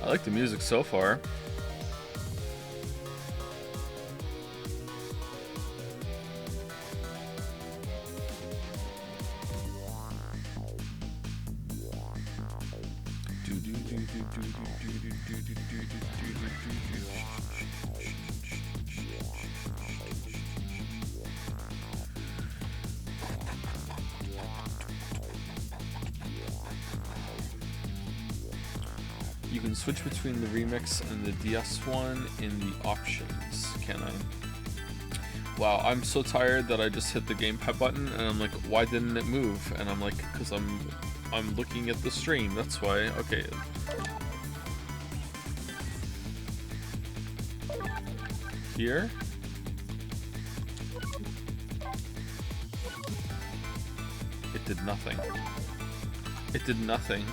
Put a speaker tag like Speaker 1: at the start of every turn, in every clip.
Speaker 1: I like the music so far. You can switch between the remix and the DS one in the options, can I? Wow, I'm so tired that I just hit the gamepad button and I'm like, why didn't it move? And I'm like, because I'm looking at the stream, that's why. Okay. Here? It did nothing. It did nothing.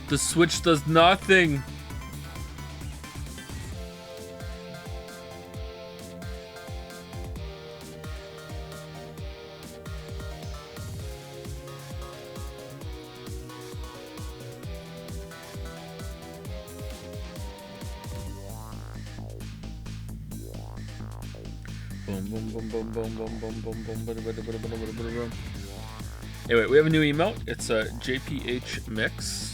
Speaker 1: The Switch does nothing. Boom, boom, boom, boom, boom, boom, boom, boom, boom. Anyway, we have a new emote. It's a JPH mix.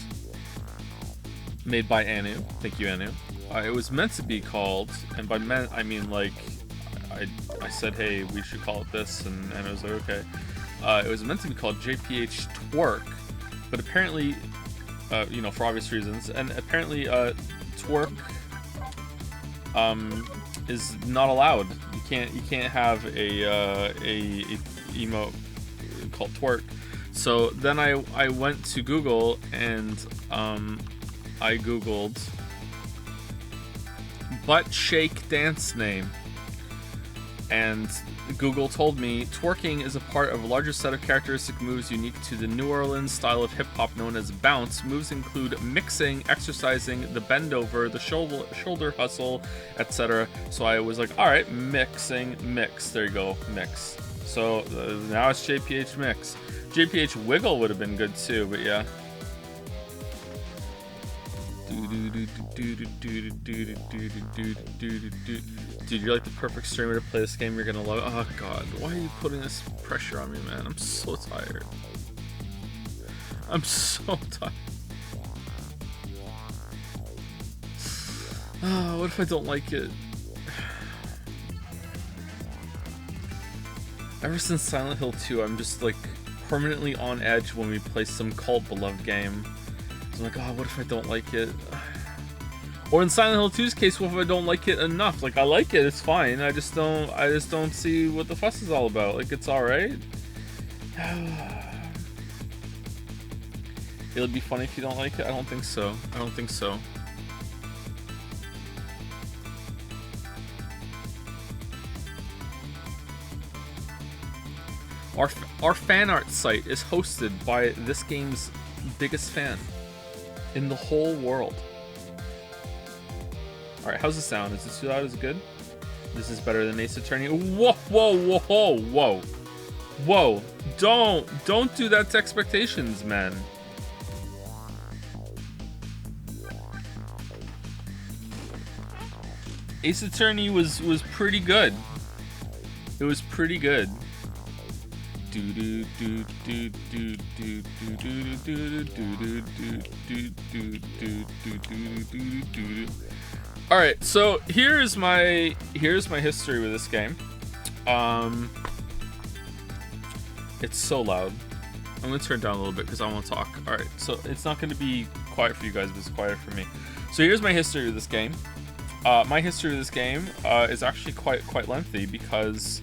Speaker 1: Made by Anu. Thank you, Anu. It was meant to be called, and by meant I mean like, I said, hey, we should call it this, and Anu was like, okay. It was meant to be called JPH Twerk, but apparently, you know, for obvious reasons, and apparently, twerk, is not allowed. You can't have a emote called twerk. So then I went to Google and I googled butt shake dance name, and Google told me twerking is a part of a larger set of characteristic moves unique to the New Orleans style of hip-hop known as bounce. Moves include mixing, exercising, the bend over, the shoulder hustle, etc. So I was like, all right, mixing, mix. There you go, mix. So now it's JPH mix. JPH wiggle would have been good too, but yeah. Dude, you're like the perfect streamer to play this game. You're gonna love it. Oh god, why are you putting this pressure on me, man? I'm so tired. I'm so tired. Oh, what if I don't like it? Ever since Silent Hill 2, I'm just like permanently on edge when we play some cult beloved game. So I'm like, oh, what if I don't like it? Or in Silent Hill 2's case, what if I don't like it enough? Like, I like it, it's fine. I just don't see what the fuss is all about. Like, it's alright. It'll be funny if you don't like it? I don't think so. I don't think so. Our fan art site is hosted by this game's biggest fan in the whole world. Alright, how's the sound? Is it too loud? Is it good? This is better than Ace Attorney. Whoa, whoa, whoa, whoa. Whoa. Don't do that to expectations, man. Ace Attorney was pretty good. It was pretty good. All right, so here's my history with this game. It's so loud. I'm gonna turn it down a little bit because I want to talk. All right, so it's not going to be quiet for you guys, but it's quiet for me. So here's my history with this game. My history with this game is actually quite lengthy because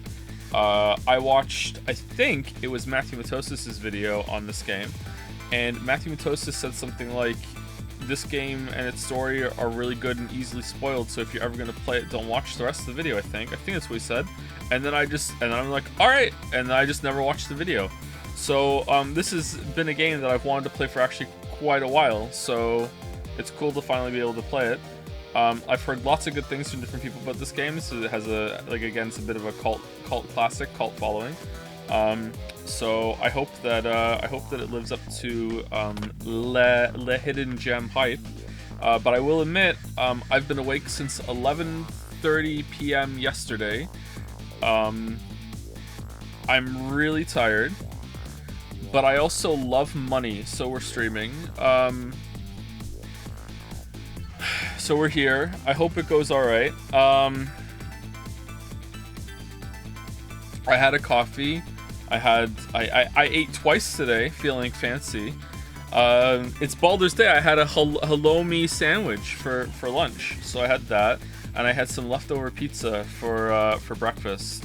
Speaker 1: I watched, I think it was Matthew Matosis's video on this game, and Matthew Matosis said something like, this game and its story are really good and easily spoiled, so if you're ever going to play it, don't watch the rest of the video. I think that's what he said. And then I'm like, alright, and I just never watched the video. So this has been a game that I've wanted to play for actually quite a while, so it's cool to finally be able to play it. I've heard lots of good things from different people about this game, so it has it's a bit of a cult classic, cult following. So I hope that it lives up to Le Hidden Gem hype. But I will admit, I've been awake since 11:30 p.m. yesterday. I'm really tired, but I also love money, so we're streaming. So we're here. I hope it goes all right. I had a coffee. I ate twice today, feeling fancy. It's Baldur's Day. I had a halloumi sandwich for lunch, so I had that, and I had some leftover pizza for breakfast.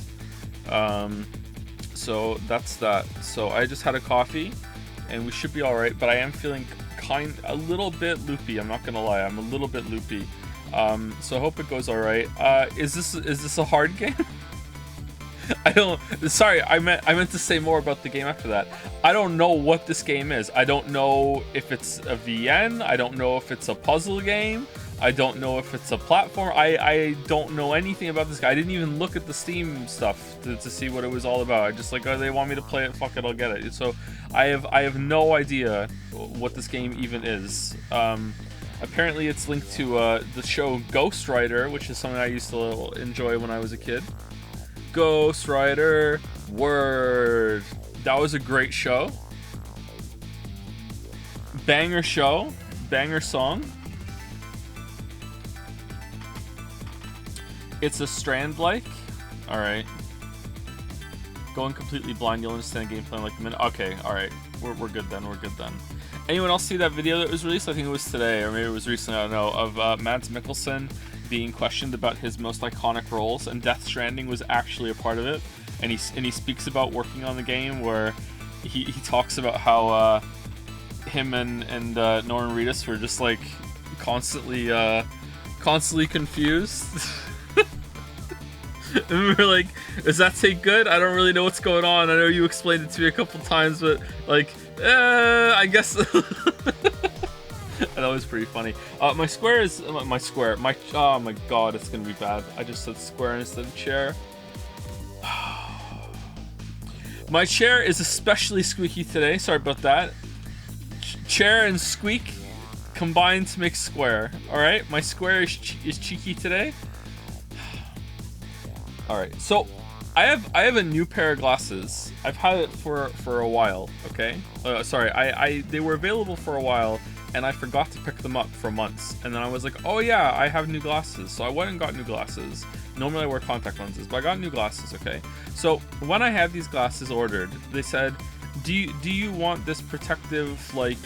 Speaker 1: So that's that. So I just had a coffee, and we should be all right. But I am feeling a little bit loopy. I'm not gonna lie. I'm a little bit loopy. So I hope it goes all right. Is this a hard game? I don't. Sorry, I meant to say more about the game after that. I don't know what this game is. I don't know if it's a VN. I don't know if it's a puzzle game. I don't know if it's a platform. I don't know anything about this guy. I didn't even look at the Steam stuff to see what it was all about. I just like, oh, they want me to play it. Fuck it, I'll get it. So I have no idea what this game even is. Apparently, it's linked to the show Ghost Rider, which is something I used to enjoy when I was a kid. Ghost Rider, word. That was a great show. Banger show, banger song. It's a Strand-like. Alright. Going completely blind, you'll understand gameplay in like a minute. Okay, alright. We're good then, we're good then. Anyone else see that video that was released? I think it was today, or maybe it was recently, I don't know, of Mads Mikkelsen being questioned about his most iconic roles, and Death Stranding was actually a part of it. And he speaks about working on the game, where he talks about how him and Norman Reedus were just like constantly confused. And we were like, does that take good? I don't really know what's going on. I know you explained it to me a couple times, but like, I guess. That was pretty funny. My square is oh my god, it's gonna be bad. I just said square instead of chair. My chair is especially squeaky today. Sorry about that. Chair and squeak combined to make square. All right, my square is cheeky today. All right, so I have a new pair of glasses. I've had it for a while. Okay, sorry, they were available for a while, and I forgot to pick them up for months. And then I was like, oh yeah, I have new glasses. So I went and got new glasses. Normally I wear contact lenses, but I got new glasses, okay? So when I had these glasses ordered, they said, do you want this protective like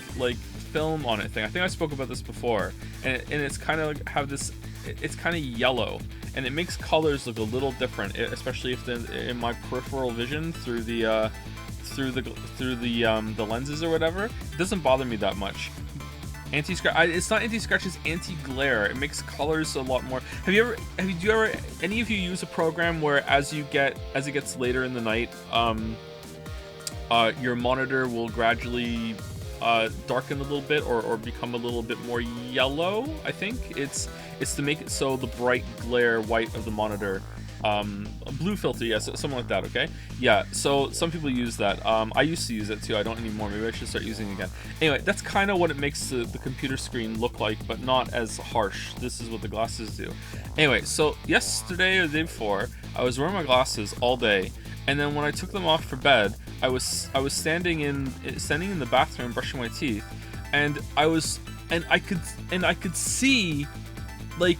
Speaker 1: film on it thing? I think I spoke about this before. And it's kind of like have this, it's kind of yellow. And it makes colors look a little different, especially if in my peripheral vision through the lenses or whatever. It doesn't bother me that much. Anti-scratch. It's not anti-scratch. It's anti-glare. It makes colors a lot more. Any of you use a program where as it gets later in the night, your monitor will gradually darken a little bit or become a little bit more yellow? I think it's to make it so the bright glare white of the monitor. A blue filter, yes, something like that, okay? Yeah, so some people use that. I used to use it too. I don't anymore. Maybe I should start using it again. Anyway, that's kind of what it makes the computer screen look like, but not as harsh. This is what the glasses do. Anyway, so yesterday or the day before, I was wearing my glasses all day, and then when I took them off for bed, I was standing in the bathroom brushing my teeth, and I could see like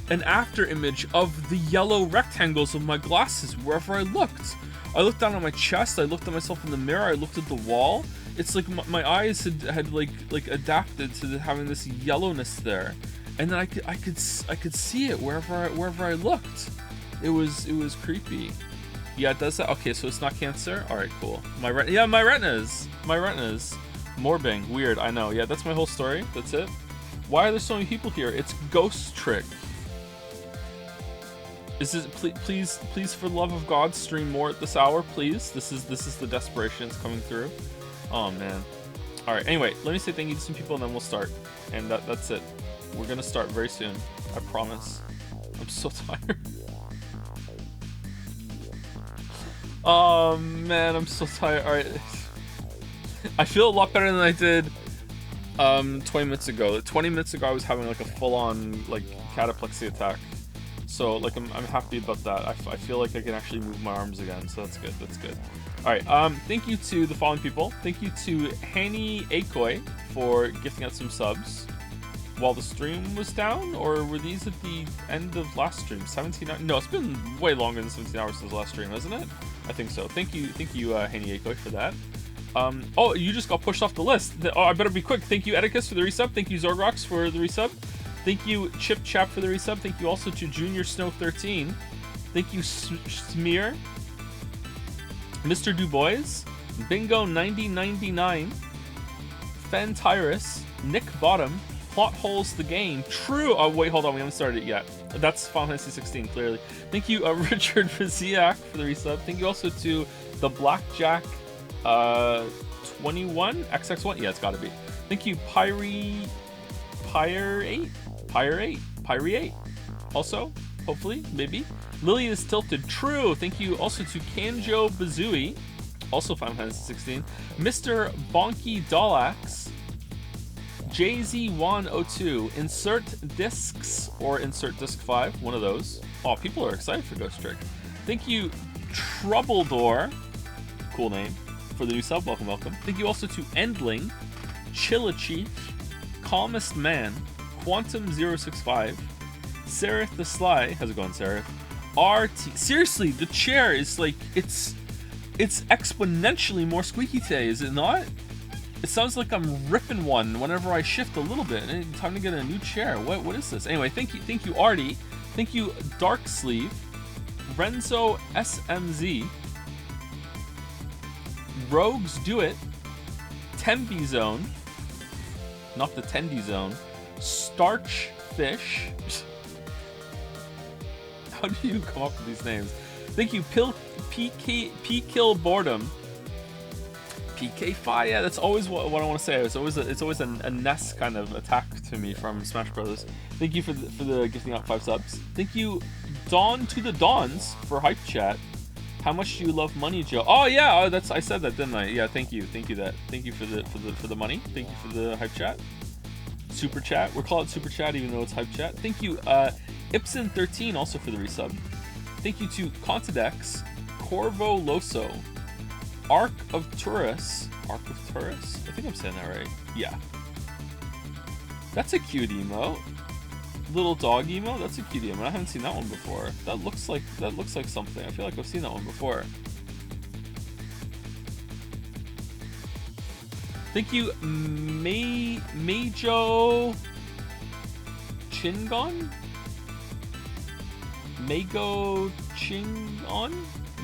Speaker 1: an after image of the yellow rectangles of my glasses wherever I looked. I looked down on my chest, I looked at myself in the mirror, I looked at the wall. It's like my eyes had like adapted to having this yellowness there, and then I could see it wherever I looked. It was creepy. Yeah, it does that. Okay, so it's not cancer. All right, cool. My retinas. Morbing. Weird. I know. Yeah, that's my whole story. That's it. Why are there so many people here? It's Ghost Trick. Is this please for the love of God, stream more at this hour, please? This is the desperation that's coming through. Oh man. All right. Anyway, let me say thank you to some people and then we'll start. And that's it. We're gonna start very soon. I promise. I'm so tired. Oh man, I'm so tired. All right, I feel a lot better than I did 20 minutes ago. 20 minutes ago, I was having like a full-on like cataplexy attack. So like I'm happy about that. I feel like I can actually move my arms again. So that's good. That's good. All right. Thank you to the following people. Thank you to Hanny Akoi for gifting out some subs while the stream was down, or were these at the end of last stream? 17 hours? No, it's been way longer than 17 hours since the last stream, hasn't it? I think so. Thank you, Hanny Akoi, for that. Oh, you just got pushed off the list. Oh, I better be quick. Thank you, Edicus, for the resub. Thank you, Zorgrox, for the resub. Thank you, Chip Chap, for the resub. Thank you also to Junior Snow 13. Thank you, Smear, Mr. Dubois, Bingo 9099, Fen Tyrus, Nick Bottom, Plot Holes the Game, True. Oh wait, hold on, we haven't started it yet. That's Final Fantasy 16, clearly. Thank you, Richard Viziak, for the resub. Thank you also to the Blackjack 21 XX1. Yeah, it's got to be. Thank you, Pyre 8. Also, hopefully, maybe. Lily is Tilted. True. Thank you also to Kanjo Bazooey, also Final Fantasy 16. Mr. Bonky Dollax, JZ102, Insert Discs or Insert Disc 5, one of those. Oh, people are excited for Ghost Trick. Thank you, Troubledore, cool name, for the new sub. Welcome, welcome. Thank you also to Endling, Chilla Chief, Calmest Man, Quantum065, Seraph the Sly. How's it going, Seraph? RT. Seriously, the chair is like, it's exponentially more squeaky today, is it not? It sounds like I'm ripping one whenever I shift a little bit. Time to get a new chair. What is this? Anyway, thank you, Artie. Thank you, Dark Sleeve, Renzo SMZ, Rogues Do It, Tembi Zone, not the Tendy Zone, Starch Fish. How do you come up with these names? Thank you, P-Kill Boredom, PK5. Yeah, that's always what I want to say. It's always a Ness kind of attack to me from Smash Brothers. Thank you for the gifting out 5 subs. Thank you, Dawn to the Dawns, for hype chat. How much do you love money, Joe? Oh yeah, I said that, didn't I? Yeah, thank you for the money. Thank you for the hype chat. Super chat. We're calling it super chat even though it's hype chat. Thank you, Ipson13, also for the resub. Thank you to Contidex, Corvo Loso, Arc of Taurus. I think I'm saying that right. Yeah. That's a cute emo. Little dog emo. That's a cute emo. I haven't seen that one before. That looks like something. I feel like I've seen that one before. Thank you, Meijo Chingon? Meigo Chingon?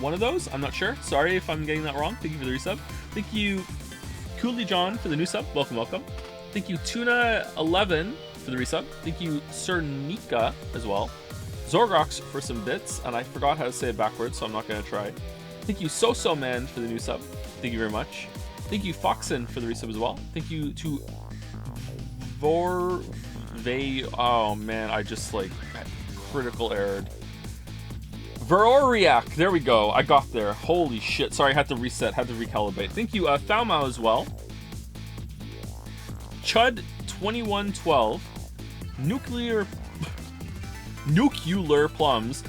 Speaker 1: One of those? I'm not sure. Sorry if I'm getting that wrong. Thank you for the resub. Thank you, Cooley John, for the new sub. Welcome, welcome. Thank you, Tuna11, for the resub. Thank you, Sir Nika, as well. Zorgrox for some bits, and I forgot how to say it backwards, so I'm not going to try. Thank you, So Man, for the new sub. Thank you very much. Thank you, Foxen, for the resub as well. Thank you to oh man, I just like critical errored. Veroriak, there we go. I got there. Holy shit. Sorry, I had to reset, had to recalibrate. Thank you, Thaumau as well. Chud2112. Nuclear Plums.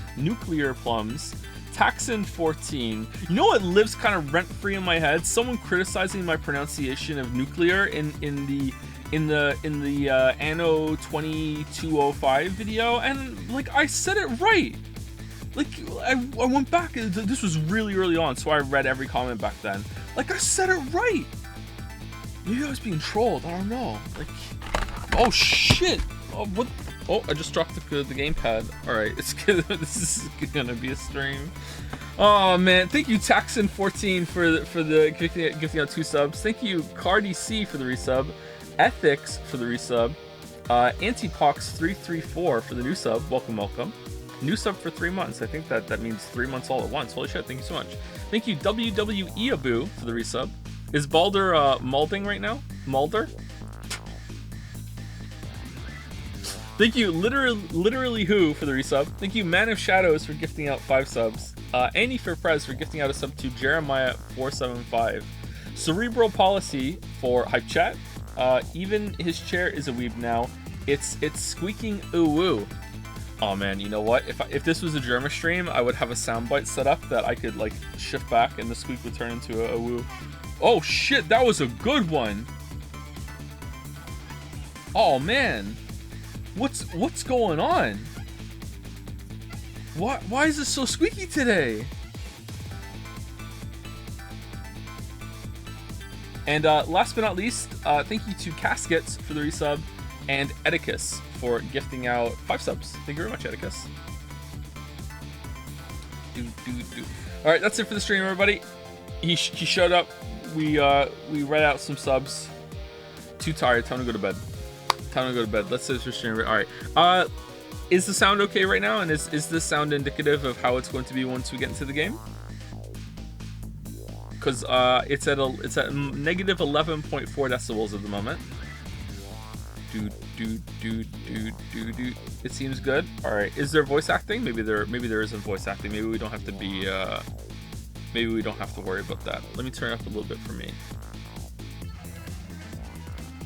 Speaker 1: Taxon14. You know what lives kind of rent-free in my head? Someone criticizing my pronunciation of nuclear in the Anno 2205 video, and like I said it right. Like I went back, this was really early on, so I read every comment back then. Like I said it right. Maybe I was being trolled, I don't know. Like, oh shit. Oh, what? Oh, I just dropped the gamepad. All right, it's good. This is gonna be a stream. Oh man, thank you Taxon14 for the gifting out 2 subs. Thank you Cardi C for the resub, Ethics for the resub, Antipox334 for the new sub. Welcome, welcome. New sub for 3 months. I think that means 3 months all at once. Holy shit! Thank you so much. Thank you WWE Abu for the resub. Is Balder malding right now? Mulder? Thank you, literally who, for the resub. Thank you, Man of Shadows, for gifting out 5 subs. Annie for Prez for gifting out a sub to Jeremiah475. Cerebral Policy for Hype Chat. Even his chair is a weeb now. It's squeaking ooh woo. Oh man, you know what? If this was a German stream, I would have a soundbite set up that I could like shift back and the squeak would turn into a woo. Oh shit, that was a good one. Oh man, what's going on? Why is this so squeaky today? And last but not least, thank you to Caskets for the resub and Edicus for gifting out 5 subs. Thank you very much, Edicus. All right, that's it for the stream, everybody. He showed up. We read out some subs. Too tired. Time to go to bed. Let's say this for stream. All right. Is the sound okay right now? And is this sound indicative of how it's going to be once we get into the game? Because it's at negative 11.4 decibels at the moment. It seems good. All right. Is there voice acting? Maybe there isn't voice acting. Maybe we don't have to be. Maybe we don't have to worry about that. Let me turn it up a little bit for me.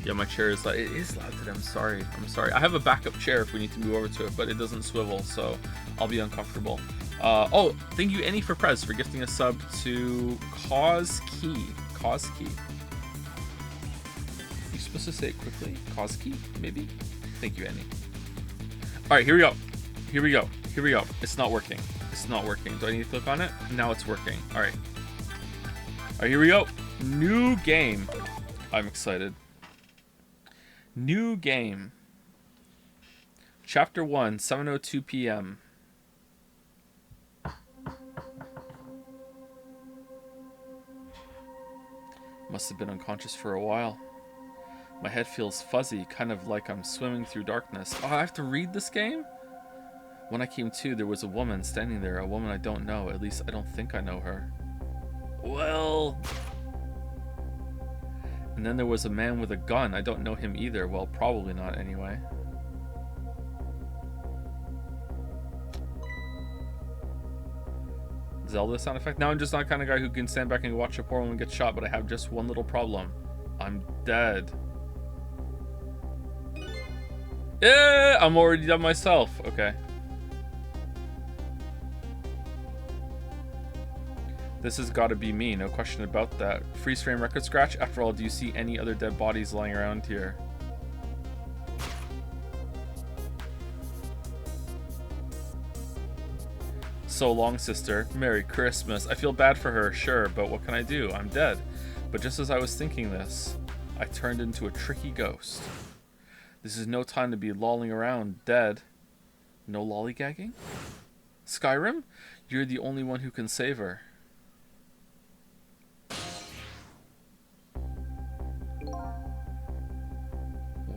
Speaker 1: Yeah, my chair is loud. It is loud today. I'm sorry. I have a backup chair if we need to move over to it, but it doesn't swivel, so I'll be uncomfortable. Oh, thank you, Annie for Prez, for gifting a sub to Cause Key. You're supposed to say it quickly. Cause Key, maybe. Thank you, Annie. All right, here we go. It's not working. Do I need to click on it? Now it's working. All right, here we go. New game. I'm excited. New game. Chapter 1, 7:02 p.m. Must have been unconscious for a while. My head feels fuzzy, kind of like I'm swimming through darkness. Oh, I have to read this game? When I came to, there was a woman standing there, a woman I don't know. At least I don't think I know her. Well... And then there was a man with a gun. I don't know him either. Well, probably not anyway. Zelda sound effect? Now I'm just not the kind of guy who can stand back and watch a poor woman get shot, but I have just one little problem. I'm dead. Yeah, I'm already done myself. Okay. This has got to be me, no question about that. Freeze frame record scratch? After all, do you see any other dead bodies lying around here? So long, sister. Merry Christmas. I feel bad for her, sure, but what can I do? I'm dead. But just as I was thinking this, I turned into a tricky ghost. This is no time to be lolling around dead. No lollygagging? Skyrim? You're the only one who can save her.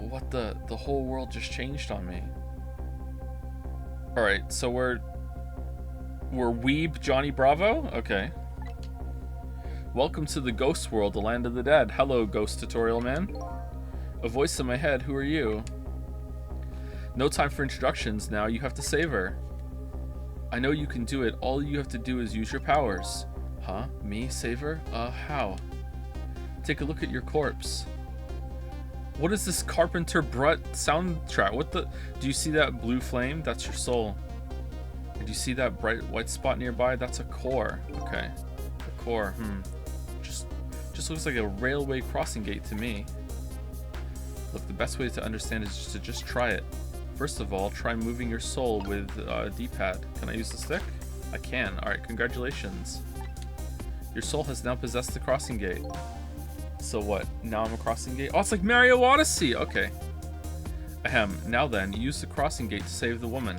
Speaker 1: What the whole world just changed on me. Alright, so we're Weeb Johnny Bravo? Okay. Welcome to the ghost world, the land of the dead. Hello, ghost tutorial man. A voice in my head, who are you? No time for introductions now, you have to save her. I know you can do it, all you have to do is use your powers. Huh? Me? Save her? How? Take a look at your corpse. What is this Carpenter Brut soundtrack? What the? Do you see that blue flame? That's your soul. And do you see that bright white spot nearby? That's a core. Okay. A core. Just looks like a railway crossing gate to me. Look, the best way to understand is to just try it. First of all, try moving your soul with D-pad. Can I use the stick? I can. Alright, congratulations. Your soul has now possessed the crossing gate. So what? Now I'm a crossing gate? Oh, it's like Mario Odyssey! Okay. Ahem. Now then, use the crossing gate to save the woman.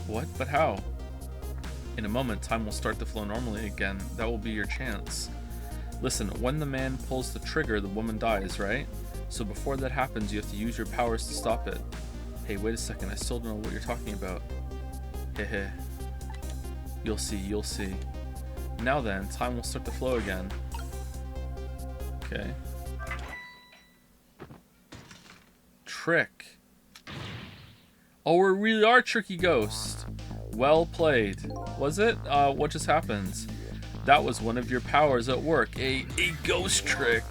Speaker 1: What? But how? In a moment, time will start to flow normally again. That will be your chance. Listen, when the man pulls the trigger, the woman dies, right? So before that happens, you have to use your powers to stop it. Hey, wait a second. I still don't know what you're talking about. Hehe. You'll see, you'll see. Now then, time will start to flow again. Okay. Trick. Oh, we really are tricky ghost. Well played. Was it? What just happened? That was one of your powers at work. A ghost trick.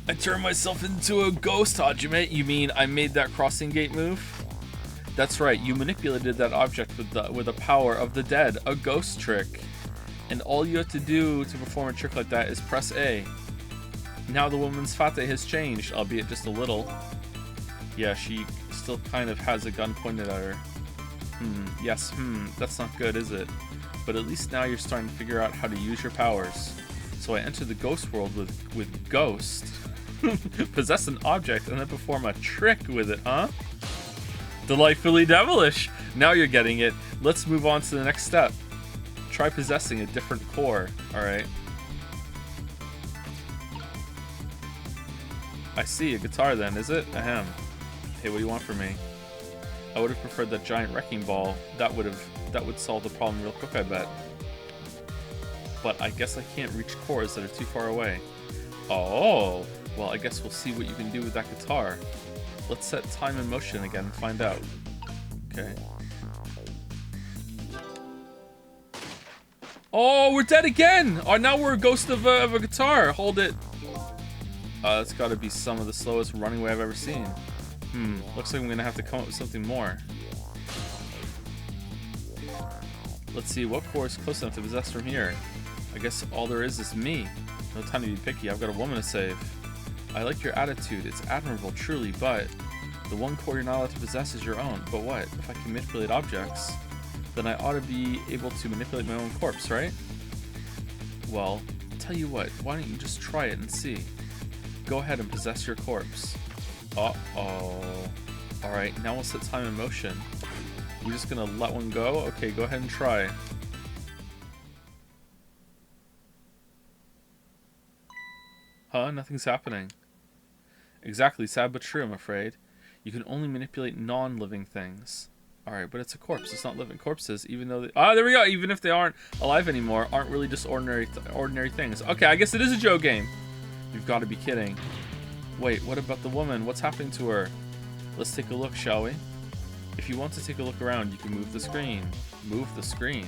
Speaker 1: I turned myself into a ghost, Hajime. You mean I made that crossing gate move? That's right, you manipulated that object with the power of the dead, a ghost trick. And all you have to do to perform a trick like that is press A. Now the woman's fate has changed, albeit just a little. Yeah, she still kind of has a gun pointed at her. Yes, that's not good, is it? But at least now you're starting to figure out how to use your powers. So I enter the ghost world with Ghost. Possess an object and then perform a trick with it, huh? Delightfully devilish! Now you're getting it. Let's move on to the next step. Try possessing a different core. Alright. I see, a guitar then, is it? Ahem. Hey, what do you want from me? I would have preferred that giant wrecking ball. That would solve the problem real quick, I bet. But I guess I can't reach chords that are too far away. Oh! Well, I guess we'll see what you can do with that guitar. Let's set time in motion again and find out. Okay. Oh, we're dead again! Oh, now we're a ghost of a guitar. Hold it. That's gotta be some of the slowest running way I've ever seen. Looks like I'm gonna have to come up with something more. Let's see, what core is close enough to possess from here? I guess all there is me. No time to be picky, I've got a woman to save. I like your attitude, it's admirable, truly, but the one core you're not allowed to possess is your own. But what? If I can manipulate objects, then I ought to be able to manipulate my own corpse, right? Well, tell you what, why don't you just try it and see? Go ahead and possess your corpse. Uh-oh. Alright, now we'll set time in motion. We're just gonna let one go? Okay, go ahead and try. Huh? Nothing's happening. Exactly, sad but true, I'm afraid. You can only manipulate non-living things. Alright, but it's a corpse. It's not living. Corpses, even though they... Ah, there we go! Even if they aren't alive anymore, aren't really just ordinary things. Okay, I guess it is a Joe game. You've got to be kidding. Wait, what about the woman? What's happening to her? Let's take a look, shall we? If you want to take a look around, you can move the screen. Move the screen?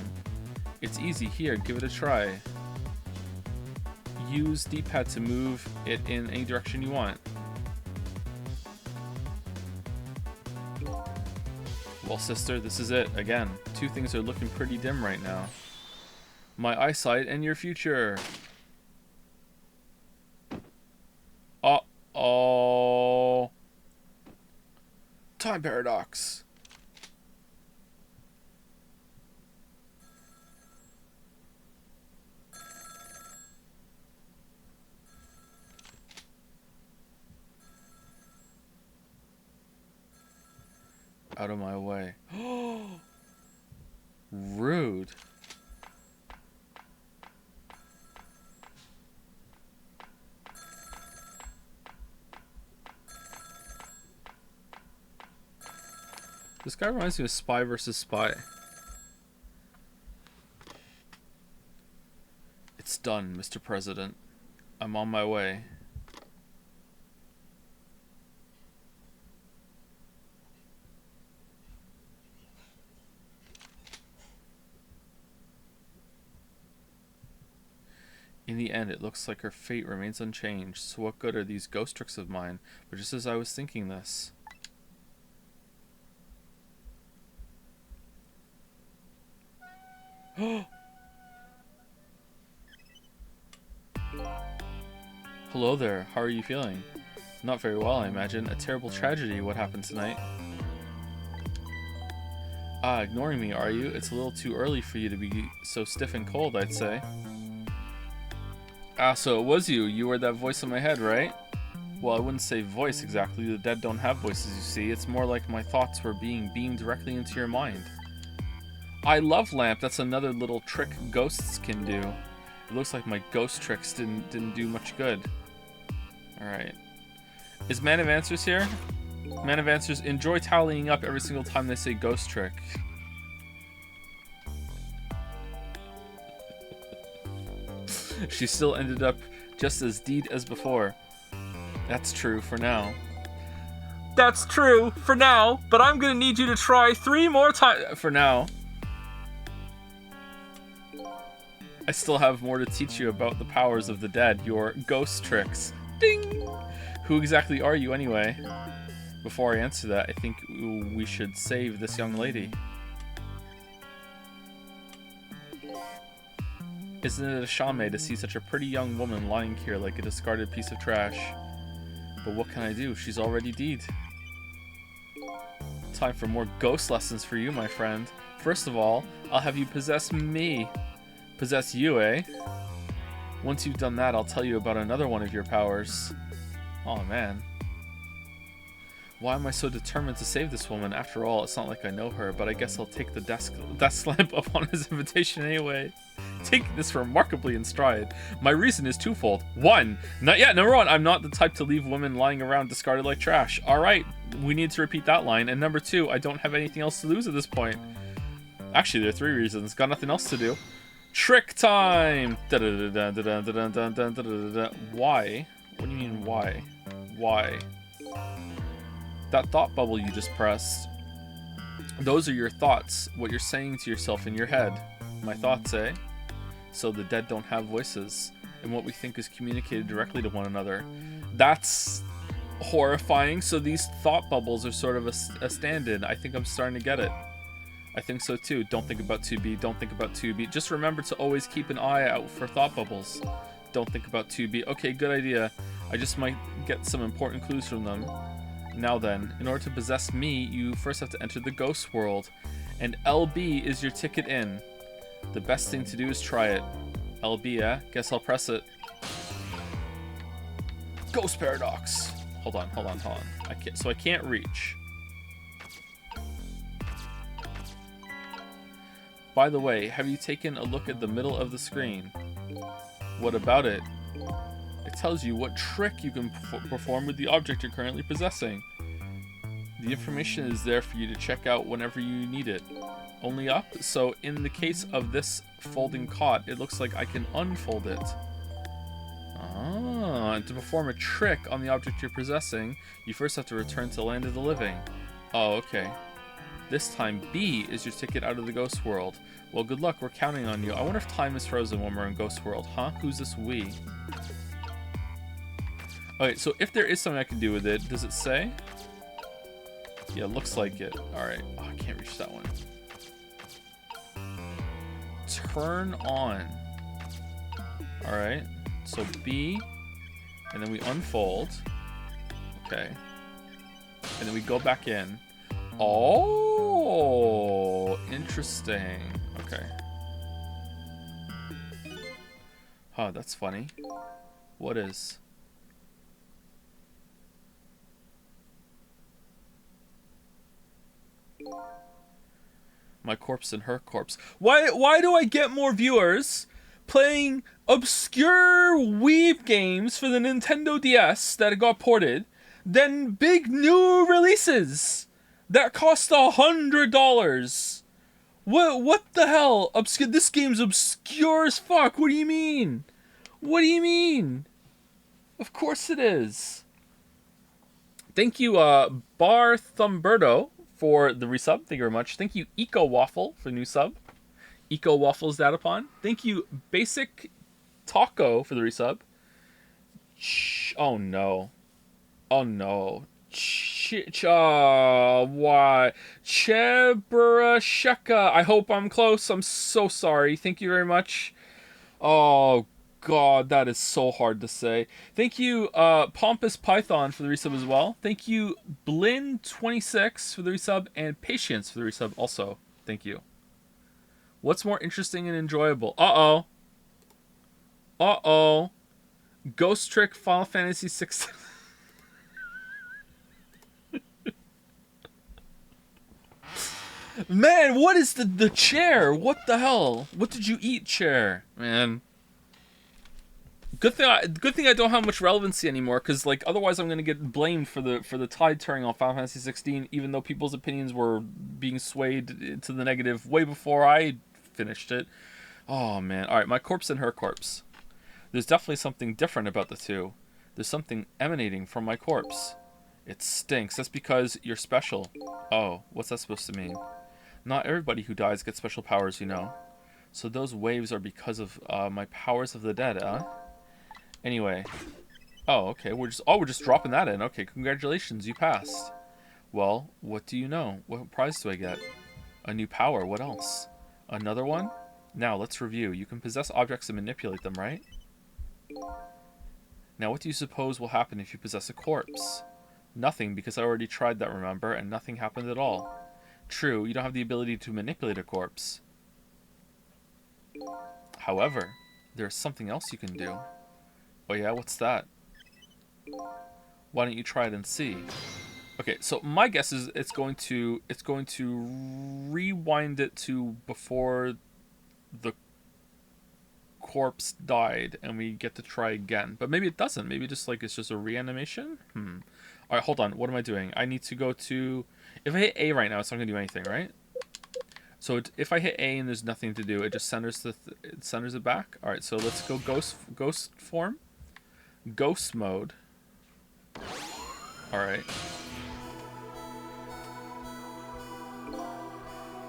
Speaker 1: It's easy. Here, give it a try. Use D-pad to move it in any direction you want. Well, sister, this is it. Again, two things are looking pretty dim right now. My eyesight and your future. Uh-oh. Time paradox. Out of my way. Rude. This guy reminds me of Spy vs. Spy. It's done, Mr. President. I'm on my way. In the end, it looks like her fate remains unchanged, so what good are these ghost tricks of mine? But just as I was thinking this... Hello there, how are you feeling? Not very well, I imagine. A terrible tragedy, what happened tonight? Ah, ignoring me, are you? It's a little too early for you to be so stiff and cold, I'd say. Ah, so it was you. You were that voice in my head, right? Well, I wouldn't say voice exactly. The dead don't have voices, you see. It's more like my thoughts were being beamed directly into your mind. I love lamp. That's another little trick ghosts can do. It looks like my ghost tricks didn't do much good. Alright. Is Man of Answers here? Man of Answers, enjoy tallying up every single time they say ghost trick. She still ended up just as deed as before. That's true for now. That's true for now, but I'm gonna need you to try 3 more times for now. I still have more to teach you about the powers of the dead, your ghost tricks. Ding! Who exactly are you anyway? Before I answer that, I think we should save this young lady. Isn't it a shame to see such a pretty young woman lying here like a discarded piece of trash? But what can I do? She's already dead. Time for more ghost lessons for you, my friend. First of all, I'll have you possess me. Possess you, eh? Once you've done that, I'll tell you about another one of your powers. Oh, man. Why am I so determined to save this woman? After all, it's not like I know her, but I guess I'll take the desk lamp upon his invitation anyway. Taking this remarkably in stride. My reason is twofold. One, number one, I'm not the type to leave women lying around discarded like trash. Alright, we need to repeat that line. And number two, I don't have anything else to lose at this point. Actually, there are three reasons. Got nothing else to do. Trick time! Why? What do you mean, why? Why? That thought bubble you just pressed. Those are your thoughts, what you're saying to yourself in your head. My thoughts, eh? So the dead don't have voices, and what we think is communicated directly to one another. That's horrifying. So these thought bubbles are sort of a stand-in. I think I'm starting to get it. I think so too. Don't think about 2B, don't think about 2B. Just remember to always keep an eye out for thought bubbles. Don't think about 2B. Okay, good idea. I just might get some important clues from them. Now then, in order to possess me, you first have to enter the ghost world. And LB is your ticket in. The best thing to do is try it. LB, eh? Guess I'll press it. Ghost paradox. Hold on. I can't reach. By the way, have you taken a look at the middle of the screen? What about it? It tells you what trick you can perform with the object you're currently possessing. The information is there for you to check out whenever you need it. Only up? So in the case of this folding cot, it looks like I can unfold it. Ah, and to perform a trick on the object you're possessing, you first have to return to the land of the living. Oh, okay. This time, B is your ticket out of the ghost world. Well, good luck, we're counting on you. I wonder if time is frozen when we're in ghost world, huh? Who's this we? Okay, so if there is something I can do with it, does it say? Yeah, looks like it. Alright. Oh, I can't reach that one. Turn on. Alright. So B, and then we unfold. Okay. And then we go back in. Oh, interesting. Okay. Huh, that's funny. What is? My corpse and her corpse. Why do I get more viewers playing obscure Weeb games for the Nintendo DS that got ported than big new releases that cost $100? What the hell? Obscure. This game's obscure as fuck. What do you mean? What do you mean? Of course it is. Thank you, Bar Thumberto, for the resub. Thank you very much. Thank you, Eco Waffle, for the new sub. Eco Waffles Datapon. Thank you, Basic Taco, for the resub. Oh no. Oh no. Why? Cheburasheka. I hope I'm close. I'm so sorry. Thank you very much. Oh God, that is so hard to say. Thank you, Pompous Python, for the resub as well. Thank you, Blin26 for the resub, and Patience for the resub also. Thank you. What's more interesting and enjoyable? Uh-oh. Uh-oh. Ghost Trick Final Fantasy 6. Man, what is the chair? What the hell? What did you eat, chair? Man. Good thing I don't have much relevancy anymore, because like otherwise I'm gonna get blamed for the tide turning on Final Fantasy 16, even though people's opinions were being swayed to the negative way before I finished it. Oh man. Alright, my corpse and her corpse. There's definitely something different about the two. There's something emanating from my corpse. It stinks. That's because you're special. Oh, what's that supposed to mean? Not everybody who dies gets special powers, you know. So those waves are because of my powers of the dead, huh? Anyway. Oh, okay. We're just dropping that in. Okay, congratulations, you passed. Well, what do you know? What prize do I get? A new power. What else? Another one? Now, let's review. You can possess objects and manipulate them, right? Now, what do you suppose will happen if you possess a corpse? Nothing, because I already tried that, remember? And nothing happened at all. True, you don't have the ability to manipulate a corpse. However, there's something else you can do. Oh yeah, what's that? Why don't you try it and see? Okay, so my guess is it's going to rewind it to before the corpse died and we get to try again. But maybe it doesn't. Maybe just like it's just a reanimation? Alright, hold on. What am I doing? I need to go to... If I hit A right now, it's not going to do anything, right? So if I hit A and there's nothing to do, it just centers it centers it back. Alright, so let's go ghost form. Ghost mode. Alright.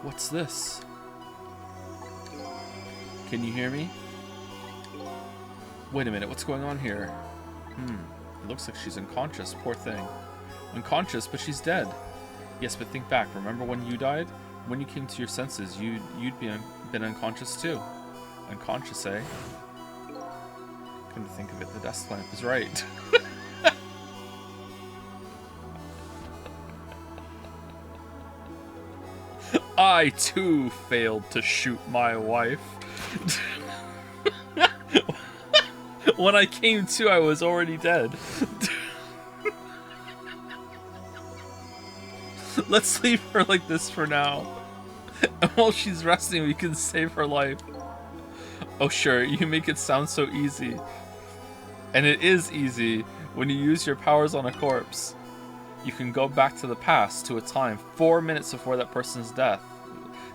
Speaker 1: What's this? Can you hear me? Wait a minute, what's going on here? It looks like she's unconscious, poor thing. Unconscious, but she's dead. Yes, but think back, remember when you died? When you came to your senses, you'd been unconscious too. Unconscious, eh? Come to think of it, the desk lamp is right. I too failed to shoot my wife. When I came to, I was already dead. Let's leave her like this for now. And while she's resting, we can save her life. Oh sure, you make it sound so easy. And it is easy when you use your powers on a corpse. You can go back to the past, to a time 4 minutes before that person's death.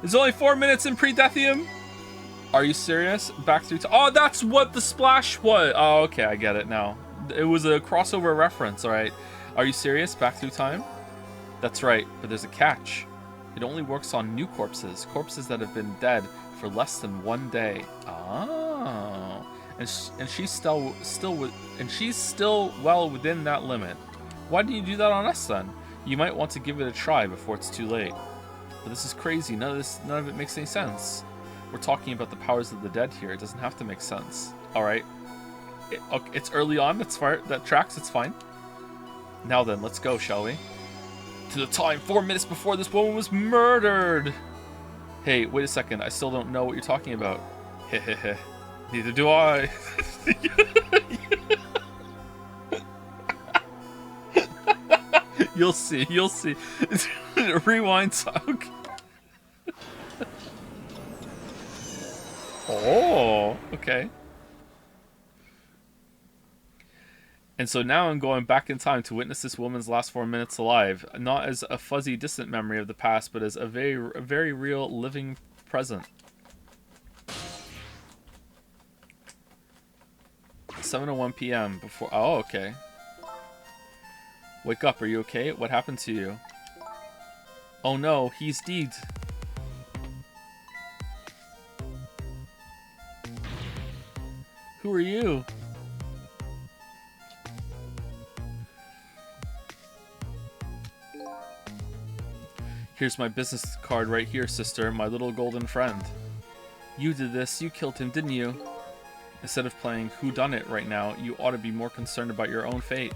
Speaker 1: There's only 4 minutes in pre-deathium? Are you serious? Back through time. Oh, that's what the splash was. Oh, okay, I get it now. It was a crossover reference, alright. Are you serious? Back through time? That's right, but there's a catch. It only works on new corpses. Corpses that have been dead for less than 1 day. Oh. And she's still well within that limit. Why didn't you do that on us then? You might want to give it a try before it's too late. But this is crazy. None of it makes any sense. We're talking about the powers of the dead here. It doesn't have to make sense. All right. It's early on. That's fine. That tracks. It's fine. Now then, let's go, shall we? To the time 4 minutes before this woman was murdered. Hey, wait a second. I still don't know what you're talking about. Hehehe. Neither do I. You'll see. You'll see. Rewind talk. Oh, okay. And so now I'm going back in time to witness this woman's last 4 minutes alive, not as a fuzzy, distant memory of the past, but as a very real, living present. 7:01 p.m. before. Oh, okay. Wake up. Are you okay? What happened to you? Oh no, he's dead. Who are you? Here's my business card right here, sister, my little golden friend. You did this, you killed him, didn't you? Instead of playing whodunit right now, you ought to be more concerned about your own fate.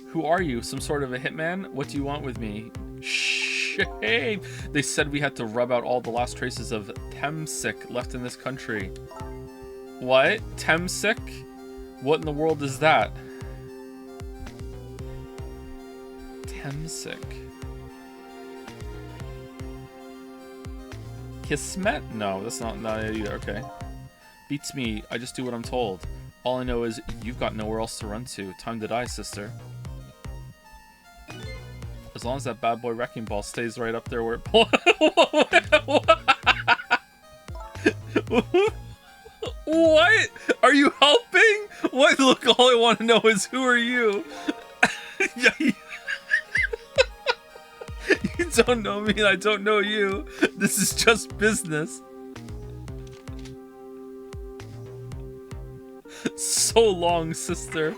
Speaker 1: Who are you? Some sort of a hitman? What do you want with me? Shame! They said we had to rub out all the last traces of Temsic left in this country. What? Temsic? What in the world is that? Temsic. Kismet? No, that's not it either. Okay. Beats me. I just do what I'm told. All I know is you've got nowhere else to run to. Time to die, sister. As long as that bad boy wrecking ball stays right up there where it What? Are you helping? What? Look, all I want to know is who are you? You don't know me and I don't know you. This is just business. So long, sister.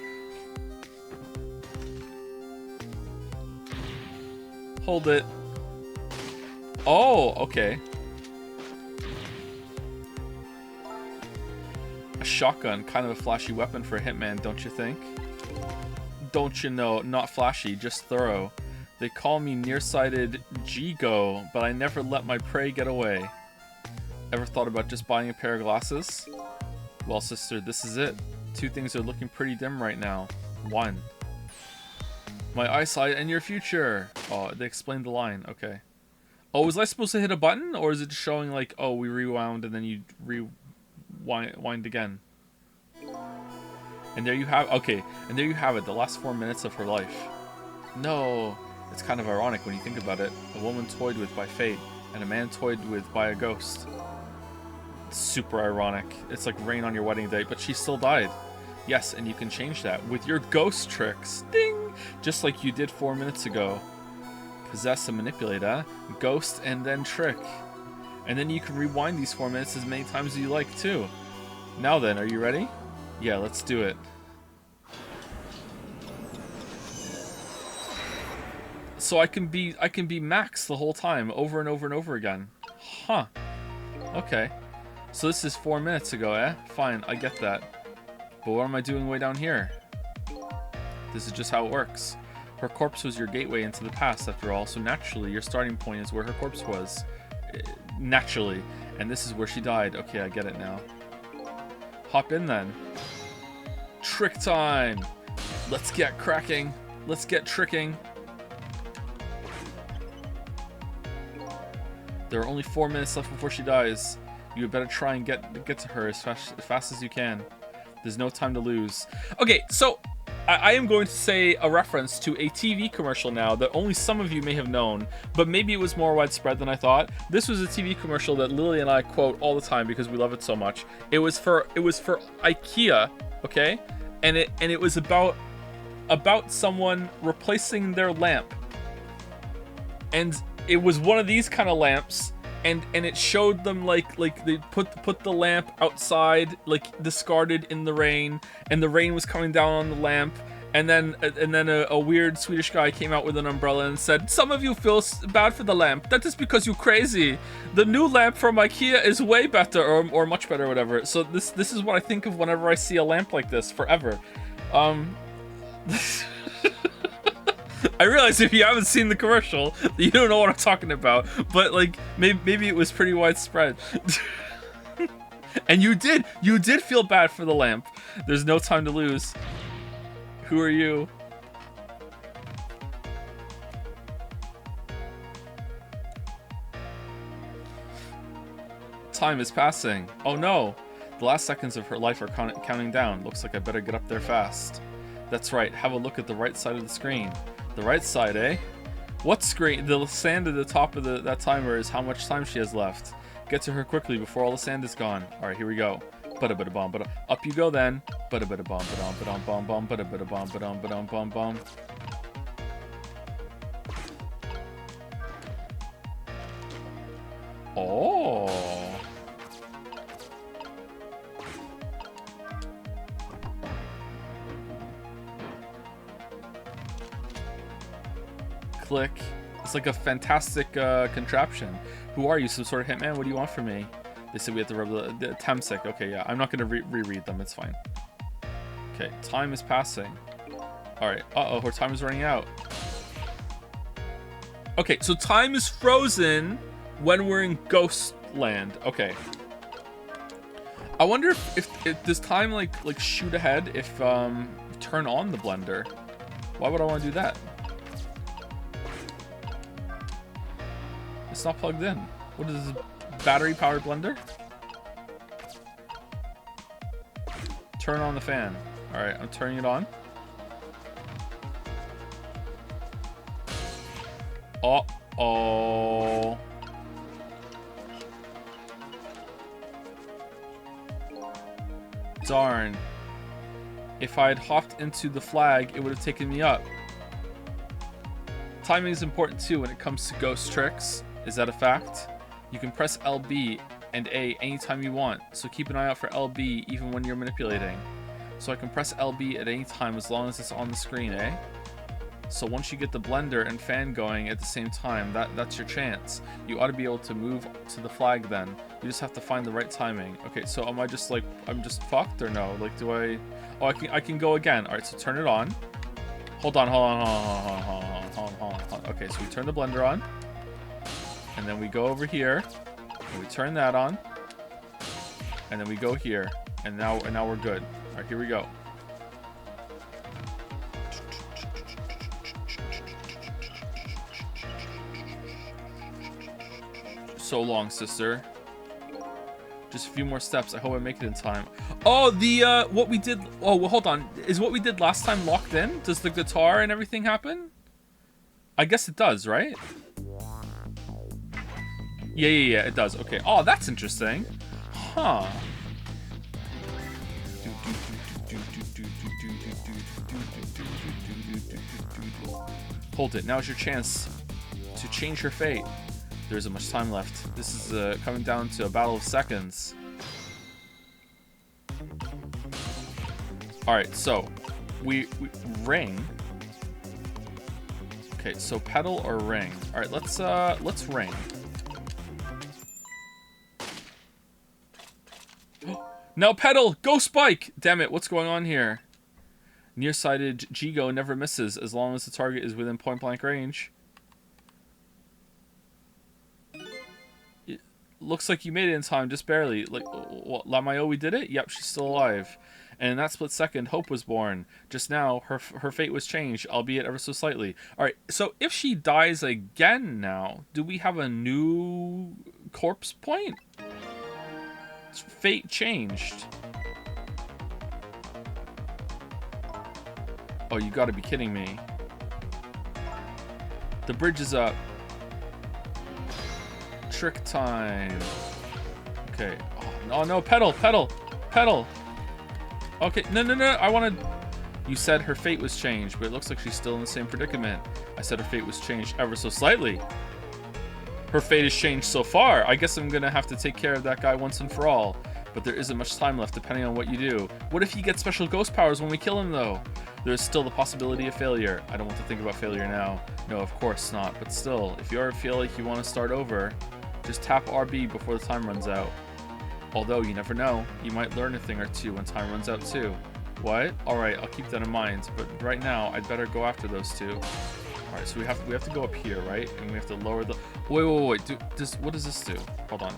Speaker 1: Hold it. Oh, okay. A shotgun, kind of a flashy weapon for a hitman, don't you think? Don't you know, not flashy, just thorough. They call me nearsighted Jigo, but I never let my prey get away. Ever thought about just buying a pair of glasses? Well, sister, this is it. Two things are looking pretty dim right now. One, my eyesight and your future. Oh, they explained the line. Okay. Oh, was I supposed to hit a button? Or is it just showing like, oh, we rewound and then you rewind again? And there you have, okay, and there you have it, the last 4 minutes of her life. No, it's kind of ironic when you think about it. A woman toyed with by fate, and a man toyed with by a ghost. It's super ironic. It's like rain on your wedding day, but she still died. Yes, and you can change that with your ghost tricks. Ding! Just like you did 4 minutes ago. Possess and manipulate, huh? Ghost and then trick. And then you can rewind these 4 minutes as many times as you like, too. Now then, are you ready? Yeah, let's do it. So I can be Max the whole time, over and over and over again. Huh. Okay. So this is 4 minutes ago, eh? Fine, I get that. But what am I doing way down here? This is just how it works. Her corpse was your gateway into the past, after all, so naturally your starting point is where her corpse was. Naturally. And this is where she died. Okay, I get it now. Hop in then. Trick time! Let's get cracking. Let's get tricking. There are only 4 minutes left before she dies. You had better try and get to her as fast as you can. There's no time to lose. Okay, so I am going to say a reference to a TV commercial now that only some of you may have known, but maybe it was more widespread than I thought. This was a TV commercial that Lily and I quote all the time because we love it so much. It was for IKEA, okay? And it was about someone replacing their lamp. And it was one of these kind of lamps. And it showed them like they put the lamp outside, like discarded in the rain, and the rain was coming down on the lamp, and then a weird Swedish guy came out with an umbrella and said, "Some of you feel bad for the lamp. That is because you're crazy. The new lamp from IKEA is way better, or much better, or whatever." So this is what I think of whenever I see a lamp like this forever. I realize if you haven't seen the commercial, you don't know what I'm talking about. But like, maybe it was pretty widespread. And you did feel bad for the lamp. There's no time to lose. Who are you? Time is passing. Oh no! The last seconds of her life are counting down. Looks like I better get up there fast. That's right, have a look at the right side of the screen. The right side, eh? What screen? The sand at the top of that timer is how much time she has left. Get to her quickly before all the sand is gone. Alright, here we go. Ba-da-ba-da-bum, ba-da. Up you go then. Ba-da-ba-da-bum, ba-dum, ba-dum, bum, bum, ba-da-ba-da-bum, ba-dum, ba-dum, bum, bum. Oh. Click. It's like a fantastic contraption. Who are you? Some sort of hitman? What do you want from me? They said we have to rub the Temsec. Okay, yeah. I'm not going to reread them. It's fine. Okay, time is passing. Alright. Uh-oh, her time is running out. Okay, so time is frozen when we're in Ghostland. Okay. I wonder if does time like shoot ahead if turn on the blender? Why would I want to do that? It's not plugged in. What is this? Battery powered blender? Turn on the fan. Alright, I'm turning it on. Uh-oh. Darn. If I had hopped into the flag, it would have taken me up. Timing is important too when it comes to ghost tricks. Is that a fact? You can press LB and A anytime you want, so keep an eye out for LB even when you're manipulating. So I can press LB at any time as long as it's on the screen, eh? So once you get the blender and fan going at the same time, that's your chance. You ought to be able to move to the flag then. You just have to find the right timing. Okay, so am I just like, I'm just fucked or no? Like, do I... Oh, I can go again. All right, so turn it on. Hold on. Okay, so we turn the blender on. And then we go over here. And we turn that on. And then we go here. And now we're good. All right, here we go. So long, sister. Just a few more steps. I hope I make it in time. Oh, the what we did. Oh, well, hold on. Is what we did last time locked in? Does the guitar and everything happen? I guess it does, right? Yeah, it does. Okay. Oh, that's interesting. Huh. Hold it. Now's your chance to change your fate. There isn't much time left. This is coming down to a battle of seconds. Alright, so we ring. Okay, so pedal or ring. Alright, let's ring. Now pedal! Go spike! Damn it, what's going on here? Nearsighted Jigo never misses as long as the target is within point blank range. Looks like you made it in time, just barely. Like, what, Lamayo, we did it? Yep, she's still alive. And in that split second, hope was born. Just now, her fate was changed, albeit ever so slightly. Alright, so if she dies again now, do we have a new corpse point? Fate changed. Oh, you gotta be kidding me. The bridge is up. Trick time. Okay. Oh no, pedal. Okay, no. I wanted... You said her fate was changed, but it looks like she's still in the same predicament. I said her fate was changed ever so slightly. Her fate has changed so far. I guess I'm gonna have to take care of that guy once and for all. But there isn't much time left depending on what you do. What if you get special ghost powers when we kill him though? There's still the possibility of failure. I don't want to think about failure now. No, of course not. But still, if you ever feel like you want to start over, just tap RB before the time runs out. Although, you never know. You might learn a thing or two when time runs out too. What? Alright, I'll keep that in mind. But right now, I'd better go after those two. Alright, so we have to go up here, right? And we have to lower the... Wait. What does this do? Hold on.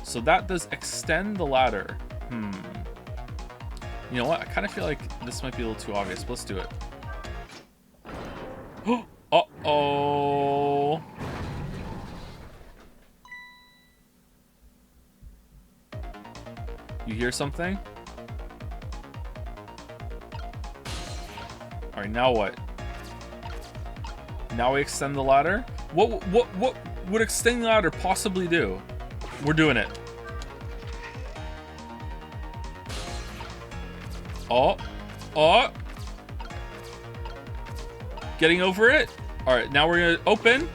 Speaker 1: So that does extend the ladder. You know what? I kind of feel like this might be a little too obvious, but let's do it. Uh-oh. You hear something? Alright, now what? Now we extend the ladder? What would extending the ladder possibly do? We're doing it. Oh. Getting over it. Alright, now we're gonna open.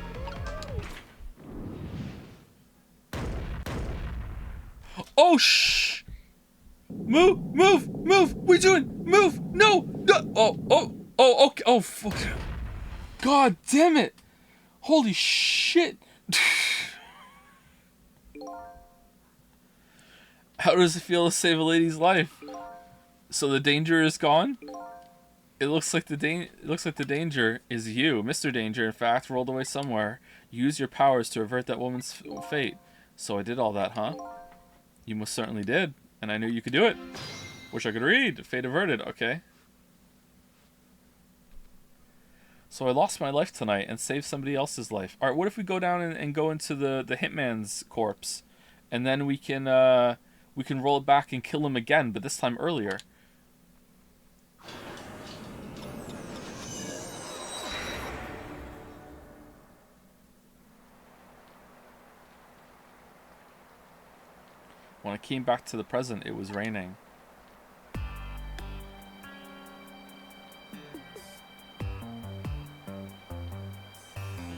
Speaker 1: Oh, shh. Move. What are you doing? Move. No. Oh, okay. Oh, fuck. God damn it. Holy shit. How does it feel to save a lady's life? So the danger is gone? It looks like the danger is you. Mr. Danger, in fact, rolled away somewhere. You used your powers to avert that woman's fate. So I did all that, huh? You most certainly did. And I knew you could do it. Wish I could read. Fate averted. Okay. So I lost my life tonight and saved somebody else's life. Alright, what if we go down and go into the hitman's corpse? And then we can roll it back and kill him again, but this time earlier. When I came back to the present, it was raining.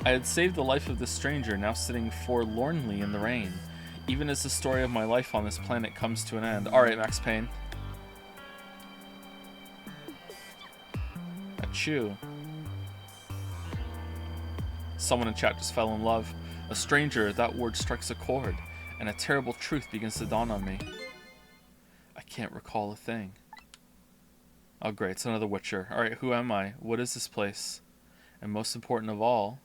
Speaker 1: I had saved the life of this stranger, now sitting forlornly in the rain, even as the story of my life on this planet comes to an end. Alright, Max Payne. Achoo. Someone in chat just fell in love. A stranger, that word strikes a chord, and a terrible truth begins to dawn on me. I can't recall a thing. Oh great, it's another Witcher. Alright, who am I? What is this place? And most important of all...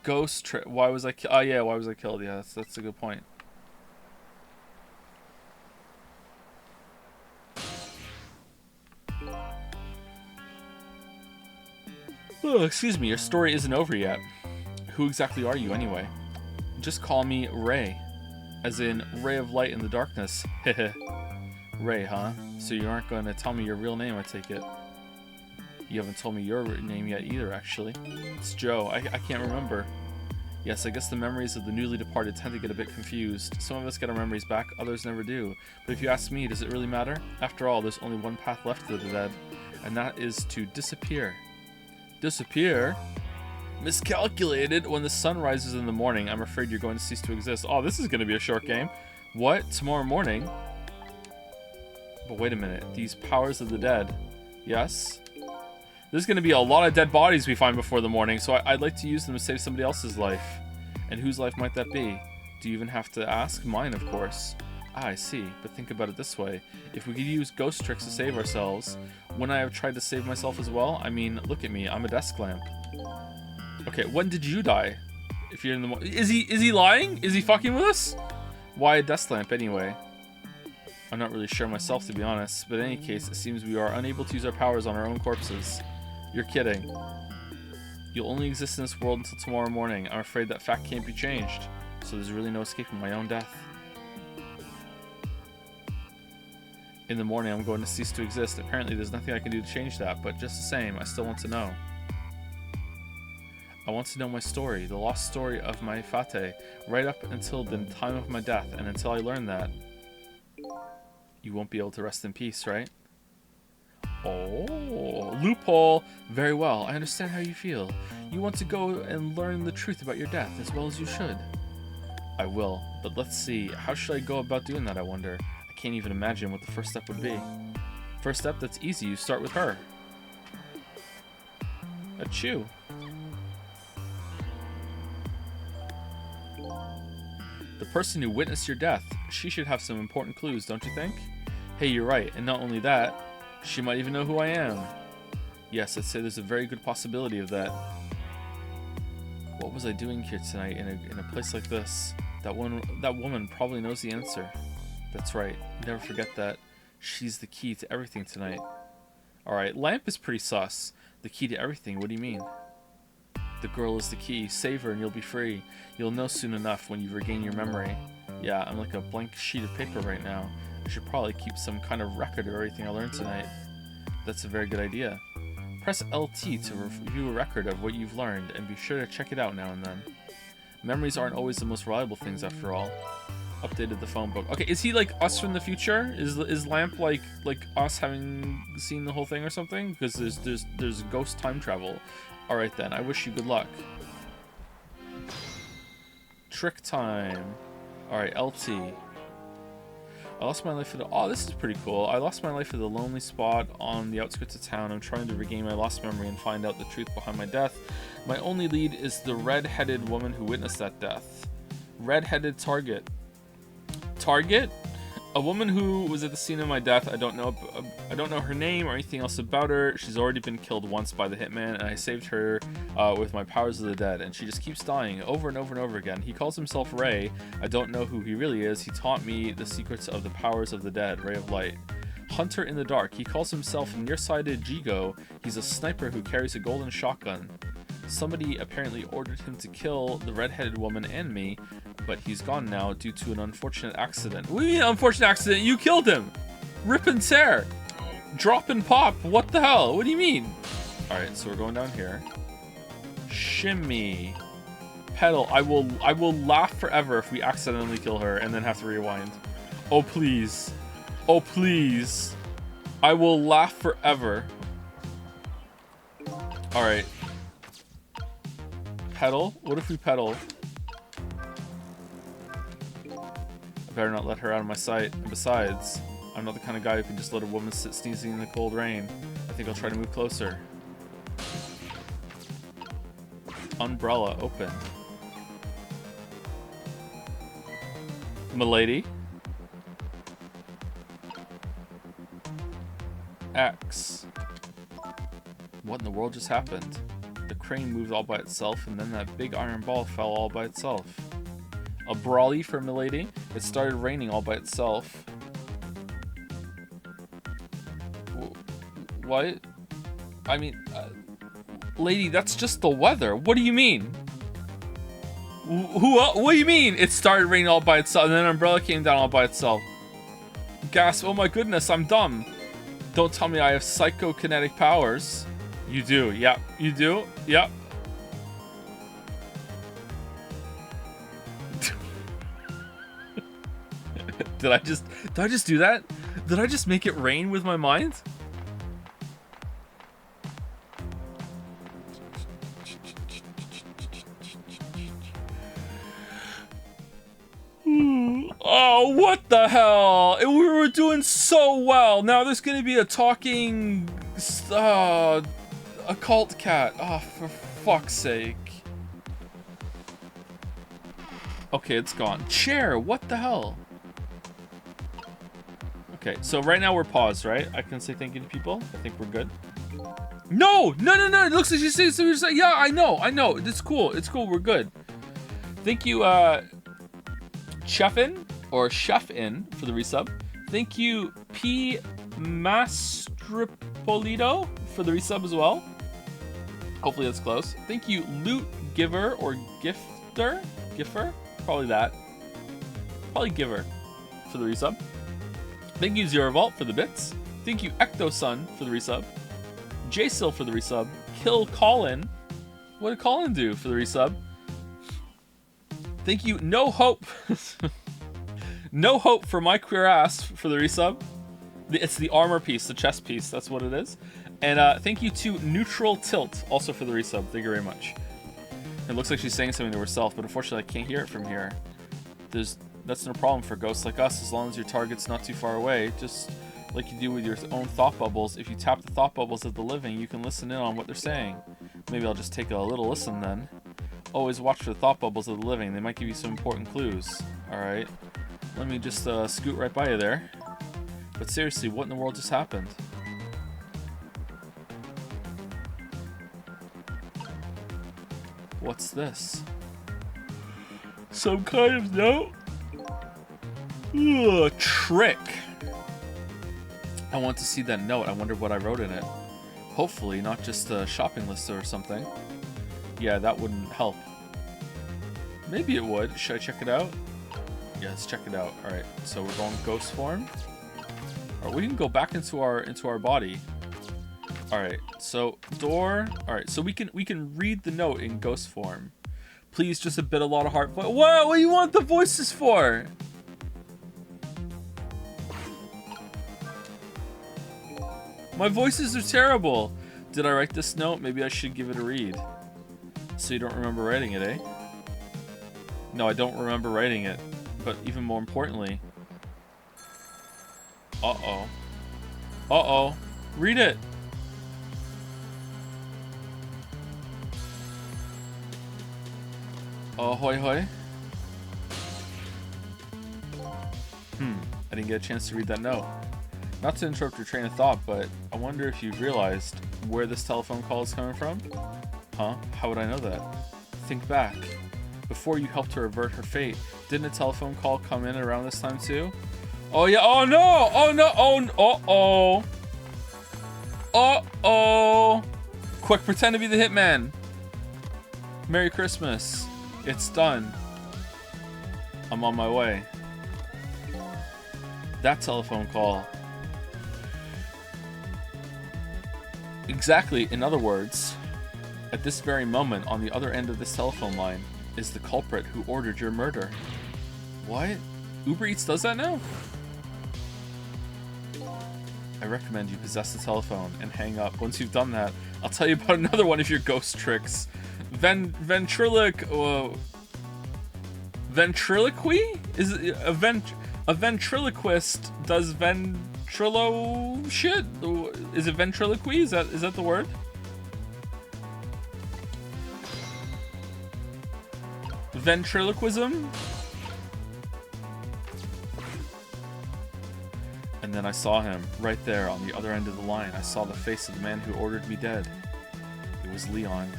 Speaker 1: Ghost trip. Why was I oh yeah, why was I killed? Yeah, that's a good point. Oh, excuse me, your story isn't over yet. Who exactly are you anyway? Just call me Ray. As in, ray of light in the darkness. Heh. Ray, huh? So you aren't going to tell me your real name, I take it. You haven't told me your name yet either, actually. It's Joe. I can't remember. Yes, I guess the memories of the newly departed tend to get a bit confused. Some of us get our memories back, others never do. But if you ask me, does it really matter? After all, there's only one path left to the dead, and that is to disappear. Disappear? Miscalculated. When the sun rises in the morning, I'm afraid you're going to cease to exist. Oh, this is going to be a short game. What? Tomorrow morning? But wait a minute. These powers of the dead. Yes? There's going to be a lot of dead bodies we find before the morning, so I'd like to use them to save somebody else's life. And whose life might that be? Do you even have to ask? Mine, of course. Ah, I see. But think about it this way. If we could use ghost tricks to save ourselves, wouldn't I have tried to save myself as well? I mean, look at me. I'm a desk lamp. Okay, when did you die? If you're in the is he lying? Is he fucking with us? Why a desk lamp anyway? I'm not really sure myself, to be honest. But in any case, it seems we are unable to use our powers on our own corpses. You're kidding. You'll only exist in this world until tomorrow morning. I'm afraid that fact can't be changed. So there's really no escaping my own death. In the morning, I'm going to cease to exist. Apparently, there's nothing I can do to change that, but just the same, I still want to know. I want to know my story, the lost story of my Fate, right up until the time of my death, and until I learn that, you won't be able to rest in peace, right? Oh, loophole. Very well, I understand how you feel. You want to go and learn the truth about your death, as well as you should. I will, but let's see, how should I go about doing that, I wonder? I can't even imagine what the first step would be. First step, that's easy, you start with her. Achoo. The person who witnessed your death, she should have some important clues, don't you think? Hey, you're right, and not only that, she might even know who I am. Yes, I'd say there's a very good possibility of that. What was I doing here tonight in a place like this? That woman probably knows the answer. That's right, never forget that. She's the key to everything tonight. Alright, lamp is pretty sus. The key to everything, what do you mean? The girl is the key. Save her and you'll be free. You'll know soon enough when you regain your memory. Yeah, I'm like a blank sheet of paper right now. I should probably keep some kind of record of everything I learned tonight. That's a very good idea. Press LT to review a record of what you've learned, and be sure to check it out now and then. Memories aren't always the most reliable things after all. Updated the phone book. Okay, is he like us from the future? Is Lamp like us having seen the whole thing or something? Because there's ghost time travel. All right then. I wish you good luck. Trick time. All right, LT. I lost my life at oh, this is pretty cool. I lost my life at a lonely spot on the outskirts of town. I'm trying to regain my lost memory and find out the truth behind my death. My only lead is the red-headed woman who witnessed that death. Red-headed target. Target? A woman who was at the scene of my death. I don't know her name or anything else about her. She's already been killed once by the hitman, and I saved her with my powers of the dead, and she just keeps dying over and over and over again. He calls himself Ray. I don't know who he really is. He taught me the secrets of the powers of the dead. Ray of light. Hunter in the dark. He calls himself Nearsighted Jigo. He's a sniper who carries a golden shotgun. Somebody apparently ordered him to kill the red-headed woman and me, but he's gone now due to an unfortunate accident. What do you mean unfortunate accident? You killed him! Rip and tear! Drop and pop! What the hell? What do you mean? Alright, so we're going down here. Shimmy. Pedal. I will laugh forever if we accidentally kill her and then have to rewind. Oh please. Oh please. I will laugh forever. Alright. Pedal? What if we pedal? I better not let her out of my sight. And besides, I'm not the kind of guy who can just let a woman sit sneezing in the cold rain. I think I'll try to move closer. Umbrella open. Milady. X. What in the world just happened? The crane moved all by itself, and then that big iron ball fell all by itself. A brawly for Milady. It started raining all by itself. What? I mean, lady, that's just the weather. What do you mean? What do you mean? It started raining all by itself, and then an umbrella came down all by itself. Gasp! Oh my goodness, I'm dumb. Don't tell me I have psychokinetic powers. You do. Yep. You do. Yep. Did I just do that? Did I just make it rain with my mind? Oh, what the hell? We were doing so well. Now there's gonna be a talking occult cat. Oh, for fuck's sake. Okay, it's gone. Chair, what the hell? Okay, so right now we're paused, right? I can say thank you to people. I think we're good. No! It looks like she's saying something. Yeah, I know. It's cool. We're good. Thank you, Chefin or Chefin for the resub. Thank you, P Mastripolito for the resub as well. Hopefully that's close. Thank you, Loot Giver or Gifter. Probably that. Probably Giver for the resub. Thank you, Zero Vault for the bits. Thank you, Ectosun for the resub. Jsil for the resub. Kill Colin. What did Colin do for the resub? Thank you, No Hope. No Hope for my queer ass for the resub. It's the armor piece, the chest piece. That's what it is. And thank you to Neutral Tilt also for the resub. Thank you very much. It looks like she's saying something to herself, but unfortunately I can't hear it from here. That's no problem for ghosts like us, as long as your target's not too far away. Just like you do with your own thought bubbles. If you tap the thought bubbles of the living, you can listen in on what they're saying. Maybe I'll just take a little listen then. Always watch for the thought bubbles of the living. They might give you some important clues. Alright. Let me just scoot right by you there. But seriously, what in the world just happened? What's this? Some kind of note? Ugh, trick. I want to see that note. I wonder what I wrote in it. Hopefully not just a shopping list or something. Yeah, that wouldn't help. Maybe it would. Should I check it out? Yeah, let's check it out. Alright, so we're going ghost form. Alright, we can go back into our body. Alright, so door. Alright, so we can read the note in ghost form. Please, just a lot of heart. What do you want the voices for? My voices are terrible. Did I write this note? Maybe I should give it a read. So you don't remember writing it, eh? No, I don't remember writing it. But even more importantly... Uh-oh. Uh-oh. Read it! Oh, hoi hoi. I didn't get a chance to read that note. Not to interrupt your train of thought, but I wonder if you've realized where this telephone call is coming from? Huh? How would I know that? Think back. Before you helped her avert her fate, didn't a telephone call come in around this time too? Oh yeah, oh no! Oh no! Oh, uh-oh! Uh-oh! Quick, pretend to be the hitman! Merry Christmas. It's done. I'm on my way. That telephone call. Exactly, in other words, at this very moment on the other end of this telephone line is the culprit who ordered your murder. What? Uber Eats does that now? I recommend you possess the telephone and hang up. Once you've done that, I'll tell you about another one of your ghost tricks. Ventriloquy? Is it a ventriloquist does ventrilo shit? Is it ventriloquy? Is that the word? Ventriloquism? And then I saw him right there on the other end of the line. I saw the face of the man who ordered me dead. It was Leon.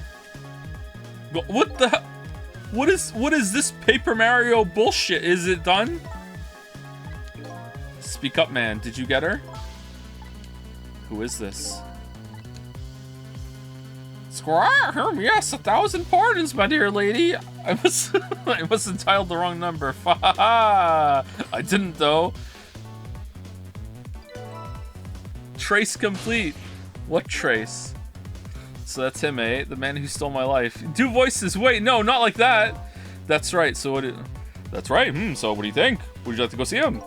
Speaker 1: What the? What is this Paper Mario bullshit? Is it done? Speak up, man. Did you get her? Who is this? Squire? Yes, 1,000 pardons, my dear lady. I must have dialed the wrong number. I didn't though. Trace complete. What trace? So that's him, eh? The man who stole my life. Do voices. Wait, no, not like that. That's right. So that's right. So what do you think? Would you like to go see him?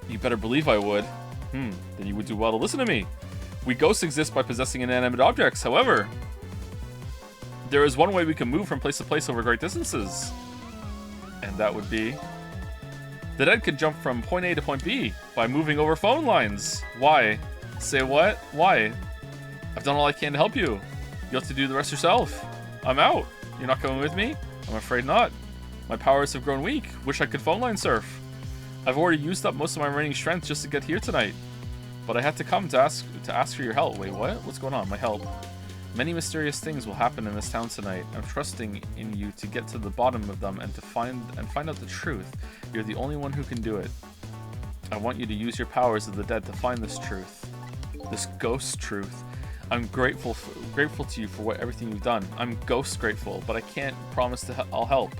Speaker 1: You better believe I would. Then you would do well to listen to me. We ghosts exist by possessing inanimate objects. However, there is one way we can move from place to place over great distances. And that would be... The dead can jump from point A to point B by moving over phone lines. Why? Say what? Why? I've done all I can to help you. You'll have to do the rest yourself. I'm out. You're not coming with me? I'm afraid not. My powers have grown weak. Wish I could phone line surf. I've already used up most of my remaining strength just to get here tonight. But I had to come to ask for your help. Wait, what? What's going on? My help. Many mysterious things will happen in this town tonight. I'm trusting in you to get to the bottom of them and to find out the truth. You're the only one who can do it. I want you to use your powers of the dead to find this truth. This ghost truth. I'm grateful to you for everything you've done. I'm ghost grateful, but I can't promise I'll help.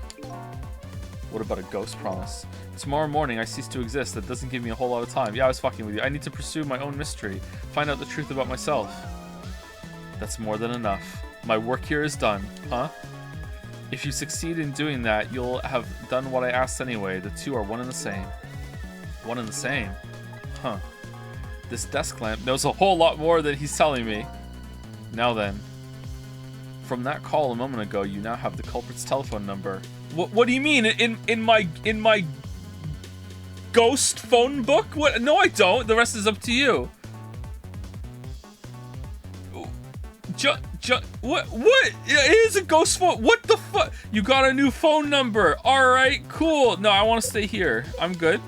Speaker 1: What about a ghost promise? Tomorrow morning I cease to exist. That doesn't give me a whole lot of time. Yeah, I was fucking with you. I need to pursue my own mystery. Find out the truth about myself. That's more than enough. My work here is done, huh? If you succeed in doing that, you'll have done what I asked anyway. The two are one and the same. One and the same? Huh. This desk lamp knows a whole lot more than he's telling me. Now then. From that call a moment ago, you now have the culprit's telephone number. What do you mean? In my ghost phone book? What? No, I don't. The rest is up to you. What? It is a ghost phone. What the fuck? You got a new phone number. All right, cool. No, I want to stay here. I'm good.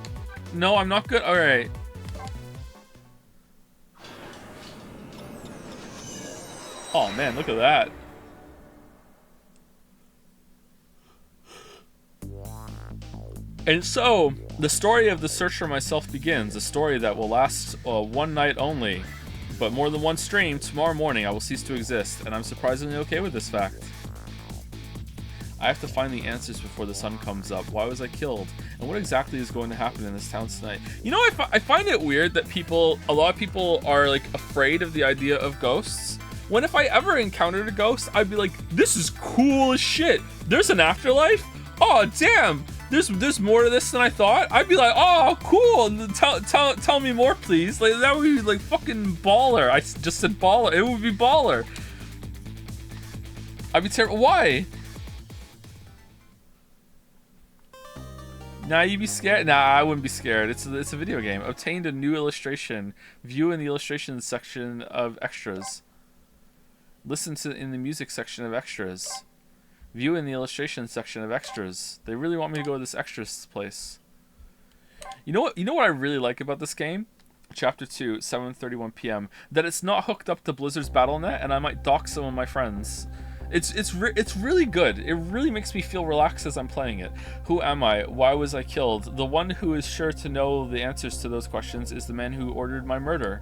Speaker 1: No, I'm not good. All right. Oh man, look at that. And so, the story of the search for myself begins. A story that will last one night only. But more than one stream, tomorrow morning I will cease to exist, and I'm surprisingly okay with this fact. I have to find the answers before the sun comes up. Why was I killed? And what exactly is going to happen in this town tonight? You know, I find it weird that a lot of people are like afraid of the idea of ghosts. When if I ever encountered a ghost, I'd be like, this is cool as shit. There's an afterlife? Oh, damn. There's more to this than I thought. I'd be like, oh, cool. Tell me more, please. Like that would be like fucking baller. I just said baller. It would be baller. I'd be terrible. Why? Nah, you'd be scared. Nah, I wouldn't be scared. It's a video game. Obtained a new illustration. View in the illustrations section of extras. Listen to in the music section of extras. View in the illustration section of extras. They really want me to go to this extras place. You know what I really like about this game? Chapter 2, 7:31 p.m. That it's not hooked up to Blizzard's BattleNet, and I might dock some of my friends. It's really good. It really makes me feel relaxed as I'm playing it. Who am I? Why was I killed? The one who is sure to know the answers to those questions is the man who ordered my murder.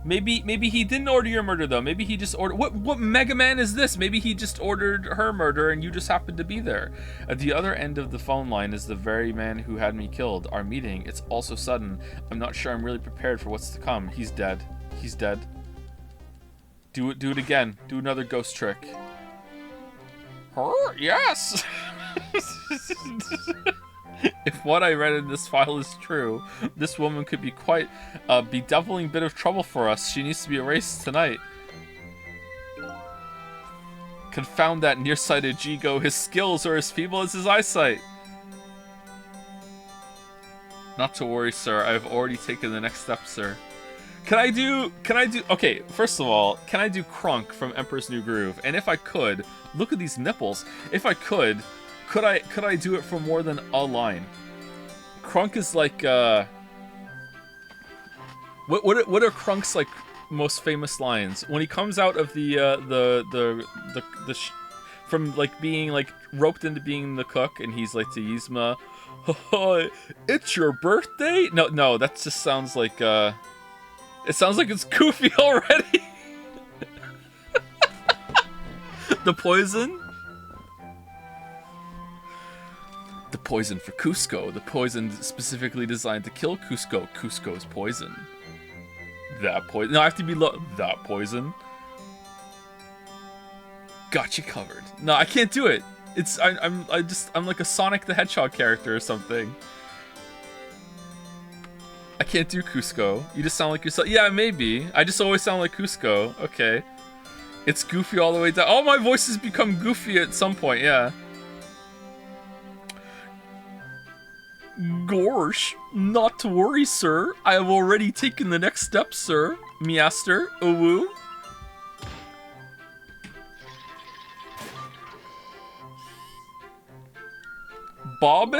Speaker 1: Maybe he didn't order your murder though. Maybe he just ordered. What Mega Man is this? Maybe he just ordered her murder and you just happened to be there. At the other end of the phone line is the very man who had me killed. Our meeting. It's also sudden. I'm not sure I'm really prepared for what's to come. He's dead. He's dead. Do it again. Do another ghost trick. Yes. If what I read in this file is true, this woman could be quite a bedeviling bit of trouble for us. She needs to be erased tonight. Confound that nearsighted Jigo. His skills are as feeble as his eyesight. Not to worry, sir. I have already taken the next step, sir. Can I do, okay, first of all, can I do Crunk from Emperor's New Groove? And if I could, look at these nipples. If I could I do it for more than a line? Crunk is like, what are Crunk's, like, most famous lines? When he comes out of from, like, being, like, roped into being the cook, and he's like to Yzma, it's your birthday? No, that just sounds like, it sounds like it's Goofy already. The poison? The poison for Cusco. The poison specifically designed to kill Cusco. Cusco's poison. That poison. No, I have to be that poison. Got you covered. No, I can't do it. It's I'm like a Sonic the Hedgehog character or something. I can't do Cusco. You just sound like yourself. Yeah, maybe. I just always sound like Cusco. Okay. It's Goofy all the way down. All my voices become Goofy at some point, yeah. Gorsh, not to worry, sir. I have already taken the next step, sir. Measter, Uwu. Bob?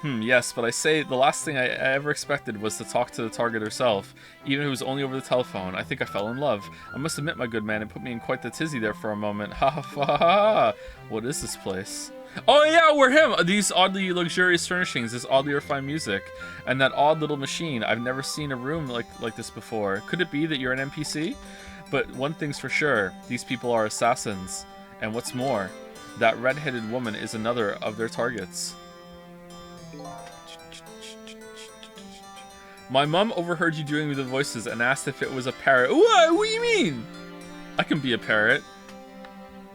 Speaker 1: Yes, but I say the last thing I ever expected was to talk to the target herself, even if it was only over the telephone. I think I fell in love. I must admit, my good man, it put me in quite the tizzy there for a moment. Ha ha ha ha. What is this place? Oh yeah, we're him! These oddly luxurious furnishings, this oddly refined music, and that odd little machine. I've never seen a room like this before. Could it be that you're an NPC? But one thing's for sure, these people are assassins. And what's more, that red-headed woman is another of their targets. My mom overheard you doing the voices and asked if it was a parrot. What do you mean? I can be a parrot.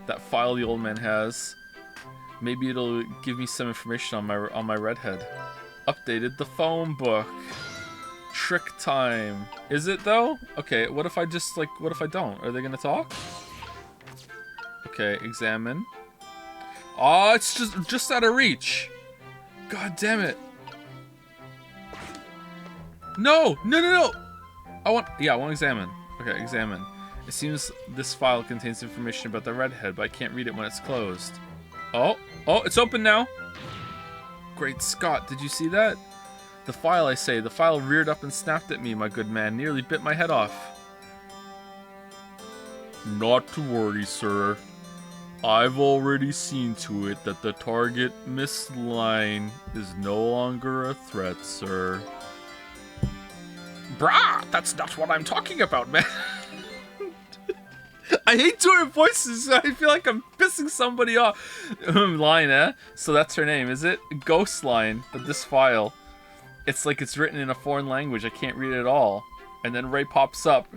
Speaker 1: That file the old man has. Maybe it'll give me some information on my redhead. Updated the phone book. Trick time. Is it though? Okay, what if I just what if I don't? Are they gonna talk? Okay, examine. Oh, it's just out of reach. God damn it. No! I want to examine. Okay, examine. It seems this file contains information about the redhead, but I can't read it when it's closed. Oh, it's open now. Great Scott, did you see that? The file, I say. The file reared up and snapped at me, my good man. Nearly bit my head off. Not to worry, sir. I've already seen to it that the target, Miss Line, is no longer a threat, sir. Brah! That's not what I'm talking about, man. I hate doing voices. I feel like I'm pissing somebody off. Line, eh? So that's her name, is it? Ghost Line. But this file, it's like it's written in a foreign language. I can't read it at all. And then Ray pops up.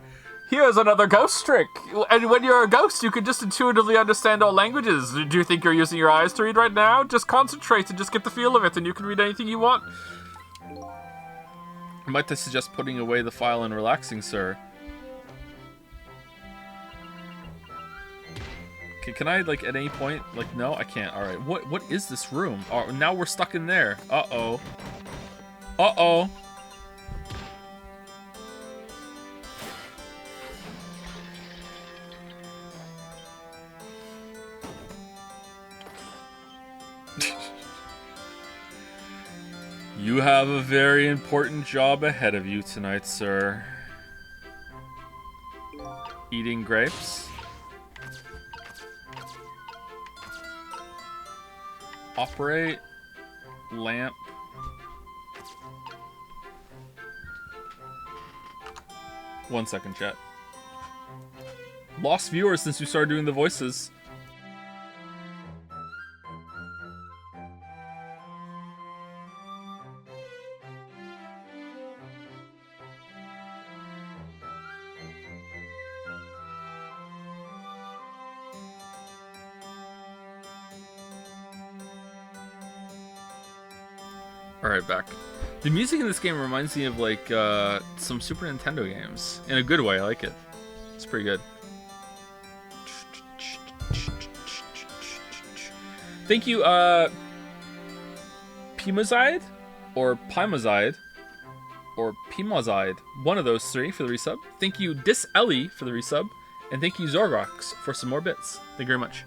Speaker 1: Here's another ghost trick. And when you're a ghost, you can just intuitively understand all languages. Do you think you're using your eyes to read right now? Just concentrate and just get the feel of it, and you can read anything you want. Might I suggest putting away the file and relaxing, sir? Okay, can I, at any point, no, I can't. Alright, what is this room? Oh, now we're stuck in there. Uh-oh. Uh-oh. You have a very important job ahead of you tonight, sir. Eating grapes? Operate. Lamp. One second, chat. Lost viewers since we started doing the voices. Alright, back. The music in this game reminds me of, some Super Nintendo games. In a good way, I like it. It's pretty good. Thank you, Pimazide or Pimazide or Pimazide. One of those three for the resub. Thank you, Dis Ellie for the resub. And thank you, Zorgox, for some more bits. Thank you very much.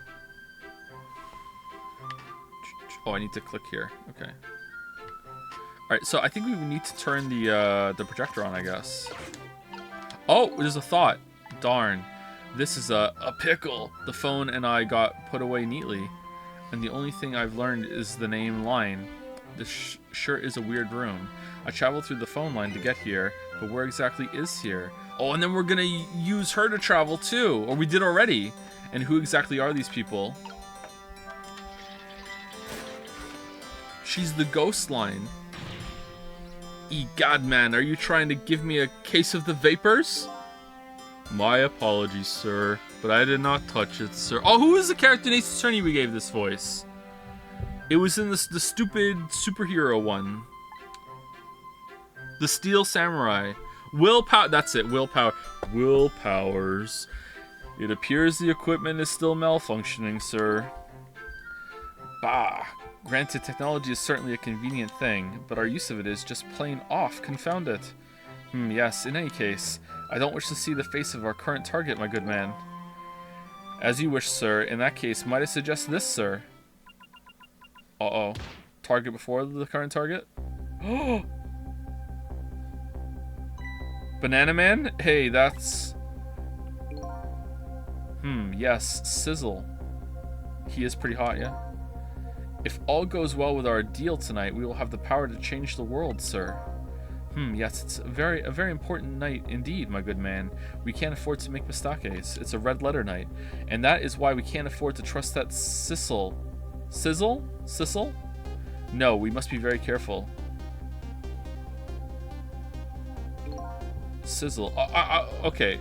Speaker 1: Oh, I need to click here. Okay. Alright, so I think we need to turn the projector on, I guess. Oh, there's a thought. Darn. This is a pickle. The phone and I got put away neatly. And the only thing I've learned is the name line. This sure is a weird room. I traveled through the phone line to get here, but where exactly is here? Oh, and then we're gonna use her to travel too. Or we did already. And who exactly are these people? She's the ghost line. Egad, man, are you trying to give me a case of the vapors? My apologies, sir, but I did not touch it, sir. Oh, who is the character in Ace Attorney we gave this voice? It was in the stupid superhero one. The Steel Samurai. Willpower. That's it. Willpower. Willpowers. It appears the equipment is still malfunctioning, sir. Bah. Granted, technology is certainly a convenient thing, but our use of it is just plain off. Confound it. Yes, in any case, I don't wish to see the face of our current target, my good man. As you wish, sir. In that case, might I suggest this, sir? Uh-oh. Target before the current target? Oh! Banana Man? Hey, that's... yes, Sizzle. He is pretty hot, yeah? If all goes well with our deal tonight, we will have the power to change the world, sir. Yes, it's a very important night indeed, my good man. We can't afford to make mistakes. It's a red letter night. And that is why we can't afford to trust that Sizzle. Sizzle? Sizzle? No, we must be very careful. Sizzle. Okay.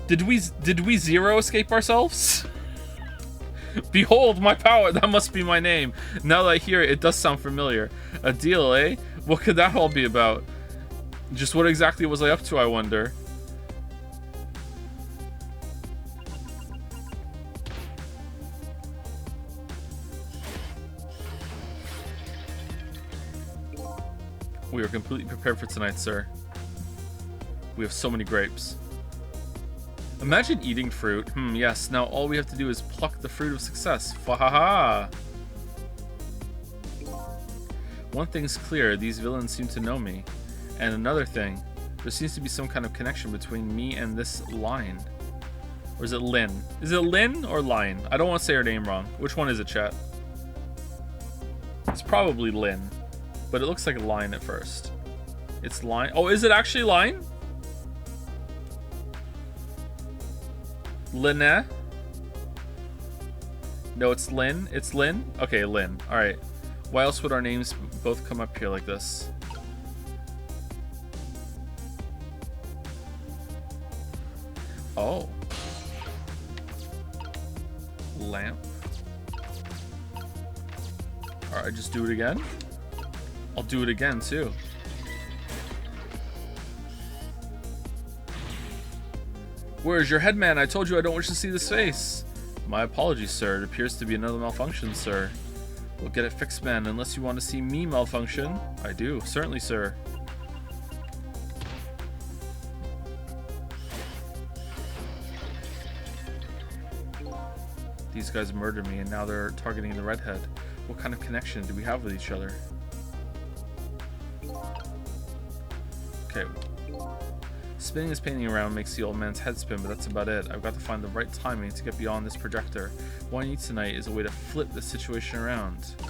Speaker 1: Did we zero escape ourselves? Behold my power. That must be my name. Now that I hear it, it does sound familiar. A deal, eh? What could that all be about? Just what exactly was I up to, I wonder? We are completely prepared for tonight, sir. We have so many grapes. Imagine eating fruit. Yes, now all we have to do is pluck the fruit of success. Fahaha! One thing's clear, these villains seem to know me. And another thing, there seems to be some kind of connection between me and this line. Or is it Lynn? Is it Lynn or Line? I don't want to say her name wrong. Which one is it, chat? It's probably Lynn. But it looks like a Line at first. It's Line. Oh, is it actually Line? Lynette? No, it's Lynn. It's Lynn? Okay, Lynn. Alright. Why else would our names both come up here like this? Oh. Lamp. Alright, just do it again. I'll do it again, too. Where's your head, man? I told you I don't wish to see this face. My apologies, sir. It appears to be another malfunction, sir. We'll get it fixed, man, unless you want to see me malfunction. I do. Certainly, sir. These guys murdered me, and now they're targeting the redhead. What kind of connection do we have with each other? Okay. Spinning this painting around makes the old man's head spin, but that's about it. I've got to find the right timing to get beyond this projector. What I need tonight is a way to flip the situation around. Ooh.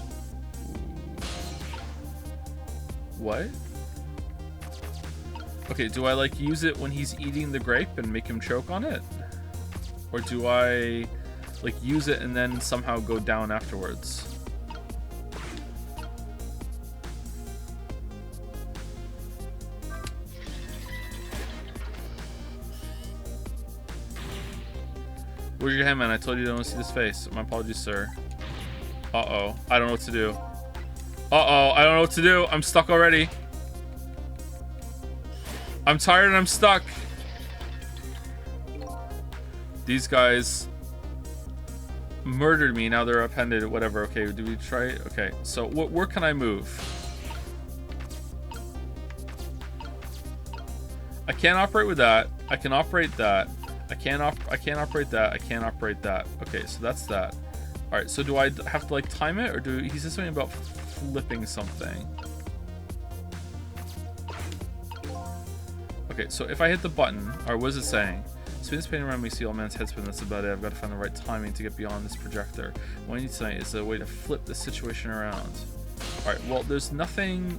Speaker 1: What? Okay, do I like use it when he's eating the grape and make him choke on it? Or do I like use it and then somehow go down afterwards? Where's your hand, man? I told you I don't see this face. My apologies, sir. Uh-oh. I don't know what to do. Uh-oh. I don't know what to do. I'm stuck already. I'm tired and I'm stuck. These guys murdered me. Now they're upended. Whatever. Okay, do we try it? Okay, so where can I move? I can't operate with that. I can operate that. I can't operate that. I can't operate that. Okay, so that's that. All right, so do I have to like time it, or he says something about flipping something? Okay, so if I hit the button, or what is it saying? Spin this painting around me, see all man's head spin. That's about it. I've got to find the right timing to get beyond this projector. What I need tonight is a way to flip the situation around. All right, well, there's nothing.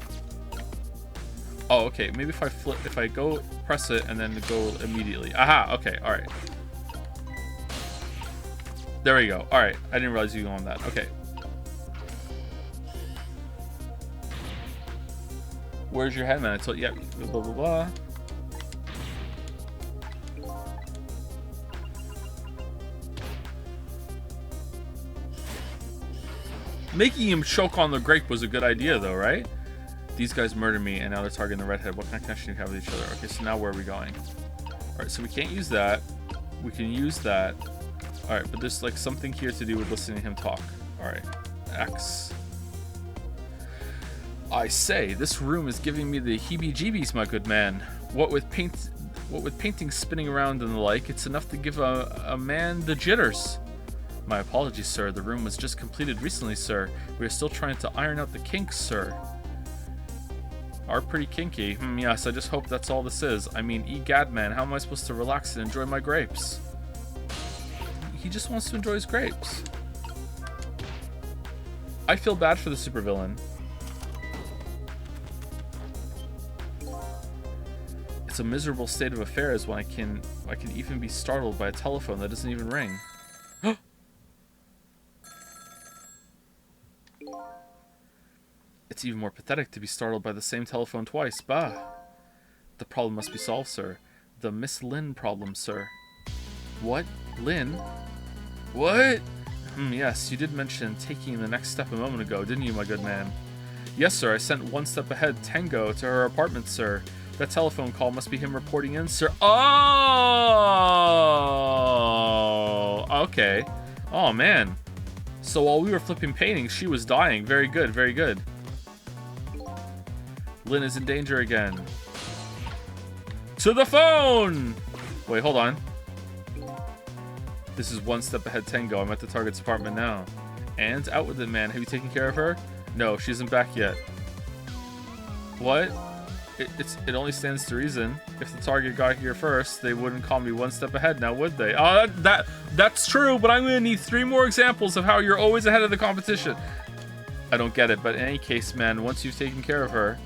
Speaker 1: Oh, okay. Maybe if I go press it and then go immediately. Aha. Okay. All right. There we go. All right. I didn't realize you go on that. Okay. Where's your head, man? I told you. Yeah. Blah blah blah. Making him choke on the grape was a good idea, though, right? These guys murdered me, and now they're targeting the redhead. What kind of connection do you have with each other? Okay, so now where are we going? All right, so we can't use that. We can use that. All right, but there's like something here to do with listening to him talk. All right, X. I say, this room is giving me the heebie-jeebies, my good man. What with painting spinning around and the like, it's enough to give a man the jitters. My apologies, sir. The room was just completed recently, sir. We are still trying to iron out the kinks, sir. Are pretty kinky. Yes, I just hope that's all this is. I mean, egad, man, how am I supposed to relax and enjoy my grapes? He just wants to enjoy his grapes. I feel bad for the supervillain. It's a miserable state of affairs when I can even be startled by a telephone that doesn't even ring. It's even more pathetic to be startled by the same telephone twice. Bah. The problem must be solved, sir. The Miss Lynn problem, sir. What? Lynn? What? Yes, you did mention taking the next step a moment ago, didn't you, my good man? Yes, sir. I sent one step ahead Tango to her apartment, sir. That telephone call must be him reporting in, sir. Oh! Okay. Oh, man. So while we were flipping paintings, she was dying. Very good, very good. Lynn is in danger again. To the phone! Wait, hold on. This is one step ahead Tango. I'm at the target's apartment now. And out with it, man. Have you taken care of her? No, she isn't back yet. What? It only stands to reason. If the target got here first, they wouldn't call me one step ahead now, would they? Oh, that's true, but I'm going to need 3 more examples of how you're always ahead of the competition. I don't get it, but in any case, man, once you've taken care of her,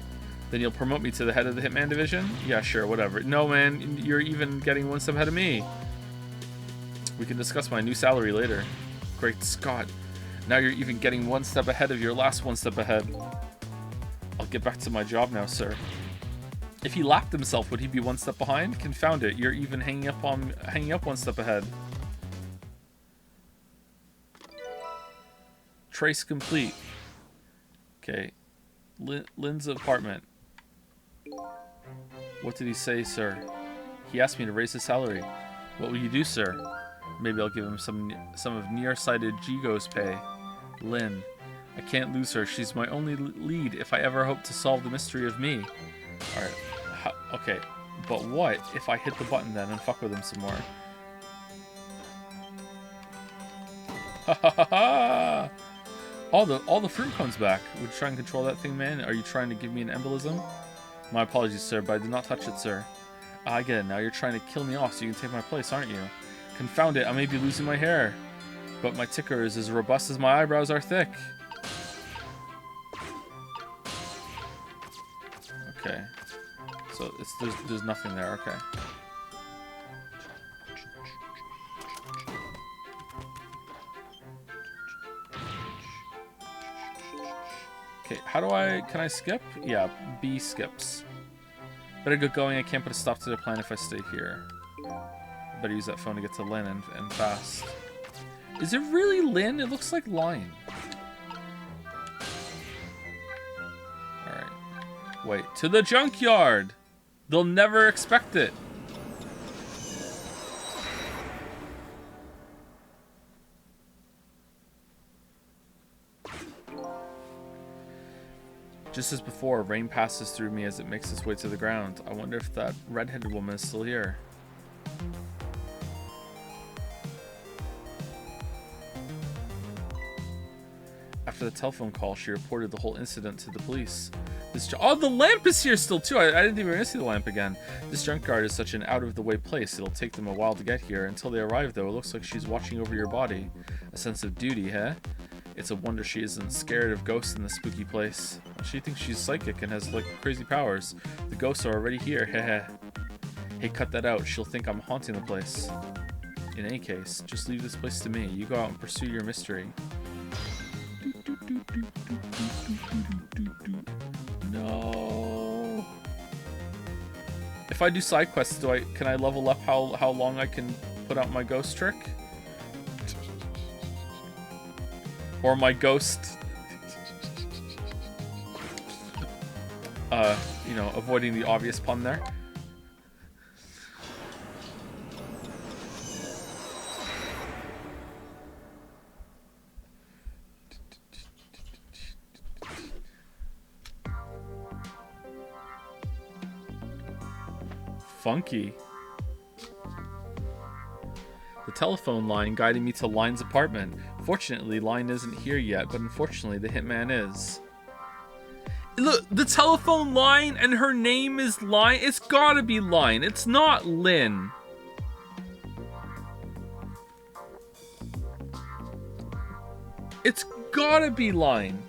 Speaker 1: then you'll promote me to the head of the Hitman division? Yeah, sure, whatever. No, man, you're even getting one step ahead of me. We can discuss my new salary later. Great Scott. Now you're even getting one step ahead of your last one step ahead. I'll get back to my job now, sir. If he lapped himself, would he be one step behind? Confound it, you're even hanging up one step ahead. Trace complete. Okay. Lynn's apartment. What did he say, sir? He asked me to raise his salary. What will you do, sir? Maybe I'll give him some of nearsighted Jigo's pay. Lynn. I can't lose her. She's my only lead if I ever hope to solve the mystery of me. Alright. Okay. But what if I hit the button then and fuck with him some more? Ha ha ha ha! All the fruit comes back. Would you try and control that thing, man? Are you trying to give me an embolism? My apologies, sir, but I did not touch it, sir. I get it now. You're trying to kill me off so you can take my place, aren't you? Confound it, I may be losing my hair. But my ticker is as robust as my eyebrows are thick. Okay. So there's nothing there, okay. Okay, can I skip? Yeah, B skips. Better get going, I can't put a stop to the plan if I stay here. I better use that phone to get to Lynn and fast. Is it really Lynn? It looks like Line. Alright. Wait, to the junkyard! They'll never expect it. Just as before, rain passes through me as it makes its way to the ground. I wonder if that red-headed woman is still here. After the telephone call, she reported the whole incident to the police. Oh, the lamp is here still, too. I didn't even see the lamp again. This junkyard is such an out-of-the-way place. It'll take them a while to get here. Until they arrive, though, it looks like she's watching over your body. A sense of duty, huh? It's a wonder she isn't scared of ghosts in this spooky place. She thinks she's psychic and has, like, crazy powers. The ghosts are already here, heh. Hey, cut that out. She'll think I'm haunting the place. In any case, just leave this place to me. You go out and pursue your mystery. No. If I do side quests, can I level up how long I can put out my ghost trick? Or my ghost, you know, avoiding the obvious pun there. Funky. The telephone line guided me to Line's apartment. Fortunately, Line isn't here yet, but unfortunately, the hitman is. Look, the telephone line and her name is Line. It's gotta be Line. It's not Lynn. It's gotta be Line.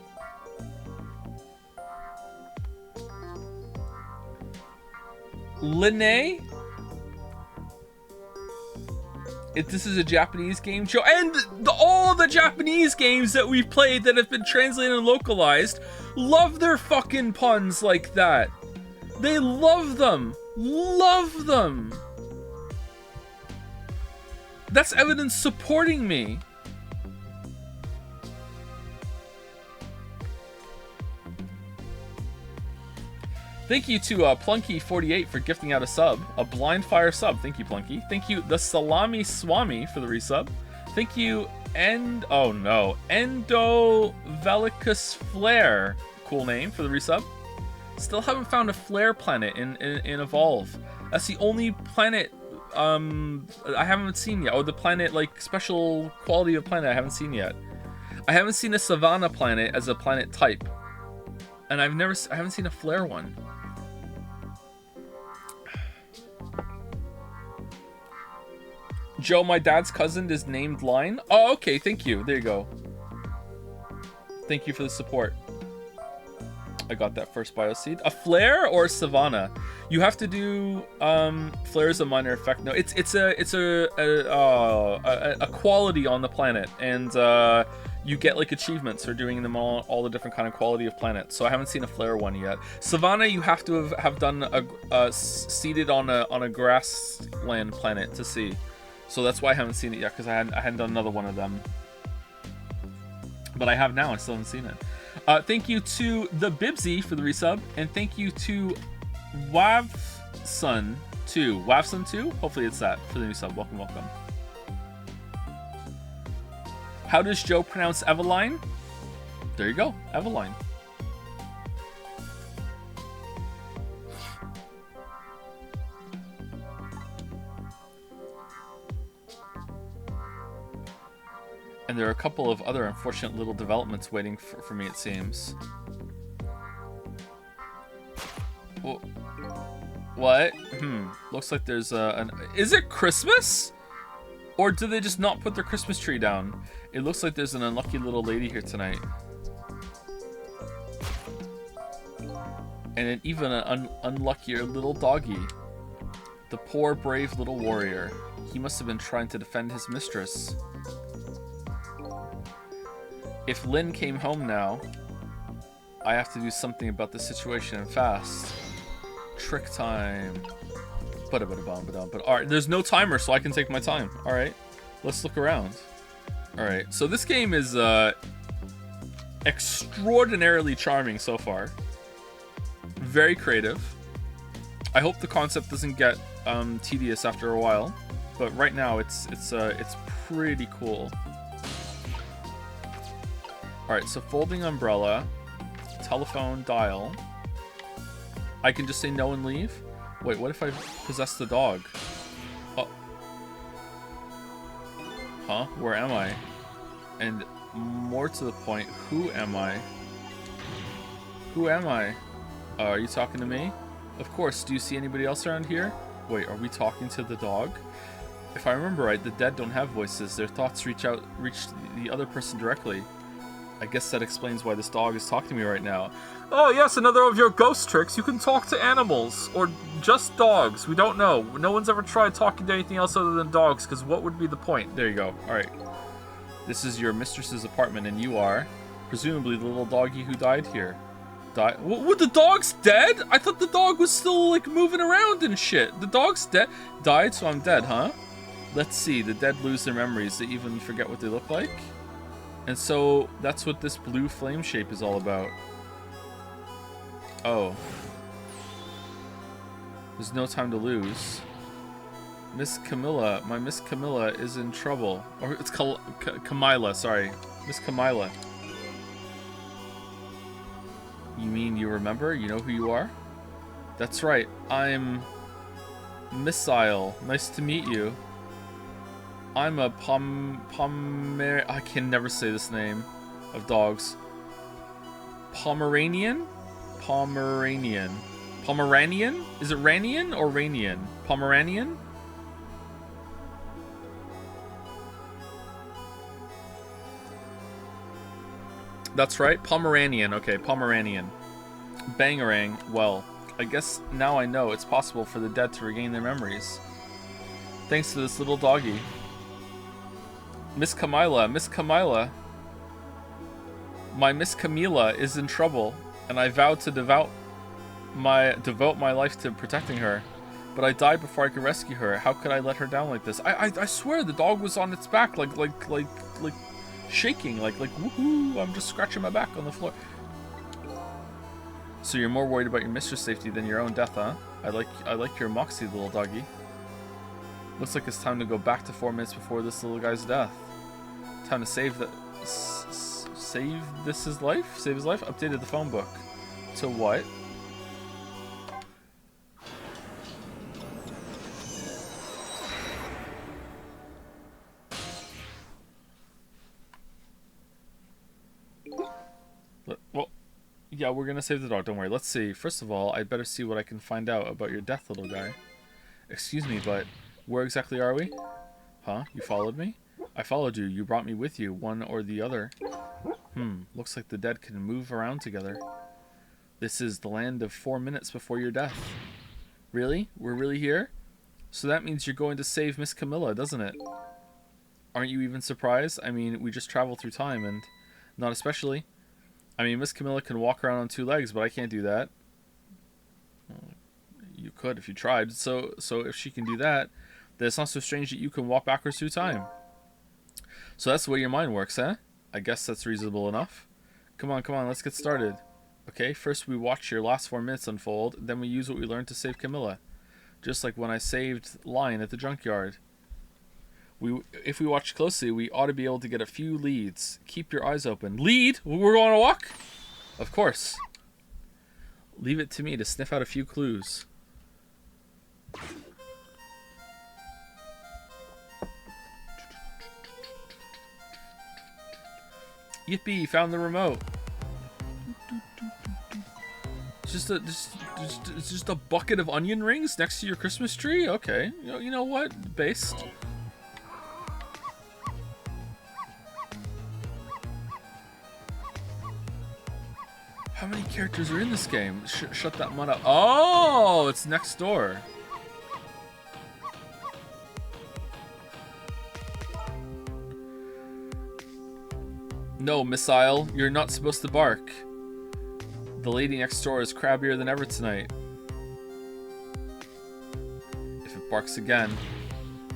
Speaker 1: Linnae? If this is a Japanese game show, and all the Japanese games that we've played that have been translated and localized love their fucking puns like that. They love them. Love them. That's evidence supporting me. Thank you to Plunky48 for gifting out a sub. A blind fire sub. Thank you, Plunky. Thank you, the Salami Swami, for the resub. Thank you, Endovelicus Flare. Cool name for the resub. Still haven't found a flare planet in Evolve. That's the only planet I haven't seen yet. Oh, the planet, like, special quality of planet I haven't seen yet. I haven't seen a Savannah planet as a planet type. And I haven't seen a flare one. Joe, my dad's cousin, is named Line. Oh, okay, thank you. There you go. Thank you for the support. I got that first bio seed. A flare or a Savannah? You have to do flare is a minor effect. No, it's a quality on the planet, and you get like achievements for doing them all the different kind of quality of planets. So I haven't seen a flare one yet. Savannah, you have to have done a seeded on a grassland planet to see. So that's why I haven't seen it yet, because I hadn't done another one of them. But I have now. I still haven't seen it. Thank you to the Bibsy for the resub, and thank you to Wavsun2. Wavsun2? Hopefully it's that for the new sub. Welcome, welcome. How does Joe pronounce Eveline? There you go, Eveline. And there are a couple of other unfortunate little developments waiting for me, it seems. Well, what? Looks like there's is it Christmas? Or do they just not put their Christmas tree down? It looks like there's an unlucky little lady here tonight. And even an unluckier little doggy. The poor, brave little warrior. He must have been trying to defend his mistress. If Lynn came home now, I have to do something about the situation and fast. Trick time. Alright, there's no timer, so I can take my time. Alright, let's look around. Alright, so this game is extraordinarily charming so far. Very creative. I hope the concept doesn't get tedious after a while, but right now it's pretty cool. Alright, so folding umbrella, telephone dial. I can just say no and leave? Wait, what if I possess the dog? Oh. Huh? Where am I? And more to the point, who am I? Who am I? Are you talking to me? Of course. Do you see anybody else around here? Wait, are we talking to the dog? If I remember right, the dead don't have voices. Their thoughts reach the other person directly. I guess that explains why this dog is talking to me right now. Oh yes, another of your ghost tricks. You can talk to animals, or just dogs. We don't know. No one's ever tried talking to anything else other than dogs, because what would be the point? There you go. Alright. This is your mistress's apartment, and you are, presumably, the little doggy who died here. What, the dog's dead? I thought the dog was still, like, moving around and shit. The dog's dead? Died, so I'm dead, huh? Let's see. The dead lose their memories. They even forget what they look like? And so, that's what this blue flame shape is all about. Oh. There's no time to lose. Miss Camilla, my Miss Camilla is in trouble. Or it's Camilla, sorry. Miss Camilla. You mean you remember? You know who you are? That's right. I'm Missile. Nice to meet you. I'm a I can never say this name of dogs. Pomeranian? Pomeranian. Pomeranian? Is it Ranian or Ranian? Pomeranian? That's right, Pomeranian. Okay, Pomeranian. Bangarang. Well, I guess now I know it's possible for the dead to regain their memories. Thanks to this little doggy. Miss Camilla, Miss Camilla. My Miss Camilla is in trouble, and I vowed to devote my life to protecting her. But I died before I could rescue her. How could I let her down like this? I swear the dog was on its back, like shaking, like woohoo! I'm just scratching my back on the floor. So you're more worried about your mistress' safety than your own death, huh? I like your moxie, little doggy. Looks like it's time to go back to 4 minutes before this little guy's death. Time to save his life. Updated the phone book. To what? Well, yeah, we're gonna save the dog. Don't worry. Let's see. First of all, I'd better see what I can find out about your death, little guy. Excuse me, but where exactly are we? Huh? You followed me? I followed you. You brought me with you, one or the other. Looks like the dead can move around together. This is the land of 4 minutes before your death. Really? We're really here? So that means you're going to save Miss Camilla, doesn't it? Aren't you even surprised? I mean, we just traveled through time, and not especially. I mean, Miss Camilla can walk around on 2 legs, but I can't do that. Well, you could if you tried. So if she can do that, then it's not so strange that you can walk backwards through time. So that's the way your mind works, huh? I guess that's reasonable enough. Come on, let's get started. Okay, first we watch your last 4 minutes unfold, then we use what we learned to save Camilla. Just like when I saved Lion at the junkyard. If we watch closely, we ought to be able to get a few leads. Keep your eyes open. Lead? We're going to walk? Of course. Leave it to me to sniff out a few clues. Yippee, found the remote. It's just a bucket of onion rings next to your Christmas tree? Okay. You know what? Based. How many characters are in this game? Shut that mud up. Oh, it's next door. No, Missile, you're not supposed to bark. The lady next door is crabbier than ever tonight. If it barks again,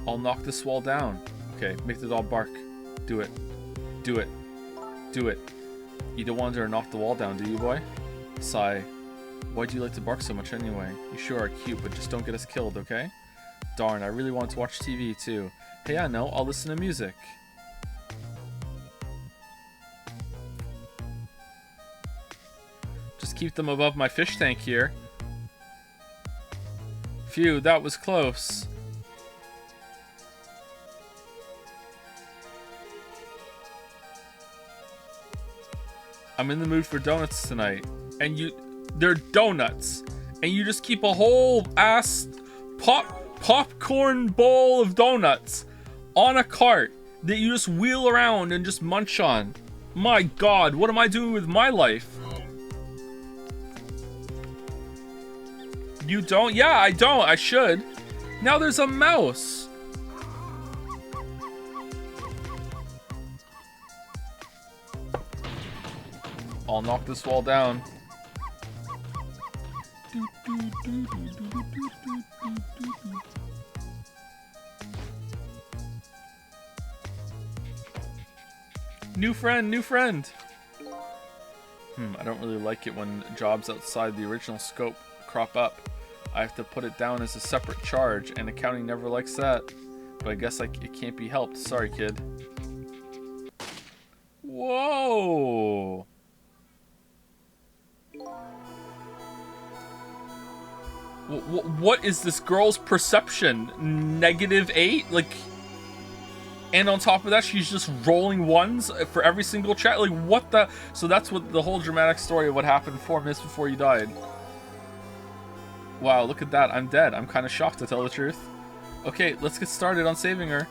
Speaker 1: I'll knock this wall down. Okay, make the dog bark. Do it. Do it. Do it. You don't want her to knock the wall down, do you, boy? Sigh. Why do you like to bark so much anyway? You sure are cute, but just don't get us killed, okay? Darn, I really want to watch TV, too. Hey, I know, I'll listen to music. keep them above my fish tank here. Phew, that was close. I'm in the mood for donuts tonight. And they're donuts. And you just keep a whole ass popcorn bowl of donuts on a cart that you just wheel around and just munch on. My God, what am I doing with my life? You don't? Yeah, I don't. I should. Now there's a mouse. I'll knock this wall down. New friend, new friend. I don't really like it when jobs outside the original scope crop up. I have to put it down as a separate charge, and accounting never likes that. But I guess it can't be helped. Sorry, kid. Whoa! What is this girl's perception? -8? Like, and on top of that, she's just rolling ones for every single chat. Like, what the? So that's what the whole dramatic story of what happened 4 minutes before you died. Wow, look at that. I'm dead. I'm kind of shocked, to tell the truth. Okay, let's get started on saving her.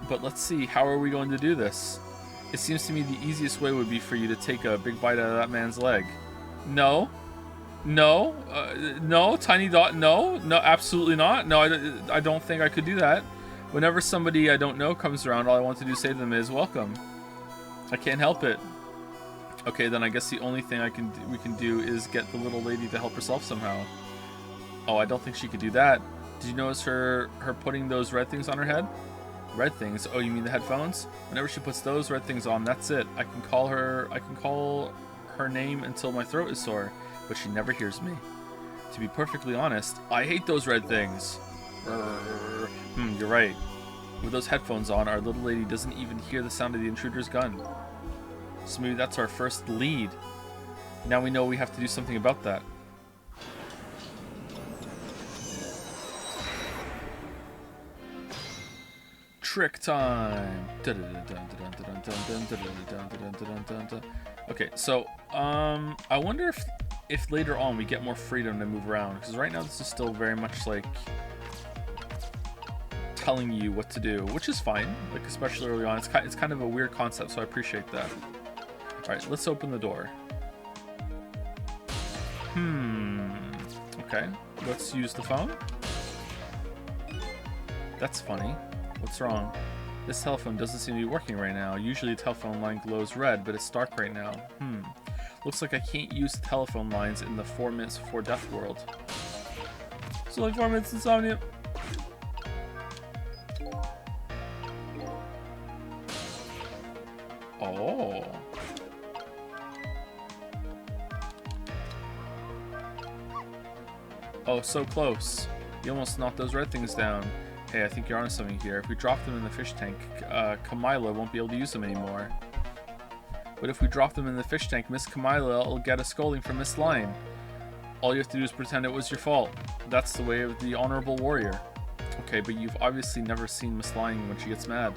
Speaker 1: But let's see, how are we going to do this? It seems to me the easiest way would be for you to take a big bite out of that man's leg. No. No. No. Tiny Dot, no. No, absolutely not. No, I don't think I could do that. Whenever somebody I don't know comes around, all I want to do to say to them is, welcome. I can't help it. Okay, then I guess the only thing we can do is get the little lady to help herself somehow. Oh, I don't think she could do that. Did you notice her putting those red things on her head? Red things? Oh, you mean the headphones? Whenever she puts those red things on, that's it. I can call her name until my throat is sore, but she never hears me. To be perfectly honest, I hate those red things. You're right. With those headphones on, our little lady doesn't even hear the sound of the intruder's gun. So maybe that's our first lead. Now we know we have to do something about that. Trick time! Okay, so I wonder if later on we get more freedom to move around, because right now this is still very much like telling you what to do, which is fine. Like, especially early on, it's kind of a weird concept, so I appreciate that. All right, let's open the door. Okay, let's use the phone. That's funny. What's wrong? This telephone doesn't seem to be working right now. Usually the telephone line glows red, but it's dark right now. Looks like I can't use telephone lines in the 4 minutes before death world. It's only 4 minutes insomnia. Oh. Oh, so close. You almost knocked those red things down. Hey, I think you're onto something here. If we drop them in the fish tank, Kamila won't be able to use them anymore. But if we drop them in the fish tank, Miss Kamila will get a scolding from Miss Line. All you have to do is pretend it was your fault. That's the way of the honorable warrior. Okay, but you've obviously never seen Miss Line when she gets mad.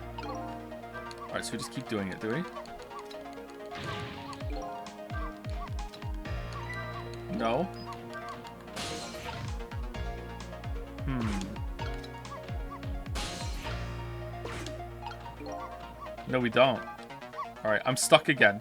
Speaker 1: Alright, so we just keep doing it, do we? No? No, we don't. Alright, I'm stuck again.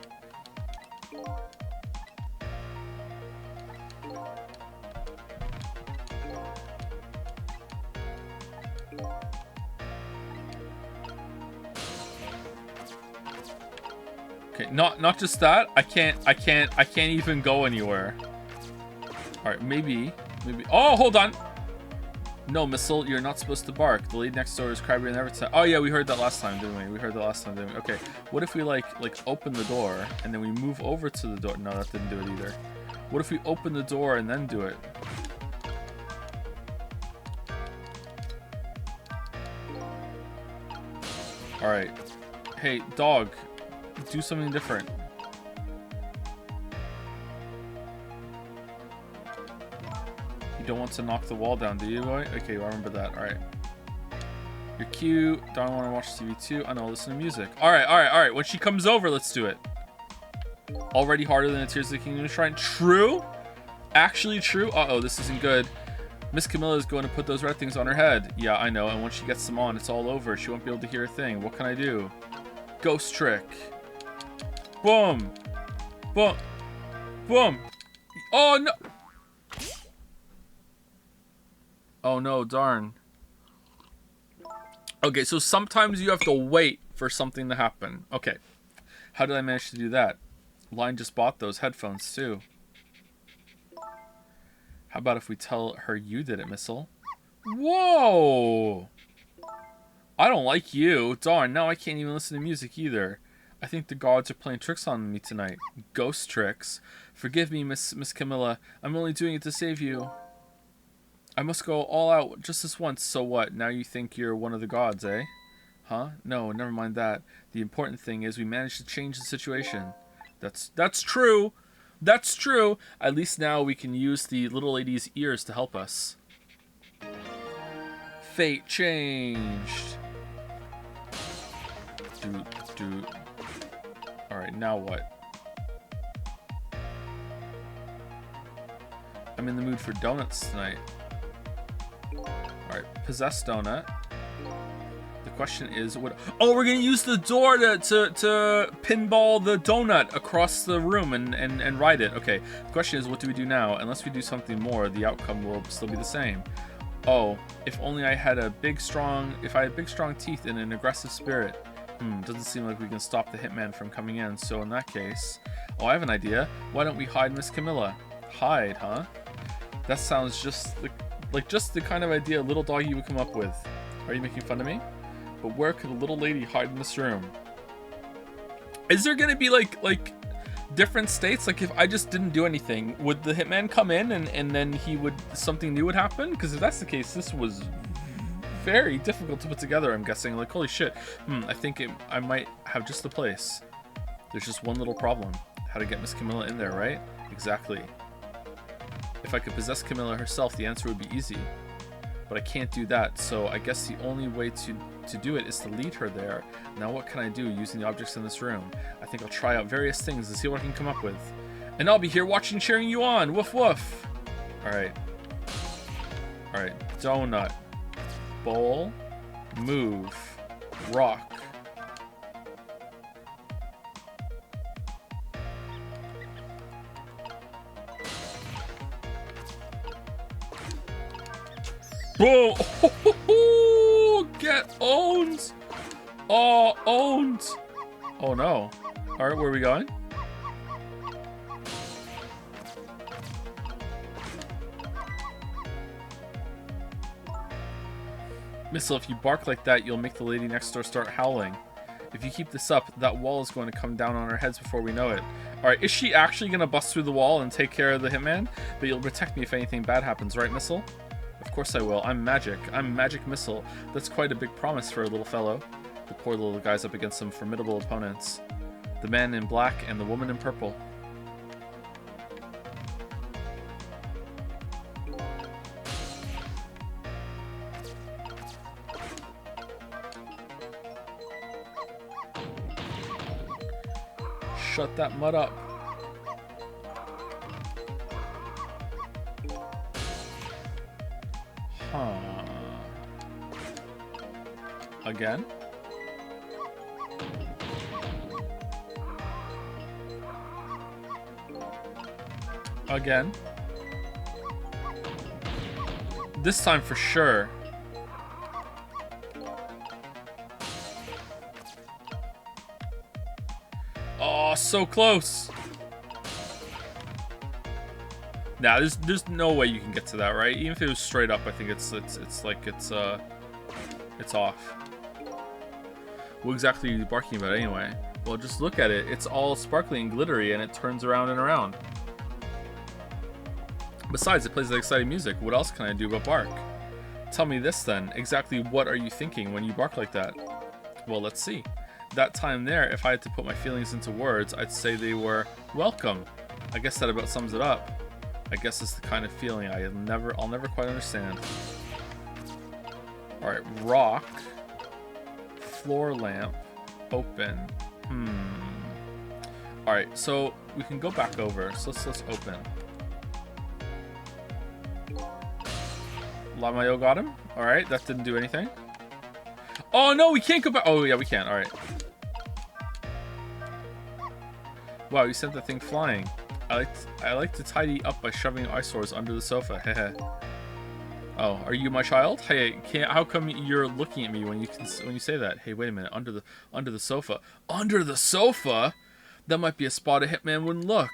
Speaker 1: Okay, not just that. I can't even go anywhere. Alright, maybe. Oh, hold on! No, Missile, you're not supposed to bark. The lady next door is crabbier than ever. Oh yeah, we heard that last time, didn't we? Okay, what if we like open the door and then we move over to the door? No, that didn't do it either. What if we open the door and then do it? Alright. Hey, dog, do something different. You don't want to knock the wall down, do you, boy? Okay, I remember that. All right. You're cute. Don't want to watch TV too. I know, listen to music. All right, all right, all right. When she comes over, let's do it. Already harder than the Tears of the Kingdom Shrine. True? Actually true? Uh-oh, this isn't good. Miss Camilla is going to put those red things on her head. Yeah, I know. And once she gets them on, it's all over. She won't be able to hear a thing. What can I do? Ghost trick. Boom. Boom. Boom. Oh, no. Oh, no. Darn. Okay, so sometimes you have to wait for something to happen. Okay. How did I manage to do that? Lion just bought those headphones, too. How about if we tell her you did it, Missile? Whoa! I don't like you. Darn, now I can't even listen to music either. I think the gods are playing tricks on me tonight. Ghost tricks. Forgive me, Miss Camilla. I'm only doing it to save you. I must go all out just this once. So what? Now you think you're one of the gods, eh? Huh? No, never mind that. The important thing is we managed to change the situation. That's true. That's true. At least now we can use the little lady's ears to help us. Fate changed. Alright, now what? I'm in the mood for donuts tonight. Alright, possessed donut. The question is what? Oh, we're gonna use the door to pinball the donut across the room and ride it. Okay. The question is, what do we do now? Unless we do something more, the outcome will still be the same. Oh, if only I had big strong teeth and an aggressive spirit. Doesn't seem like we can stop the hitman from coming in. So in that case, oh, I have an idea. Why don't we hide Miss Camilla? Hide, huh? That sounds just like just the kind of idea a little doggy would come up with. Are you making fun of me? But where could a little lady hide in this room? Is there gonna be like different states? Like if I just didn't do anything, would the hitman come in and then something new would happen? Because if that's the case, this was very difficult to put together, I'm guessing. Like, holy shit. I think I might have just the place. There's just one little problem. How to get Miss Camilla in there, right? Exactly. If I could possess Camilla herself, the answer would be easy. But I can't do that, so I guess the only way to do it is to lead her there. Now what can I do using the objects in this room? I think I'll try out various things and see what I can come up with. And I'll be here watching, cheering you on. Woof woof. Alright. Alright. Donut. Bowl. Move. Rock. Boom! Oh, get owned! Oh, owned! Oh no. Alright, where are we going? Missile, if you bark like that, you'll make the lady next door start howling. If you keep this up, that wall is going to come down on our heads before we know it. Alright, is she actually going to bust through the wall and take care of the hitman? But you'll protect me if anything bad happens, right, Missile? Of course I will. I'm magic. I'm Magic Missile. That's quite a big promise for a little fellow. The poor little guy's up against some formidable opponents. The man in black and the woman in purple. Shut that mud up. Huh. Again? Again? This time for sure. Oh, so close. Nah, there's no way you can get to that, right? Even if it was straight up, I think it's off. What exactly are you barking about anyway? Well, just look at it. It's all sparkly and glittery, and it turns around and around. Besides, it plays that exciting music. What else can I do but bark? Tell me this then. Exactly what are you thinking when you bark like that? Well, let's see. That time there, if I had to put my feelings into words, I'd say they were welcome. I guess that about sums it up. I guess it's the kind of feeling I'll never quite understand. All right, rock, floor lamp, open. All right, so we can go back over. So let's open. Lamayo got him. All right, that didn't do anything. Oh no, we can't go back. Oh yeah, we can. All right. Wow, you sent that thing flying. I like to tidy up by shoving eyesores under the sofa. Heh. Oh, are you my child? Hey, how come you're looking at me when you say that? Hey, wait a minute. Under the sofa. Under the sofa? That might be a spot a hitman wouldn't look.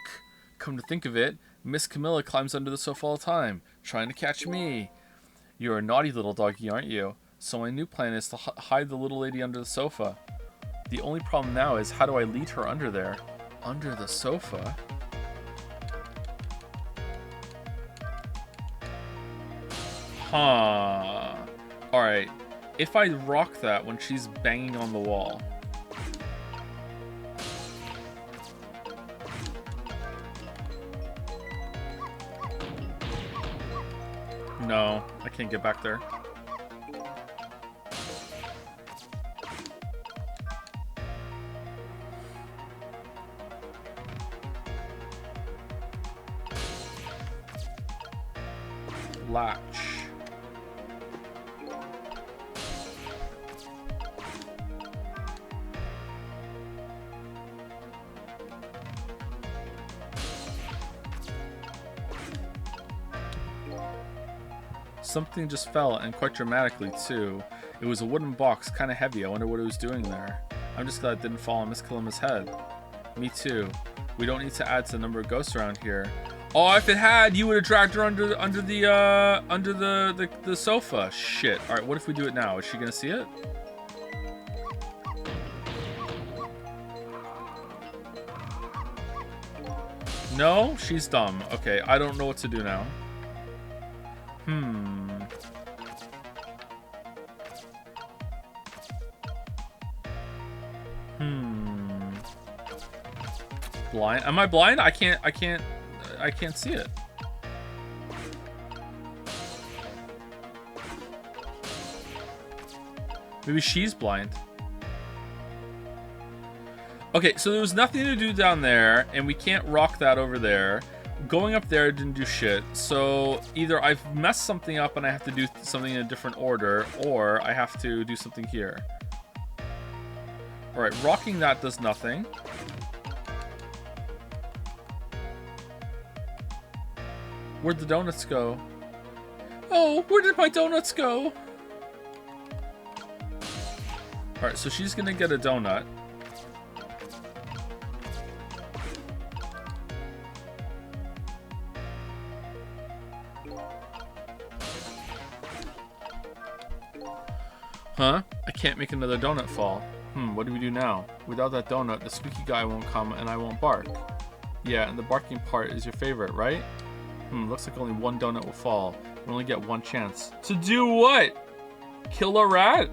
Speaker 1: Come to think of it, Miss Camilla climbs under the sofa all the time, trying to catch me. You're a naughty little doggy, aren't you? So my new plan is to hide the little lady under the sofa. The only problem now is how do I lead her under there? Under the sofa? Huh. Alright. If I rock that when she's banging on the wall. No, I can't get back there. Latch. Something just fell, and quite dramatically too. It was a wooden box, kind of heavy. I wonder what it was doing there. I'm just glad it didn't fall on Miss Kalima's head. Me too. We don't need to add to the number of ghosts around here. Oh, if it had, you would have dragged her under the sofa. Shit. All right, what if we do it now? Is she gonna see it? No, she's dumb. Okay, I don't know what to do now. Blind? Am I blind? I can't see it. Maybe she's blind. Okay, so there was nothing to do down there, and we can't rock that over there. Going up there didn't do shit. So either I've messed something up and I have to do something in a different order, or I have to do something here. Alright, rocking that does nothing. Where'd the donuts go? Oh, where did my donuts go? Alright, so she's gonna get a donut. Huh? I can't make another donut fall. What do we do now? Without that donut, the squeaky guy won't come and I won't bark. Yeah, and the barking part is your favorite, right? Looks like only one donut will fall. We only get one chance. To do what? Kill a rat?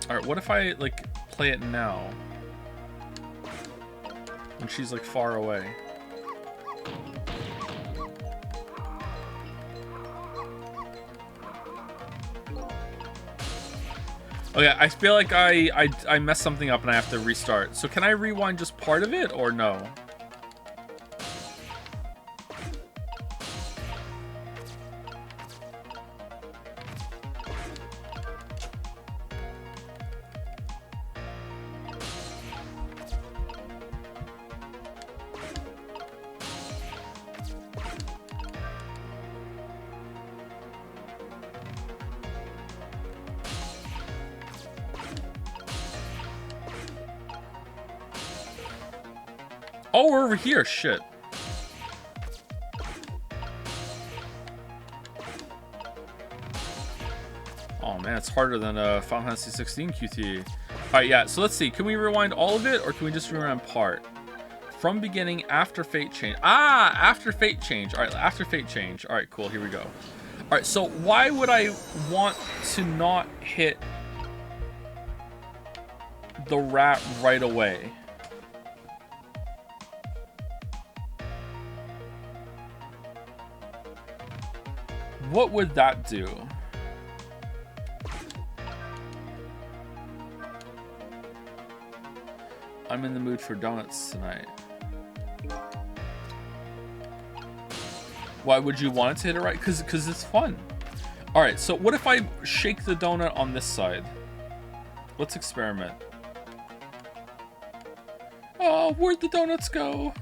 Speaker 1: Alright, what if I, like, play it now? When she's, like, far away. Okay, I feel like I messed something up and I have to restart. So can I rewind just part of it, or no? Oh, we're over here. Shit. Oh man, it's harder than Final Fantasy 16 QT. All right, yeah. So let's see. Can we rewind all of it, or can we just rewind part? From beginning, after fate change. Ah, after fate change. All right, after fate change. All right, cool. Here we go. All right, so why would I want to not hit the rat right away? What would that do? I'm in the mood for donuts tonight. Why would you want it to hit it right? Because it's fun. All right, so what if I shake the donut on this side? Let's experiment. Oh, where'd the donuts go?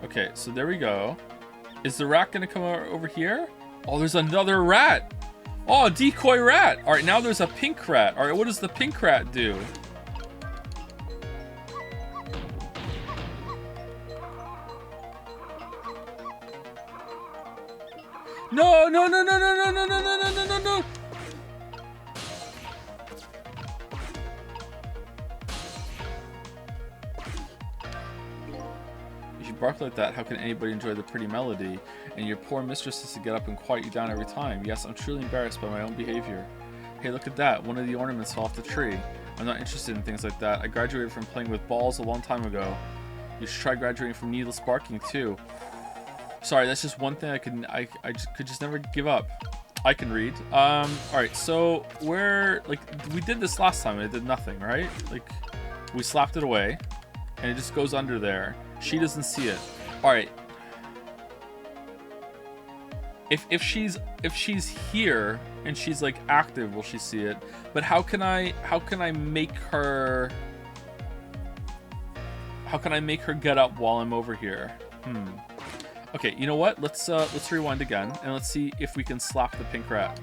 Speaker 1: Okay, so there we go. Is the rat gonna come over here? Oh, there's another rat. Oh, decoy rat. All right, now there's a pink rat. All right, what does the pink rat do? No, no, no, no, no, no, no, no, no, no, no, no. If you bark like that, how can anybody enjoy the pretty melody? And your poor mistress has to get up and quiet you down every time. Yes, I'm truly embarrassed by my own behavior. Hey, look at that. One of the ornaments fell off the tree. I'm not interested in things like that. I graduated from playing with balls a long time ago. You should try graduating from needless barking too. Sorry, that's just one thing I could just never give up. I can read. All right, so we did this last time and it did nothing, right? Like, we slapped it away and it just goes under there. She doesn't see it. All right. If she's here and she's like active, will she see it? But how can I make her get up while I'm over here? Okay, you know what? Let's rewind again and let's see if we can slap the pink rat.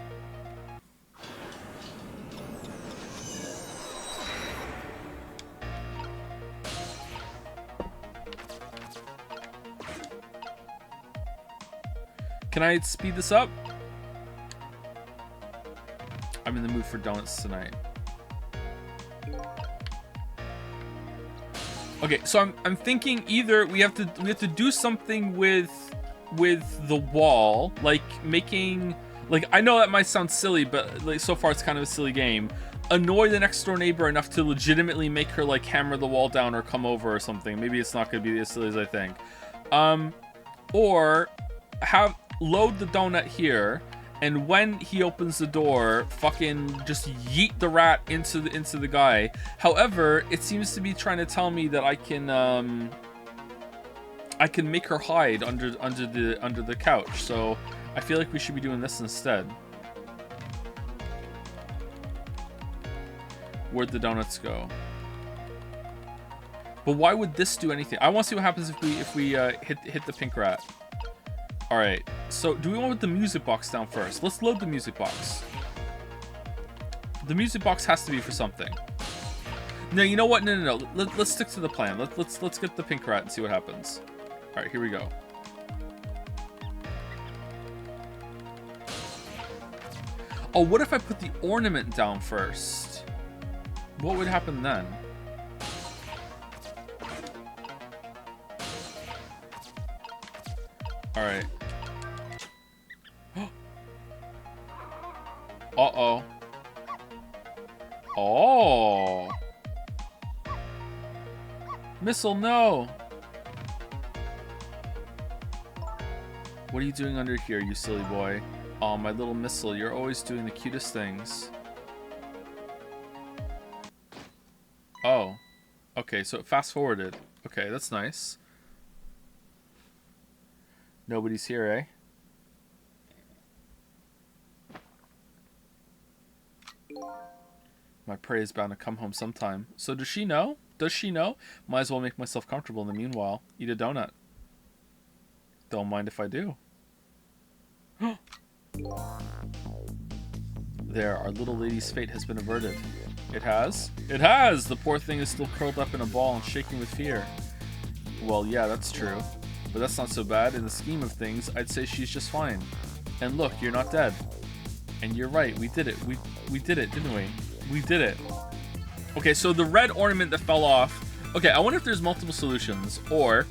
Speaker 1: Can I speed this up? I'm in the mood for donuts tonight. Okay, so I'm thinking either we have to do something with the wall, like making, like, I know that might sound silly, but like so far it's kind of a silly game. Annoy the next door neighbor enough to legitimately make her like hammer the wall down or come over or something. Maybe it's not going to be as silly as I think. Or load the donut here, and when he opens the door, fucking just yeet the rat into the guy. However, it seems to be trying to tell me that I can make her hide under the couch. So I feel like we should be doing this instead. Where'd the donuts go? But why would this do anything? I want to see what happens if we hit the pink rat. All right, so do we want the music box down first? Let's load the music box. The music box has to be for something. No, you know what? No. Let's stick to the plan. Let's get the pink rat and see what happens. All right, here we go. Oh, what if I put the ornament down first? What would happen then? All right. Uh-oh. Oh. Missile, no. What are you doing under here, you silly boy? Oh, my little missile, you're always doing the cutest things. Oh. Okay, so it fast forwarded. Okay, that's nice. Nobody's here, eh? My prey is bound to come home sometime. So does she know? Does she know? Might as well make myself comfortable in the meanwhile. Eat a donut. Don't mind if I do. There, our little lady's fate has been averted. It has? It has! The poor thing is still curled up in a ball and shaking with fear. Well, yeah, that's true. but that's not so bad. In the scheme of things, I'd say she's just fine. And look, you're not dead. And you're right, we did it. We did it, didn't we? We did it. Okay, so the red ornament that fell off. Okay, I wonder if there's multiple solutions, or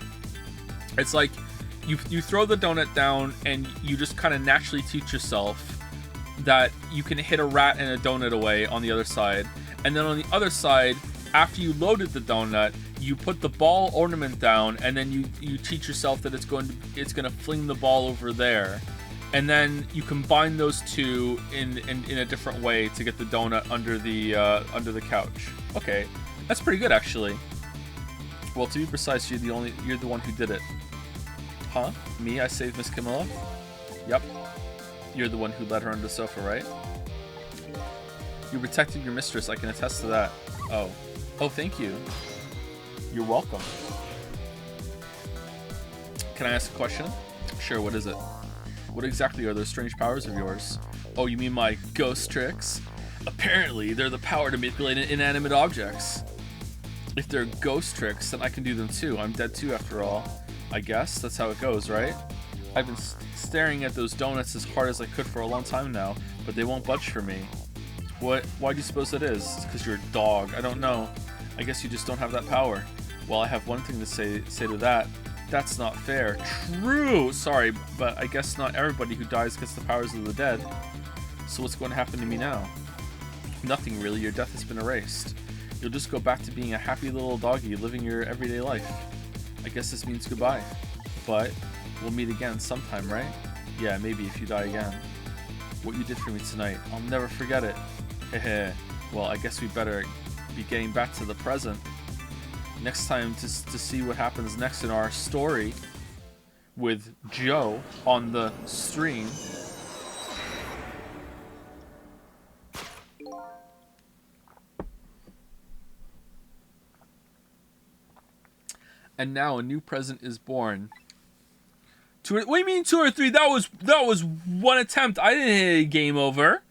Speaker 1: it's like you throw the donut down and you just kind of naturally teach yourself that you can hit a rat and a donut away on the other side, and then on the other side, after you loaded the donut, you put the ball ornament down, and then you teach yourself that it's going to fling the ball over there, and then you combine those two in a different way to get the donut under the couch. Okay, that's pretty good actually. Well, to be precise, you're the one who did it. Huh? Me? I saved Miss Camilla? Yep. You're the one who led her under the sofa, right? You protected your mistress, I can attest to that. Oh. Oh, thank you. You're welcome. Can I ask a question? Sure, what is it? What exactly are those strange powers of yours? Oh, you mean my ghost tricks? Apparently, they're the power to manipulate inanimate objects. If they're ghost tricks, then I can do them too. I'm dead too, after all. I guess that's how it goes, right? I've been staring at those donuts as hard as I could for a long time now, but they won't budge for me. What? Why do you suppose that is? It's because you're a dog. I don't know. I guess you just don't have that power. Well, I have one thing to say to that. That's not fair. True! Sorry, but I guess not everybody who dies gets the powers of the dead. So what's going to happen to me now? Nothing really. Your death has been erased. You'll just go back to being a happy little doggy living your everyday life. I guess this means goodbye. But we'll meet again sometime, right? Yeah, maybe if you die again. What you did for me tonight, I'll never forget it. Hehe. Well, I guess we better be getting back to the present. Next time to see what happens next in our story with Joe on the stream. And now a new present is born. What do you mean 2 or 3? That was one attempt. I didn't hit a game over.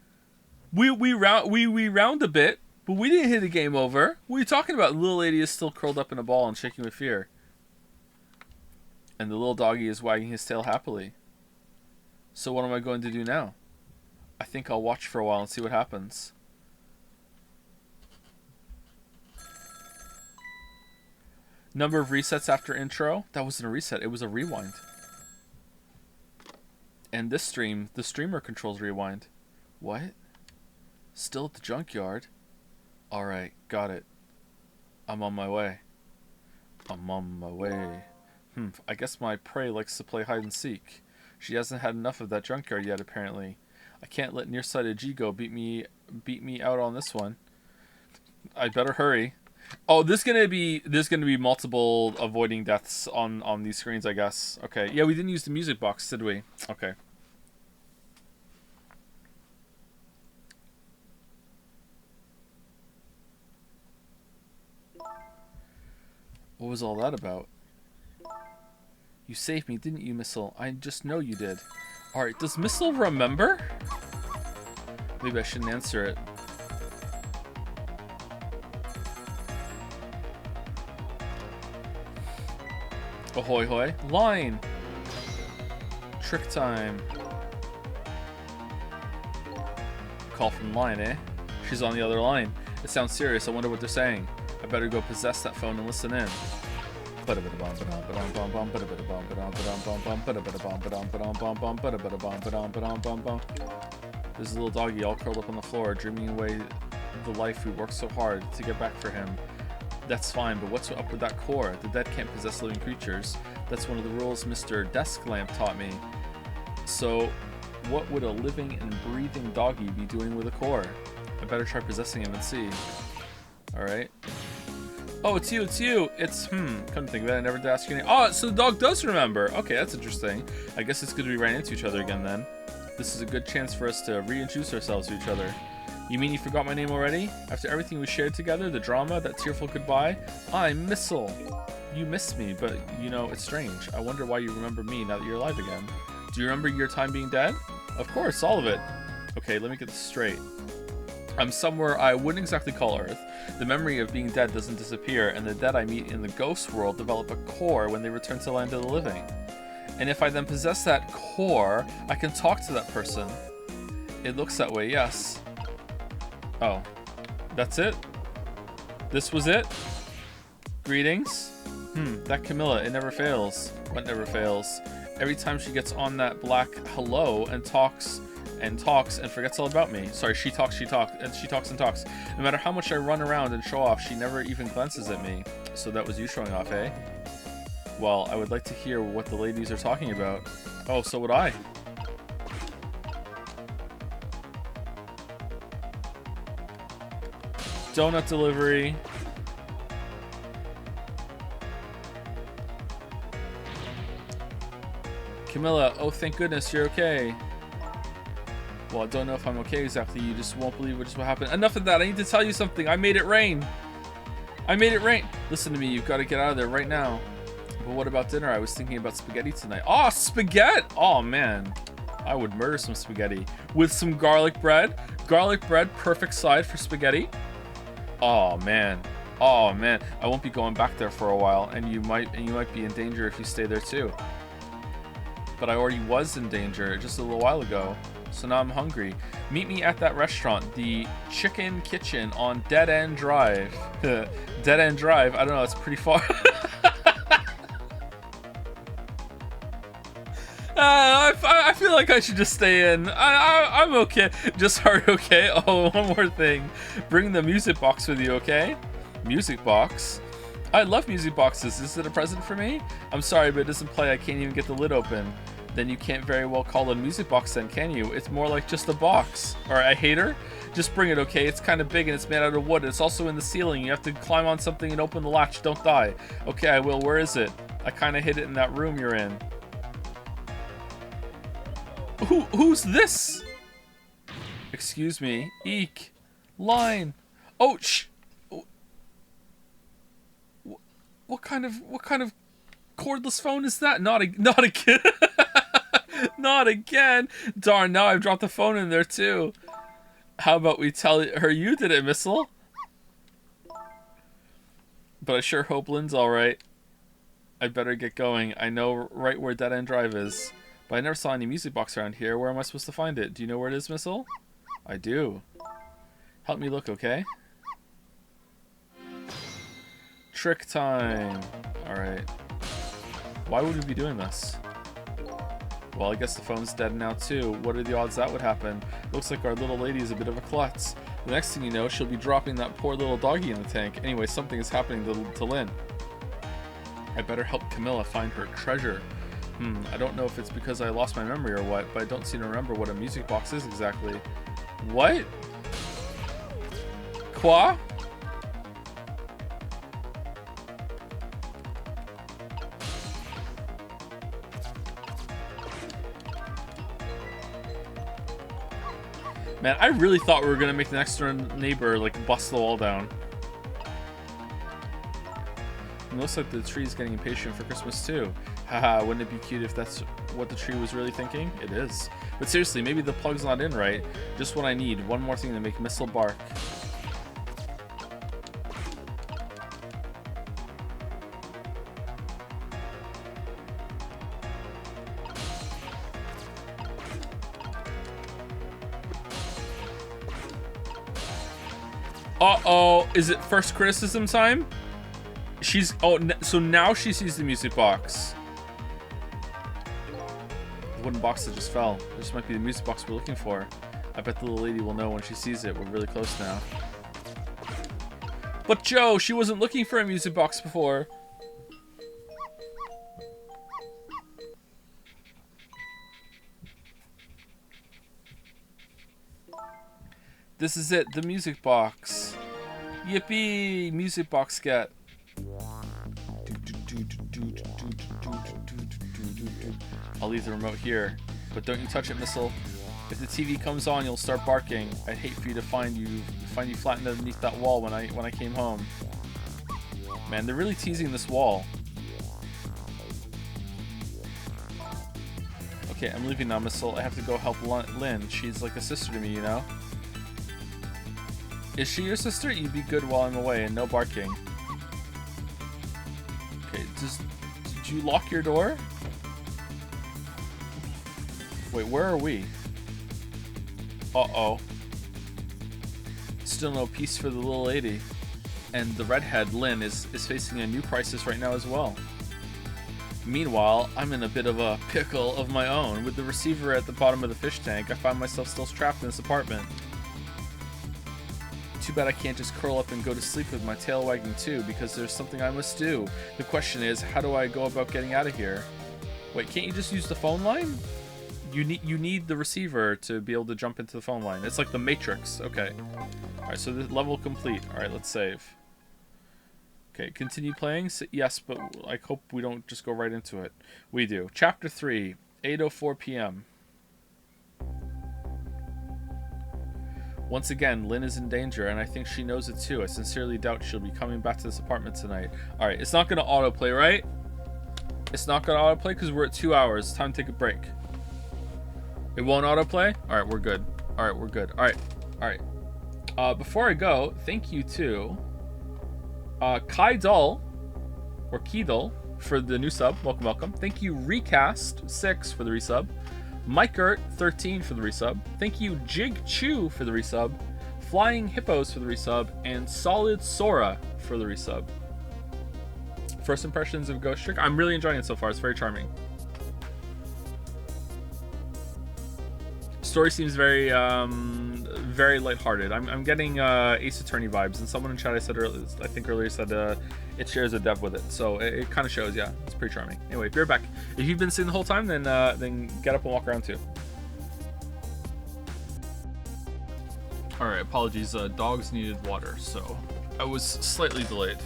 Speaker 1: We round a bit, but we didn't hit a game over. What are you talking about? The little lady is still curled up in a ball and shaking with fear. And the little doggy is wagging his tail happily. So what am I going to do now? I think I'll watch for a while and see what happens. Number of resets after intro? That wasn't a reset, it was a rewind. And this stream, the streamer controls rewind. What? Still at the junkyard? Alright, got it. I'm on my way. I'm on my way. I guess my prey likes to play hide and seek. She hasn't had enough of that junkyard yet, apparently. I can't let nearsighted Jigo beat me out on this one. I better hurry. Oh, there's gonna be multiple avoiding deaths on these screens, I guess. Okay. Yeah, we didn't use the music box, did we? Okay. What was all that about? You saved me, didn't you, Missile? I just know you did. Alright, does Missile remember? Maybe I shouldn't answer it. Ahoy hoy. Line! Trick time. Call from line, eh? She's on the other line. It sounds serious. I wonder what they're saying. I better go possess that phone and listen in. There's a little doggy all curled up on the floor, dreaming away the life we worked so hard to get back for him. That's fine, but what's up with that core? The dead can't possess living creatures. That's one of the rules Mr. Desk Lamp taught me. So, what would a living and breathing doggy be doing with a core? I better try possessing him and see. Alright. Oh, it's you, it's you! It's, couldn't think of that, I never did ask your name. Oh, so the dog does remember! Okay, that's interesting. I guess it's good we ran into each other again then. This is a good chance for us to reintroduce ourselves to each other. You mean you forgot my name already? After everything we shared together, the drama, that tearful goodbye? I'm Missile. You missed me, but, you know, it's strange. I wonder why you remember me now that you're alive again. Do you remember your time being dead? Of course, all of it. Okay, let me get this straight. I'm somewhere I wouldn't exactly call Earth. The memory of being dead doesn't disappear, and the dead I meet in the ghost world develop a core when they return to the land of the living. And if I then possess that core, I can talk to that person. It looks that way, yes. Oh, that's it? This was it? Greetings? That Camilla, it never fails. What never fails? Every time she gets on that black hello and talks and forgets all about me. Sorry, she talks and talks. No matter how much I run around and show off, she never even glances at me. So that was you showing off, eh? Well, I would like to hear what the ladies are talking about. Oh, so would I. Donut delivery. Camilla, oh thank goodness you're okay. Well, I don't know if I'm okay exactly. You just won't believe what just happened. Enough of that. I need to tell you something. I made it rain. I made it rain. Listen to me. You've got to get out of there right now. But what about dinner? I was thinking about spaghetti tonight. Oh, spaghetti! Oh, man. I would murder some spaghetti. With some garlic bread. Garlic bread, perfect side for spaghetti. Oh, man. Oh, man. I won't be going back there for a while. And you might be in danger if you stay there, too. But I already was in danger just a little while ago. So now I'm hungry. Meet me at that restaurant, the Chicken Kitchen on Dead End Drive. Dead End Drive? I don't know, it's pretty far. I feel like I should just stay in. I'm okay. Just hard, okay? Oh, one more thing. Bring the music box with you, okay? Music box? I love music boxes. Is it a present for me? I'm sorry, but it doesn't play. I can't even get the lid open. Then you can't very well call it a music box then, can you? It's more like just a box. Alright, I hate her. Just bring it, okay? It's kind of big and it's made out of wood. It's also in the ceiling. You have to climb on something and open the latch. Don't die. Okay, I will. Where is it? I kind of hid it in that room you're in. Who's this? Excuse me. Eek. Line. Oh, shh. What kind of cordless phone is that? Not again. Not again. Darn, now I've dropped the phone in there too. How about we tell her you did it, Missile? But I sure hope Lynn's alright. I better get going. I know right where Dead End Drive is. But I never saw any music box around here. Where am I supposed to find it? Do you know where it is, Missile? I do. Help me look, okay? Trick time. Alright. Why would we be doing this? Well, I guess the phone's dead now too. What are the odds that would happen? Looks like our little lady is a bit of a klutz. The next thing you know, she'll be dropping that poor little doggy in the tank. Anyway, something is happening to Lynn. I better help Camilla find her treasure. I don't know if it's because I lost my memory or what, but I don't seem to remember what a music box is exactly. What? Quoi? Man, I really thought we were gonna make the next door neighbor like bust the wall down. It looks like the tree's getting impatient for Christmas too. Haha, wouldn't it be cute if that's what the tree was really thinking? It is. But seriously, maybe the plug's not in right. Just what I need. One more thing to make Missile bark. Uh-oh, is it first criticism time? She's, oh, so now she sees the music box. The wooden box that just fell. This might be the music box we're looking for. I bet the little lady will know when she sees it. We're really close now. But Joe, she wasn't looking for a music box before. This is it, the music box. Yippee! Music box get. I'll leave the remote here, but don't you touch it, Missile. If the TV comes on, you'll start barking. I'd hate for you to find you flattened underneath that wall when I came home. Man, they're really teasing this wall. Okay, I'm leaving now, Missile. I have to go help Lynn. She's like a sister to me, you know? Is she your sister? You'd be good while I'm away and no barking. Okay, did you lock your door? Wait, where are we? Uh-oh. Still no peace for the little lady. And the redhead, Lynn, is facing a new crisis right now as well. Meanwhile, I'm in a bit of a pickle of my own. With the receiver at the bottom of the fish tank, I find myself still trapped in this apartment. Too bad I can't just curl up and go to sleep with my tail wagging too, because there's something I must do. The question is, how do I go about getting out of here? Wait, can't you just use the phone line? You need the receiver to be able to jump into the phone line. It's like the Matrix. Okay. Alright, so the level complete. Alright, let's save. Okay, continue playing? Yes, but I hope we don't just go right into it. We do. Chapter 3, 8:04 p.m. Once again, Lynn is in danger, and I think she knows it too. I sincerely doubt she'll be coming back to this apartment tonight. Alright, it's not going to autoplay, right? It's not going to autoplay because we're at 2 hours. It's time to take a break. It won't autoplay? Alright, we're good. Alright, we're good. Alright. Before I go, thank you to Kai Dull, or Keedle, for the new sub. Welcome, welcome. Thank you, Recast6 for the resub. Mikeert13 for the resub. Thank you, Jig Chew for the resub. Flying Hippos for the resub. And Solid Sora for the resub. First impressions of Ghost Trick. I'm really enjoying it so far. It's very charming. Story seems very very lighthearted. I'm getting Ace Attorney vibes, and someone in chat I think earlier said it shares a dev with it, so it kind of shows. Yeah, it's pretty charming. Anyway, be right back. If you've been sitting the whole time, then get up and walk around too. All right, apologies. Dogs needed water, so I was slightly delayed.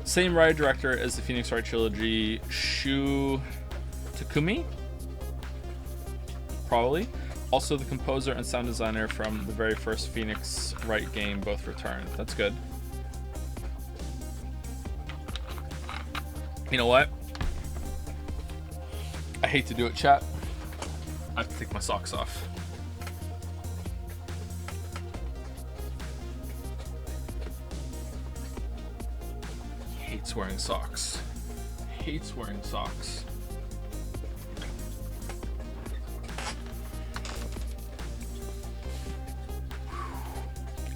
Speaker 1: Same writer director as the Phoenix Wright trilogy, Shu Takumi, probably. Also the composer and sound designer from the very first Phoenix Wright game both returned. That's good. You know what? I hate to do it, chat. I have to take my socks off. Hates wearing socks. Hates wearing socks.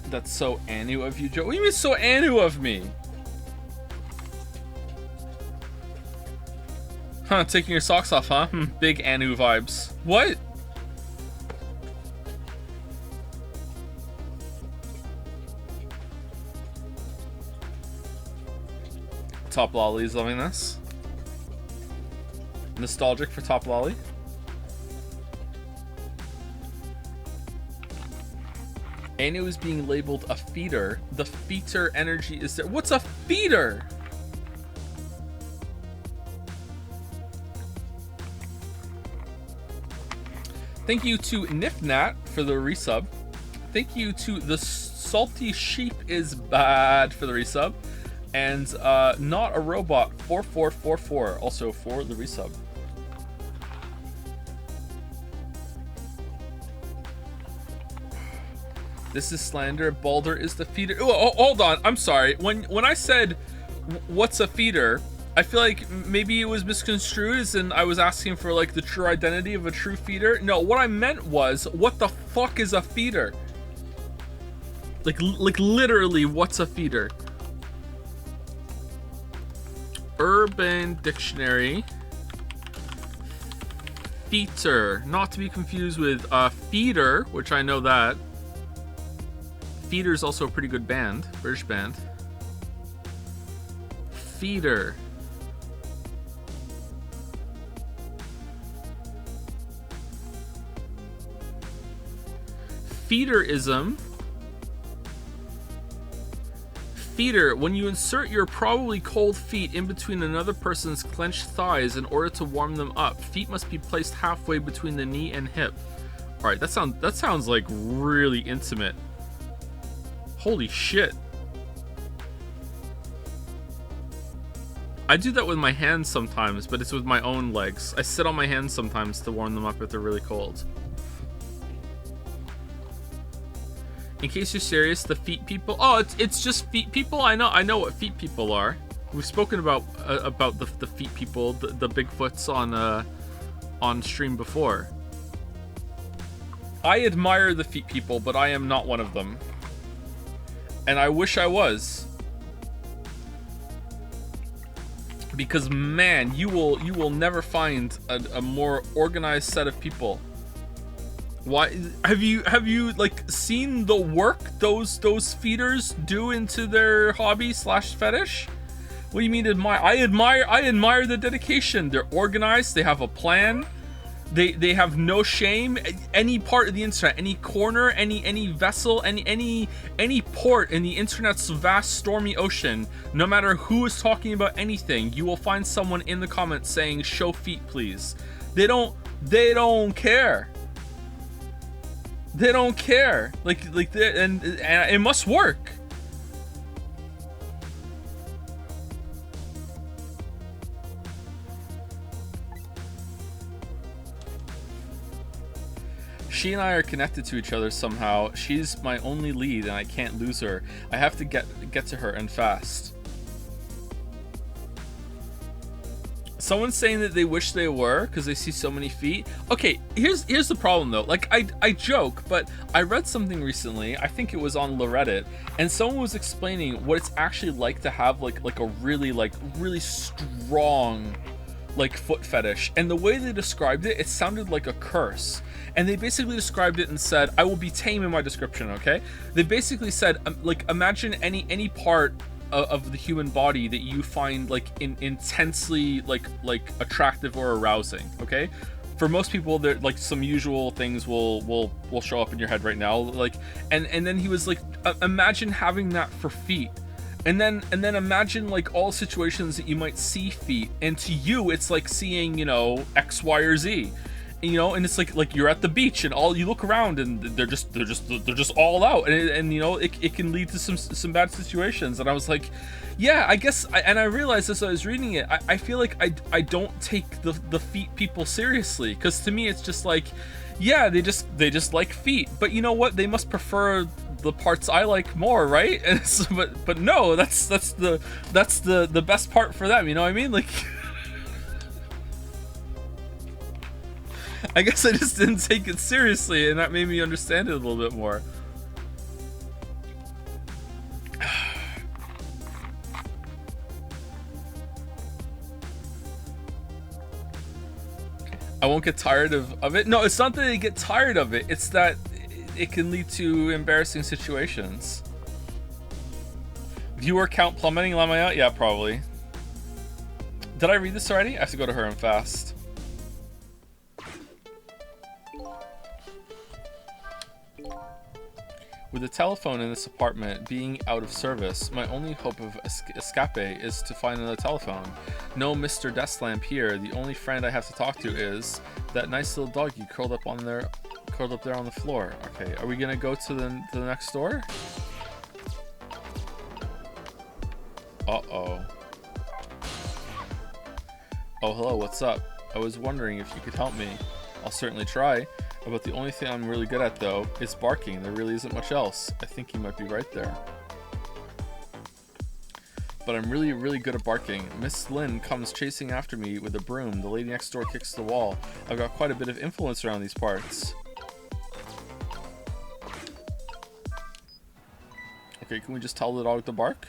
Speaker 1: That's so Anu of you, Joe. What do you mean so Anu of me? Huh, taking your socks off, huh? Big Anu vibes. What? Top Lolly's loving this. Nostalgic for Top Lolly. Anu is being labeled a feeder. The feeder energy is there. What's a feeder? Thank you to Nifnat for the resub. Thank you to the Salty Sheep is Bad for the resub. And Not a Robot 4444 also for the resub. This is slander. Balder is the feeder. Oh, hold on. I'm sorry. When I said what's a feeder, I feel like maybe it was misconstrued and I was asking for like the true identity of a true feeder. No, what I meant was what the fuck is a feeder? Like literally, what's a feeder? Urban Dictionary. Feeder, not to be confused with Feeder, which I know that. Feeder is also a pretty good band, British band. Feeder. Feederism. Feeder, when you insert your probably cold feet in between another person's clenched thighs in order to warm them up. Feet must be placed halfway between the knee and hip. All right, that sounds like really intimate. Holy shit. I do that with my hands sometimes, but it's with my own legs. I sit on my hands sometimes to warm them up if they're really cold. In case you're serious, the feet people. Oh, it's just feet people. I know what feet people are. We've spoken about the feet people, the Bigfoots on stream before. I admire the feet people, but I am not one of them, and I wish I was. Because man, you will never find a more organized set of people. Why have you like seen the work those feeders do into their hobby / fetish? What do you mean admire? I admire the dedication. They're organized, they have a plan. They have no shame. Any part of the internet, any corner, any vessel, any port in the internet's vast stormy ocean, no matter who is talking about anything, you will find someone in the comments saying, "Show feet, please." They don't care. They don't care. And it must work. She and I are connected to each other somehow. She's my only lead and I can't lose her. I have to get to her and fast. Someone's saying that they wish they were because they see so many feet. Okay, here's the problem though. Like I joke, but I read something recently, I think it was on Reddit, and someone was explaining what it's actually like to have like a really strong like foot fetish, and the way they described it sounded like a curse. And they basically described it and said, I will be tame in my description, okay? They basically said, like, imagine any part of the human body that you find like intensely like attractive or arousing, okay? For most people, there like some usual things will show up in your head right now, like, and then he was like, imagine having that for feet. And then imagine like all situations that you might see feet, and to you it's like seeing, you know, X, Y, or Z. You know, and it's like you're at the beach and all you look around and they're just all out, and you know it can lead to some bad situations. And I was like, yeah, I guess, and I realized as I was reading it, I feel like I don't take the feet people seriously, because to me it's just like, yeah, they just like feet, but you know what, they must prefer the parts I like more, right? And so, but no, that's the best part for them, you know what I mean? Like, I guess I just didn't take it seriously, and that made me understand it a little bit more. I won't get tired of it. No, it's not that I get tired of it. It's that it can lead to embarrassing situations. Viewer count plummeting, Lamaya? Yeah, probably. Did I read this already? I have to go to her and fast. With the telephone in this apartment being out of service, my only hope of escape is to find another telephone. No Mr. Desk Lamp here. The only friend I have to talk to is that nice little doggy curled up there on the floor. Okay, are we gonna go to the next door? Uh-oh. Oh, hello, what's up? I was wondering if you could help me. I'll certainly try. About the only thing I'm really good at, though, is barking. There really isn't much else. I think you might be right there. But I'm really, really good at barking. Miss Lynn comes chasing after me with a broom. The lady next door kicks the wall. I've got quite a bit of influence around these parts. Okay, can we just tell the dog to bark?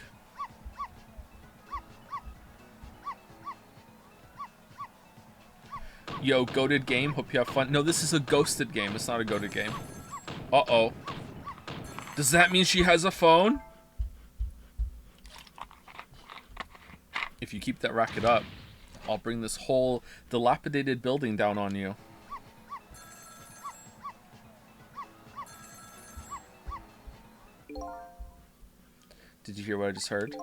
Speaker 1: Yo, goated game. Hope you have fun. No, this is a ghosted game. It's not a goated game. Uh-oh. Does that mean she has a phone? If you keep that racket up, I'll bring this whole dilapidated building down on you. Did you hear what I just heard?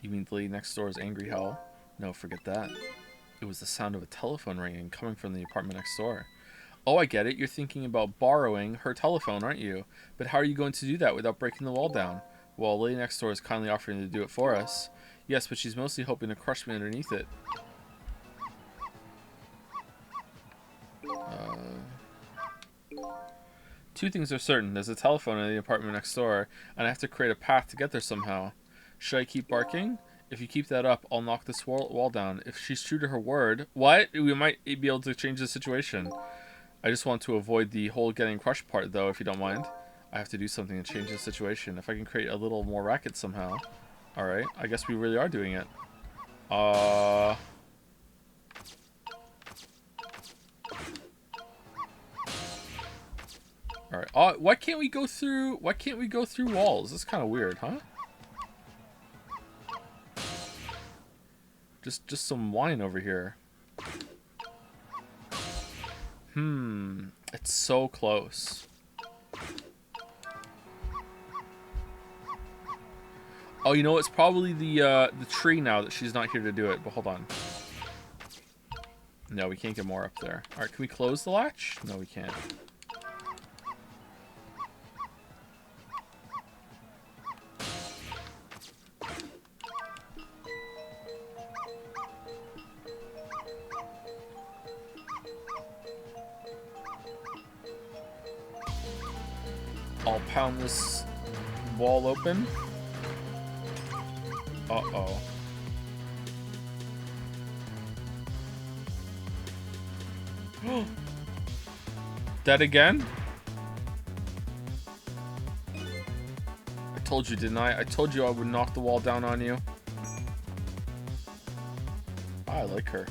Speaker 1: You mean the lady next door is angry hell? No, forget that. It was the sound of a telephone ringing coming from the apartment next door. Oh, I get it. You're thinking about borrowing her telephone, aren't you? But how are you going to do that without breaking the wall down? Well, lady next door is kindly offering to do it for us. Yes, but she's mostly hoping to crush me underneath it. Two things are certain. There's a telephone in the apartment next door, and I have to create a path to get there somehow. Should I keep barking? If you keep that up, I'll knock this wall down. If she's true to her word... What? We might be able to change the situation. I just want to avoid the whole getting crushed part, though, if you don't mind. I have to do something to change the situation. If I can create a little more racket somehow. Alright, I guess we really are doing it. Alright. Why can't we go through walls? That's kind of weird, huh? Just some wine over here. It's so close. Oh, you know, it's probably the tree now that she's not here to do it, but hold on. No, we can't get more up there. Alright, can we close the latch? No, we can't. I'll pound this wall open. Uh-oh. Dead again? I told you, didn't I? I told you I would knock the wall down on you. I like her.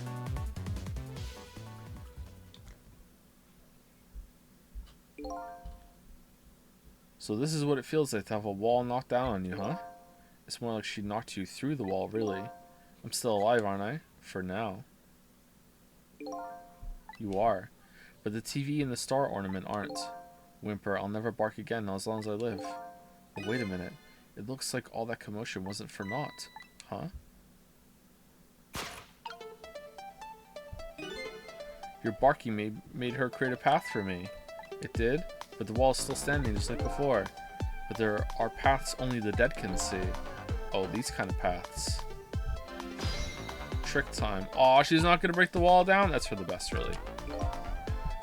Speaker 1: So this is what it feels like to have a wall knocked down on you, huh? It's more like she knocked you through the wall, really. I'm still alive, aren't I? For now. You are. But the TV and the star ornament aren't. Whimper, I'll never bark again as long as I live. But wait a minute. It looks like all that commotion wasn't for naught. Huh? Your barking made her create a path for me. It did? But the wall is still standing just like before. But there are paths only the dead can see. Oh, these kind of paths. Trick time. Aw, she's not gonna break the wall down? That's for the best, really.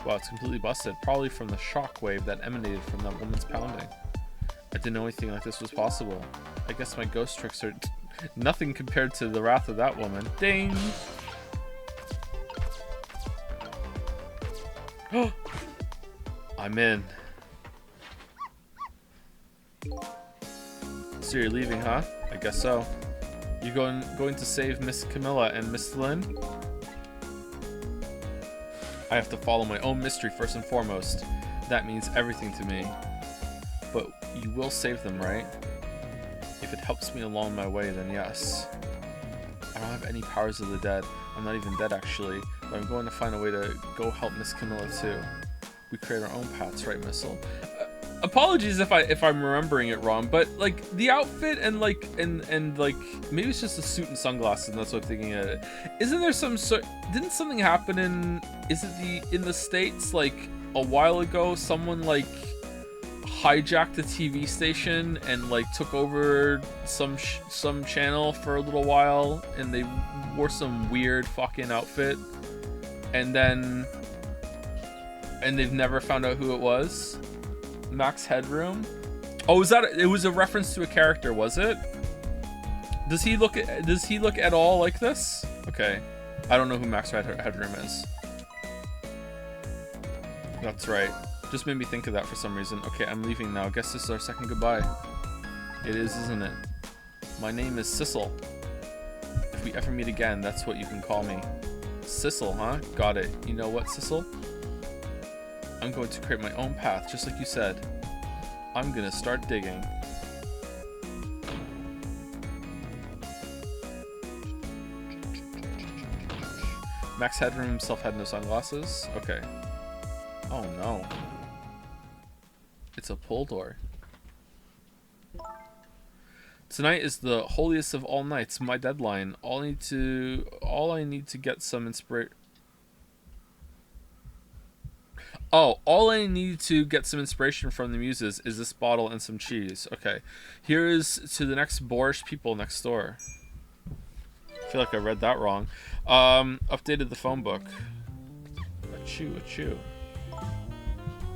Speaker 1: Wow, it's completely busted. Probably from the shockwave that emanated from that woman's pounding. I didn't know anything like this was possible. I guess my ghost tricks are nothing compared to the wrath of that woman. Ding! I'm in. So you're leaving, huh? I guess so. You going to save Miss Camilla and Miss Lynn? I have to follow my own mystery first and foremost. That means everything to me. But you will save them, right? If it helps me along my way, then yes. I don't have any powers of the dead. I'm not even dead, actually. But I'm going to find a way to go help Miss Camilla, too. We create our own paths, right, Missile? Apologies if I'm remembering it wrong, but like the outfit and like maybe it's just a suit and sunglasses, and that's what I'm thinking of it. Isn't there some sort? Didn't something happen in? Is it in the States like a while ago? Someone like hijacked a TV station and like took over some channel for a little while, and they wore some weird fucking outfit, and they've never found out who it was. Max Headroom. Oh, it was a reference to a character, was it? Does he look at all like this? Okay. I don't know who Max Headroom is. That's right. Just made me think of that for some reason. Okay, I'm leaving now. Guess this is our second goodbye. It is, isn't it? My name is Sissel. If we ever meet again, that's what you can call me. Sissel, huh? Got it. You know what, Sissel? I'm going to create my own path, just like you said. I'm gonna start digging. Max Headroom himself had no sunglasses? Okay. Oh no. It's a pull door. Tonight is the holiest of all nights, my deadline. All I need to get some inspiration. Oh, all I need to get some inspiration from the muses is this bottle and some cheese. Okay. Here is to the next boorish people next door. I feel like I read that wrong. Updated the phone book. Achoo, achoo.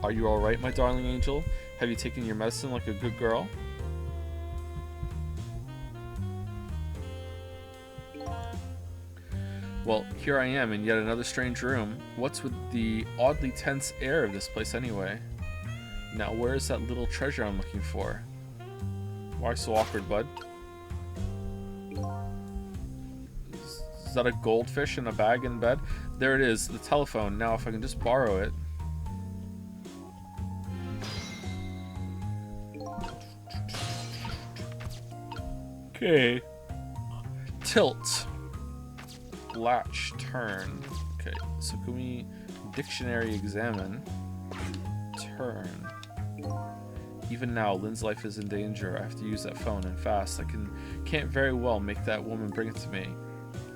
Speaker 1: Are you alright, my darling angel? Have you taken your medicine like a good girl? Well, here I am in yet another strange room. What's with the oddly tense air of this place anyway? Now, where is that little treasure I'm looking for? Why so awkward, bud? Is that a goldfish in a bag in bed? There it is, the telephone. Now, if I can just borrow it. Okay. Tilt. Latch. Turn. Okay, so can we dictionary examine? Turn. Even now, Lynn's life is in danger. I have to use that phone, and fast. I can't very well make that woman bring it to me.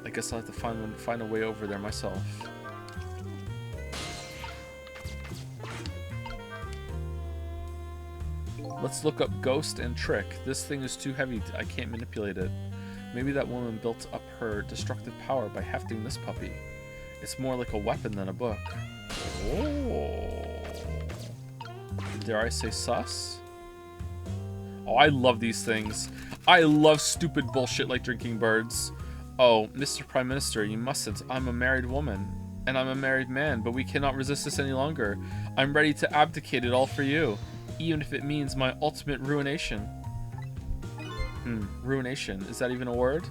Speaker 1: I guess I'll have to find a way over there myself. Let's look up ghost and trick. This thing is too heavy. I can't manipulate it. Maybe that woman built up her destructive power by hefting this puppy. It's more like a weapon than a book. Oh. Dare I say sus? Oh, I love these things. I love stupid bullshit like drinking birds. Oh, Mr. Prime Minister, you mustn't. I'm a married woman. And I'm a married man, but we cannot resist this any longer. I'm ready to abdicate it all for you. Even if it means my ultimate ruination. Ruination. Is that even a word?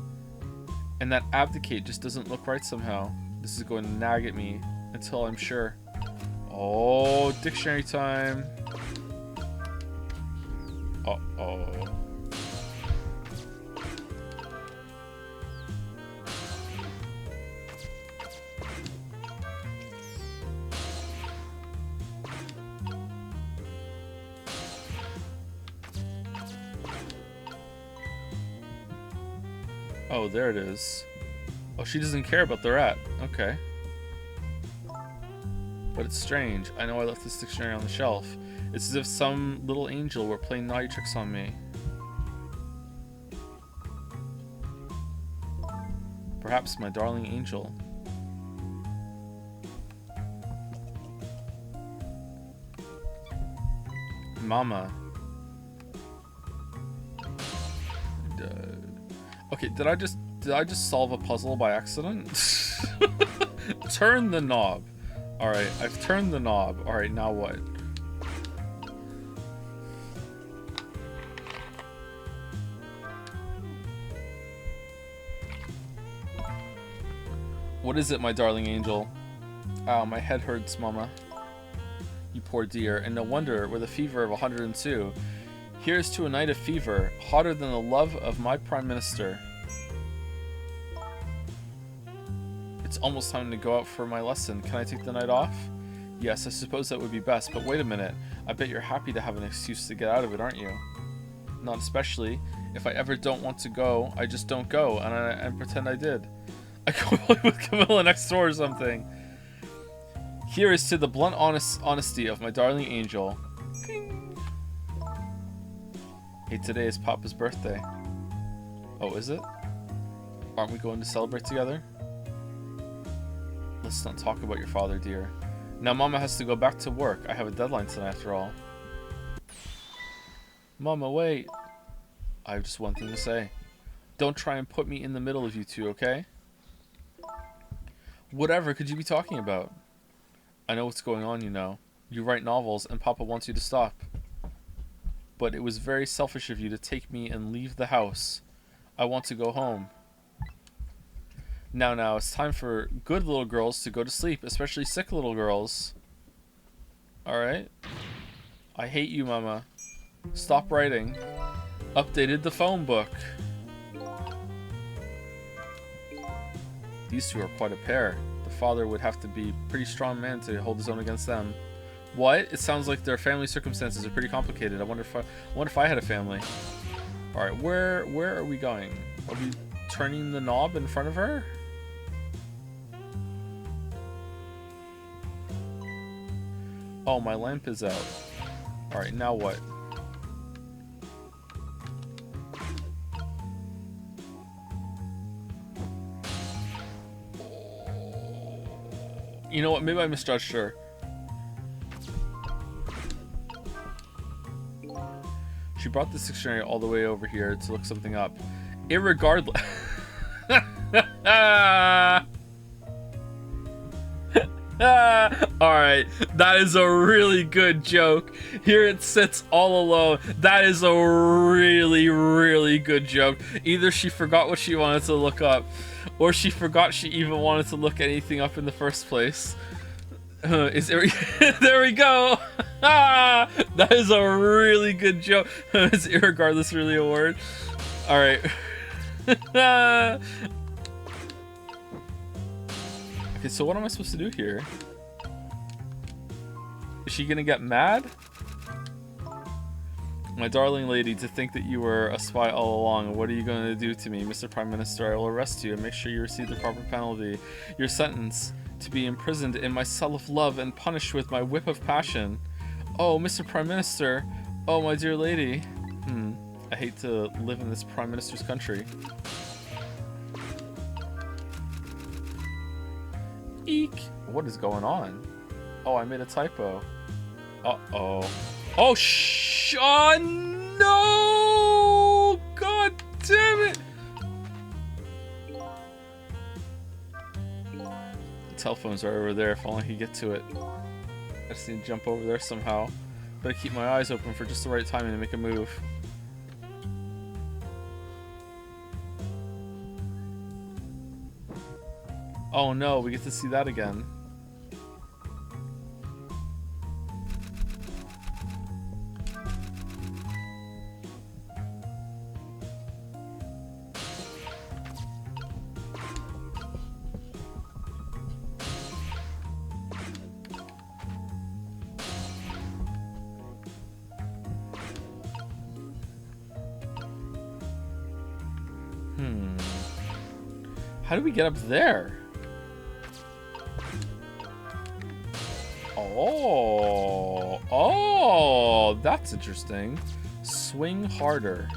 Speaker 1: And that abdicate just doesn't look right somehow. This is going to nag at me until I'm sure. Oh, dictionary time. Uh-oh. Oh, there it is. Oh, she doesn't care about the rat. Okay. But it's strange. I know I left this dictionary on the shelf. It's as if some little angel were playing naughty tricks on me. Perhaps my darling angel. Mama. Okay, did I just solve a puzzle by accident? Turn the knob. Alright, I've turned the knob. Alright, now what? What is it, my darling angel? Ow, my head hurts, Mama. You poor dear, and no wonder, with a fever of 102. Here's to a night of fever, hotter than the love of my Prime Minister. It's almost time to go out for my lesson. Can I take the night off? Yes, I suppose that would be best, but wait a minute. I bet you're happy to have an excuse to get out of it, aren't you? Not especially. If I ever don't want to go, I just don't go, and pretend I did. I go play with Camilla next door or something. Here is to the blunt honesty of my darling angel. Hey, today is Papa's birthday. Oh, is it? Aren't we going to celebrate together? Let's not talk about your father, dear. Now Mama has to go back to work. I have a deadline tonight after all. Mama, wait. I have just one thing to say. Don't try and put me in the middle of you two, okay? Whatever could you be talking about? I know what's going on, you know. You write novels and Papa wants you to stop. But it was very selfish of you to take me and leave the house. I want to go home. Now, it's time for good little girls to go to sleep, especially sick little girls. Alright? I hate you, Mama. Stop writing. Updated the phone book. These two are quite a pair. The father would have to be a pretty strong man to hold his own against them. What? It sounds like their family circumstances are pretty complicated. I wonder if I had a family. Alright, where are we going? Are we turning the knob in front of her? Oh, my lamp is out. Alright, now what? You know what? Maybe I misjudged her. She brought the dictionary all the way over here to look something up. Irregardless. Alright, that is a really good joke. Here it sits all alone. That is a really, really good joke. Either she forgot what she wanted to look up, or she forgot she even wanted to look anything up in the first place. There we go. That is a really good joke. Is irregardless really a word? Alright. Okay, so what am I supposed to do here? Is she gonna get mad? My darling lady, to think that you were a spy all along. What are you going to do to me? Mr. Prime Minister, I will arrest you and make sure you receive the proper penalty. Your sentence, to be imprisoned in my cell of love and punished with my whip of passion. Oh, Mr. Prime Minister. Oh, my dear lady. I hate to live in this Prime Minister's country. Eek. What is going on? Oh, I made a typo. Uh-oh. Oh, oh, no! God damn it! The telephones are over there if only I could get to it. I just need to jump over there somehow. Better keep my eyes open for just the right timing to make a move. Oh no, we get to see that again. How do we get up there? Oh, that's interesting. Swing harder.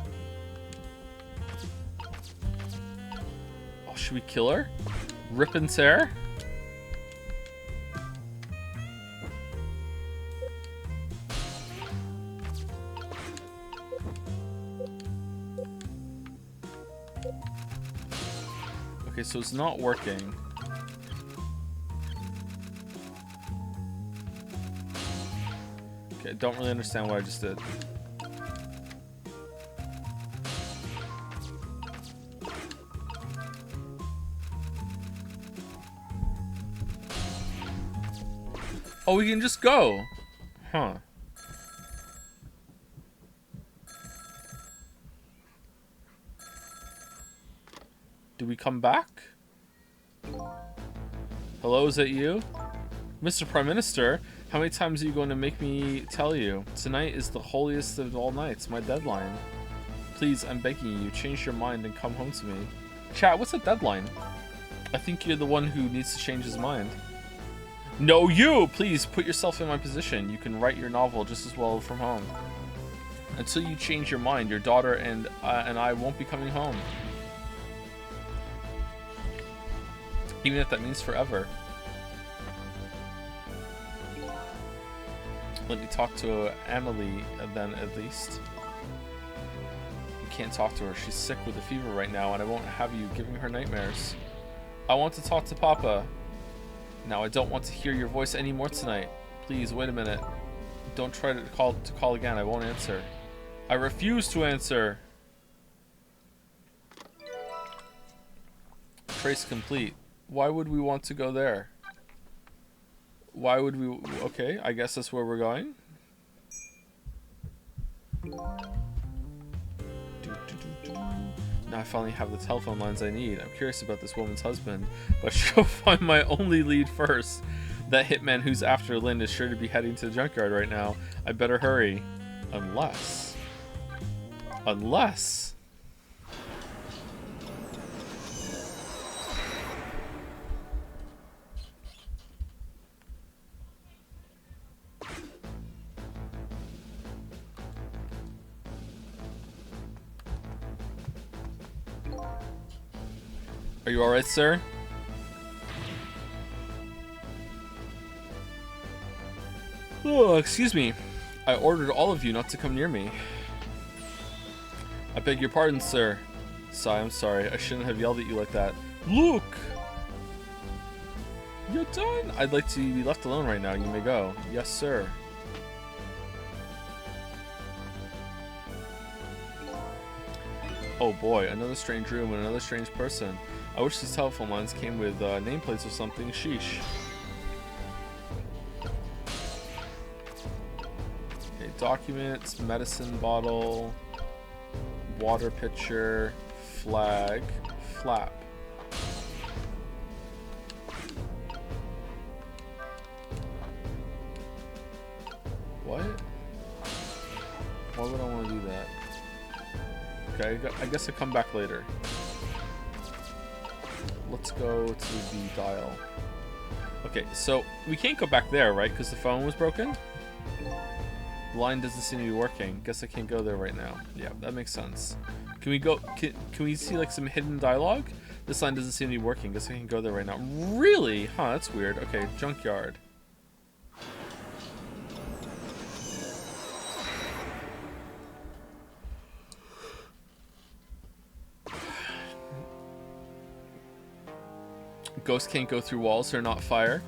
Speaker 1: Oh, should we kill her? Rip and tear? Okay, so it's not working. Okay, I don't really understand what I just did. Oh, we can just go. Huh. Do we come back? Hello, is that you? Mr. Prime Minister, how many times are you going to make me tell you? Tonight is the holiest of all nights, my deadline. Please, I'm begging you, change your mind and come home to me. Chat, what's a deadline? I think you're the one who needs to change his mind. No, you! Please, put yourself in my position. You can write your novel just as well from home. Until you change your mind, your daughter and I won't be coming home. Even if that means forever. Let me talk to Amelie then, at least. You can't talk to her. She's sick with a fever right now, and I won't have you giving her nightmares. I want to talk to Papa. Now, I don't want to hear your voice anymore tonight. Please, wait a minute. Don't try to call again. I won't answer. I refuse to answer. Trace complete. Why would we want to go there? Why would we... Okay, I guess that's where we're going. Now I finally have the telephone lines I need. I'm curious about this woman's husband, but I should go find my only lead first. That hitman who's after Lynn is sure to be heading to the junkyard right now. I better hurry. Unless... Are you alright, sir? Oh, excuse me. I ordered all of you not to come near me. I beg your pardon, sir. Sigh, I'm sorry. I shouldn't have yelled at you like that. Look! You're done! I'd like to be left alone right now. You may go. Yes, sir. Oh boy, another strange room and another strange person. I wish these telephone lines came with nameplates or something. Sheesh. Okay, documents, medicine bottle, water pitcher, flag, flap. What? Why would I want to do that? Okay, I guess I'll come back later. Let's go to the dial. Okay, so we can't go back there, right? Because the phone was broken? The line doesn't seem to be working. Guess I can't go there right now. Yeah, that makes sense. Can we go? Can we see like some hidden dialogue? This line doesn't seem to be working. Guess I can go there right now. Really? Huh, that's weird. Okay, junkyard. Ghosts can't go through walls, they're not fire.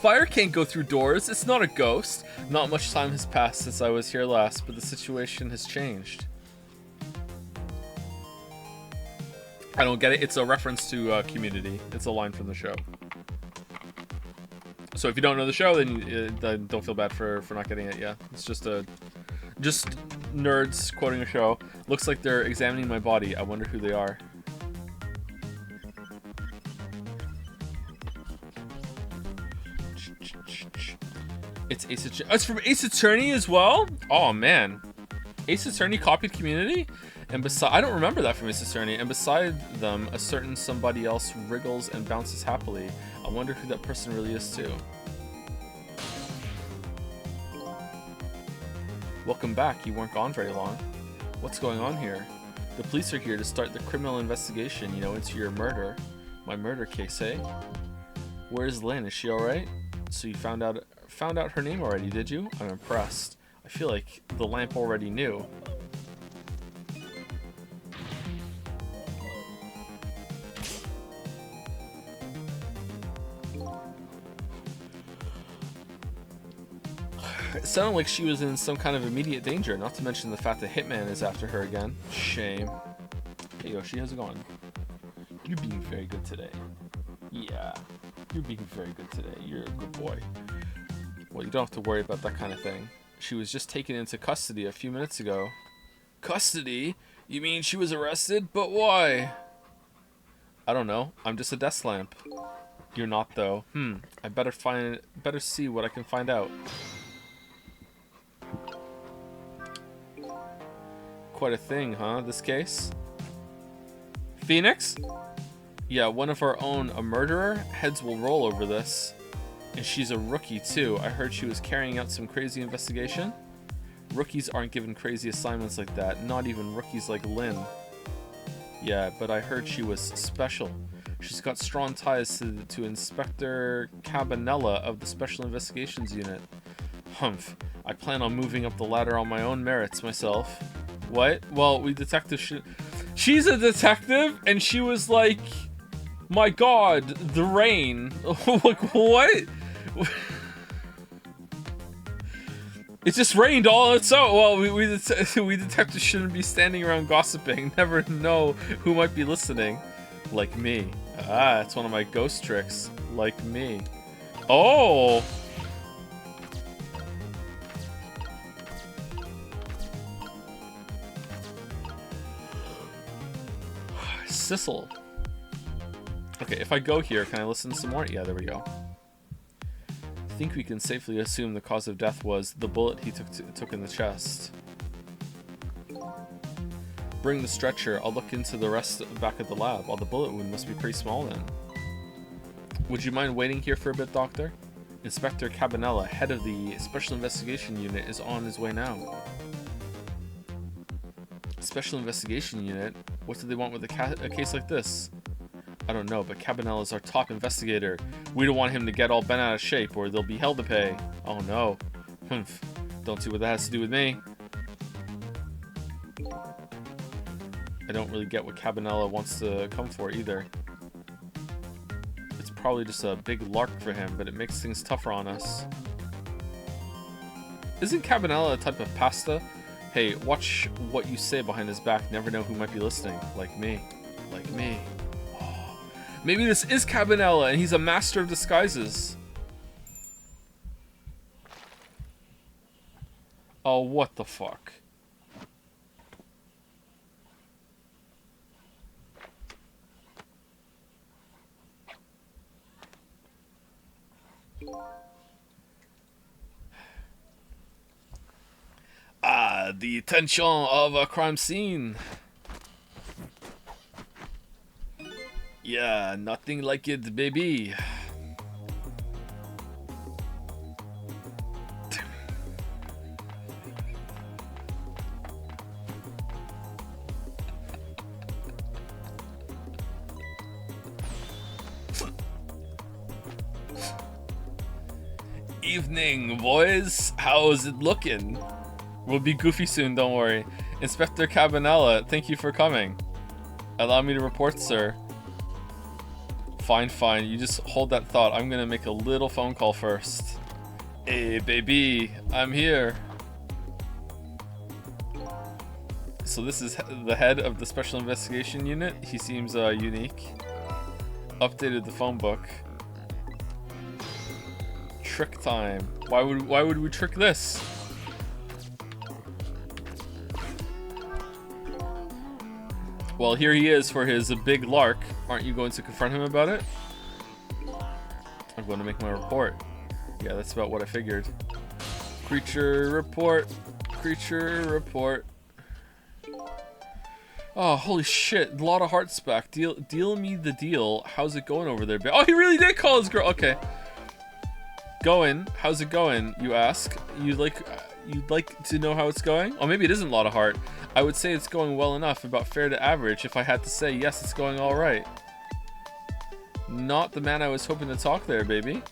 Speaker 1: Fire can't go through doors, it's not a ghost. Not much time has passed since I was here last, but the situation has changed. I don't get it, it's a reference to Community. It's a line from the show. So if you don't know the show, then don't feel bad for not getting it, yeah. It's just nerds quoting a show. Looks like they're examining my body. I wonder who they are. It's from Ace Attorney as well? Oh man. Ace Attorney copied Community? And beside, I don't remember that from Ace Attorney. And beside them, a certain somebody else wriggles and bounces happily. I wonder who that person really is too. Welcome back. You weren't gone very long. What's going on here? The police are here to start the criminal investigation, you know, into your murder. My murder case, eh? Where's Lynn? Is she alright? So you found out her name already, did you? I'm impressed. I feel like the lamp already knew. It sounded like she was in some kind of immediate danger, not to mention the fact that Hitman is after her again. Shame. Hey Yoshi, how's it going? You're being very good today. Yeah, you're being very good today. You're a good boy. Well, you don't have to worry about that kind of thing. She was just taken into custody a few minutes ago. Custody? You mean she was arrested? But why? I don't know. I'm just a desk lamp. You're not though. I better see what I can find out. Quite a thing, huh, this case? Phoenix? Yeah, one of our own, a murderer? Heads will roll over this. And she's a rookie, too. I heard she was carrying out some crazy investigation. Rookies aren't given crazy assignments like that, not even rookies like Lynn. Yeah, but I heard she was special. She's got strong ties to Inspector Cabanella of the Special Investigations Unit. Humph. I plan on moving up the ladder on my own merits myself. What? Well, we detectives she's a detective, and she was like, my god, the rain. Like, what? It just rained all its own. Well, we detectives shouldn't be standing around gossiping. Never know who might be listening. Like me. Ah, it's one of my ghost tricks. Like me. Oh! Sissel. Okay, if I go here, can I listen some more? Yeah, there we go. I think we can safely assume the cause of death was the bullet he took in the chest. Bring the stretcher. I'll look into the rest back at the lab. Well, the bullet wound must be pretty small then. Would you mind waiting here for a bit, Doctor? Inspector Cabanella, head of the Special Investigation Unit, is on his way now. Special Investigation Unit? What do they want with a case like this? I don't know, but Cabanella is our top investigator. We don't want him to get all bent out of shape, or there'll be hell to pay. Oh no. Humph. Don't see what that has to do with me. I don't really get what Cabanella wants to come for either. It's probably just a big lark for him, but it makes things tougher on us. Isn't Cabanella a type of pasta? Hey, watch what you say behind his back. Never know who might be listening. Like me. Like me. Oh, maybe this is Cabanella and he's a master of disguises. Oh, what the fuck? Ah, the tension of a crime scene. Yeah, nothing like it, baby. Evening, boys. How's it looking? We'll be goofy soon, don't worry. Inspector Cabanella, thank you for coming. Allow me to report, sir. Fine, fine. You just hold that thought. I'm gonna make a little phone call first. Hey, baby. I'm here. So this is the head of the Special Investigation Unit. He seems unique. Updated the phone book. Trick time. Why would we trick this? Well, here he is for his big lark. Aren't you going to confront him about it? I'm going to make my report. Yeah, that's about what I figured. Creature report. Creature report. Oh, holy shit. A lot of hearts back. Deal me the deal. How's it going over there? Oh, he really did call his girl. Okay. Going. How's it going, you ask? You'd like to know how it's going? Oh, maybe it isn't a lot of heart. I would say it's going well enough, about fair to average, if I had to say yes, it's going all right. Not the man I was hoping to talk there, baby.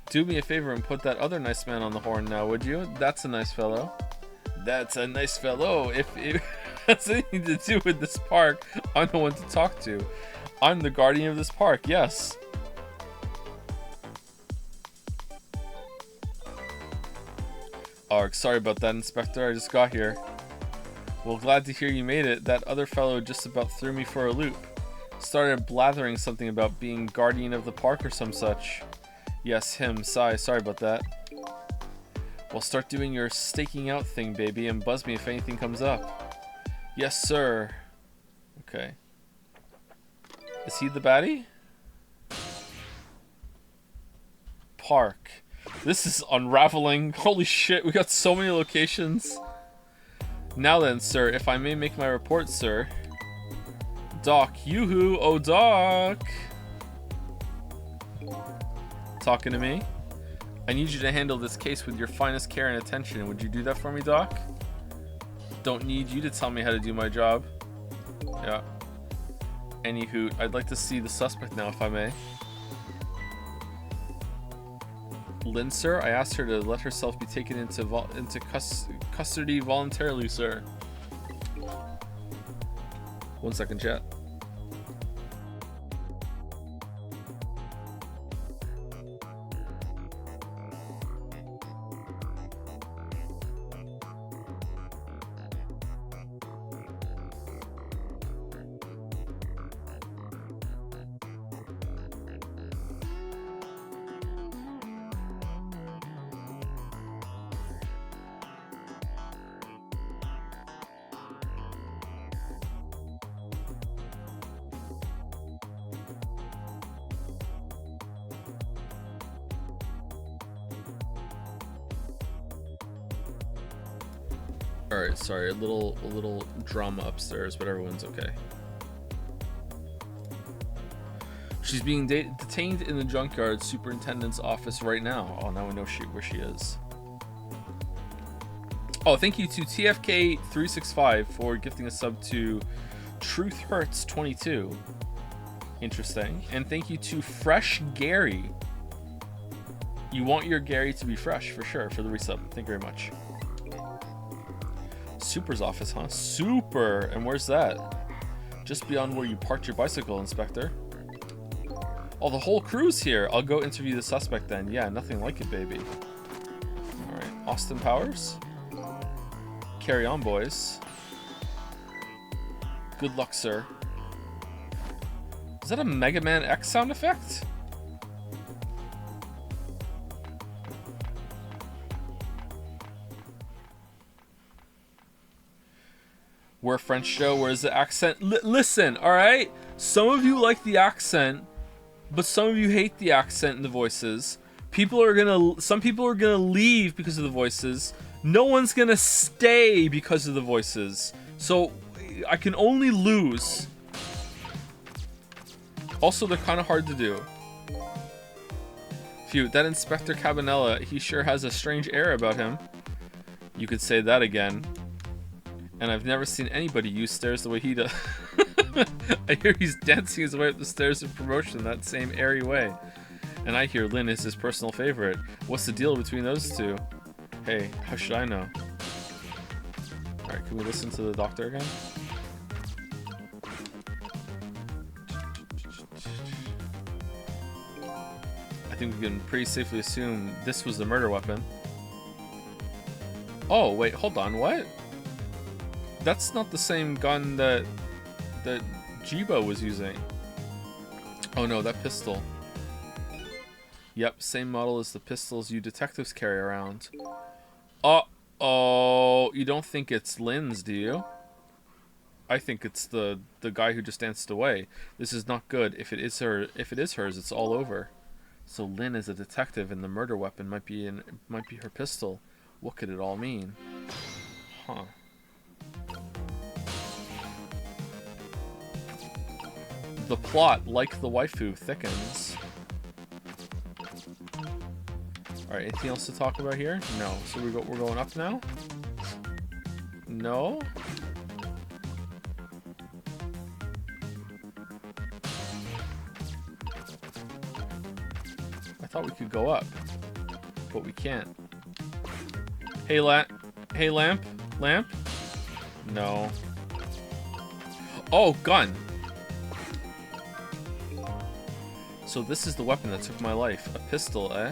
Speaker 1: Do me a favor and put that other nice man on the horn now, would you? That's a nice fellow. That's a nice fellow. If it has anything to do with this park, I'm the one to talk to. I'm the guardian of this park, yes. Oh, sorry about that, Inspector. I just got here. Well, glad to hear you made it. That other fellow just about threw me for a loop. Started blathering something about being guardian of the park or some such. Yes, him. Sorry about that. Well, start doing your staking out thing, baby, and buzz me if anything comes up. Yes, sir. Okay. Is he the baddie? Park. This is unraveling. Holy shit, we got so many locations. Now then, sir, if I may make my report, sir. Doc, yoo-hoo, oh Doc. Talking to me? I need you to handle this case with your finest care and attention. Would you do that for me, Doc? Don't need you to tell me how to do my job. Yeah. Anywho, I'd like to see the suspect now, if I may. Lynn, sir, I asked her to let herself be taken into custody voluntarily, sir. 1 second, chat. Alright, sorry, a little drama upstairs, but everyone's okay. She's being detained in the junkyard superintendent's office right now. Oh, now we know where she is. Oh, thank you to TFK365 for gifting a sub to Truth Hurts 22. Interesting. And thank you to Fresh Gary. You want your Gary to be fresh, for sure, for the resub. Thank you very much. Super's office, huh? Super! And where's that? Just beyond where you parked your bicycle, Inspector. Oh, the whole crew's here. I'll go interview the suspect then. Yeah, nothing like it, baby. Alright, Austin Powers. Carry on, boys. Good luck, sir. Is that a Mega Man X sound effect? We're French show. Where's the accent? Listen, all right? Some of you like the accent, but some of you hate the accent and the voices. Some people are gonna leave because of the voices. No one's gonna stay because of the voices. So I can only lose. Also, they're kind of hard to do. Phew, that Inspector Cabanella, he sure has a strange air about him. You could say that again. And I've never seen anybody use stairs the way he does. I hear he's dancing his way up the stairs of promotion that same airy way. And I hear Lynn is his personal favorite. What's the deal between those two? Hey, how should I know? Alright, can we listen to the doctor again? I think we can pretty safely assume this was the murder weapon. Oh, wait, hold on, what? That's not the same gun that Jibo was using. Oh no, that pistol. Yep, same model as the pistols you detectives carry around. Uh-oh, you don't think it's Lynn's, do you? I think it's the guy who just danced away. This is not good. If it is hers, it's all over. So Lynn is a detective, and the murder weapon might be her pistol. What could it all mean? Huh. The plot, like the waifu, thickens. Alright, anything else to talk about here? No. So we're going up now? No? I thought we could go up, but we can't. Hey, hey, lamp? Lamp? No. Oh, gun! So this is the weapon that took my life. A pistol, eh?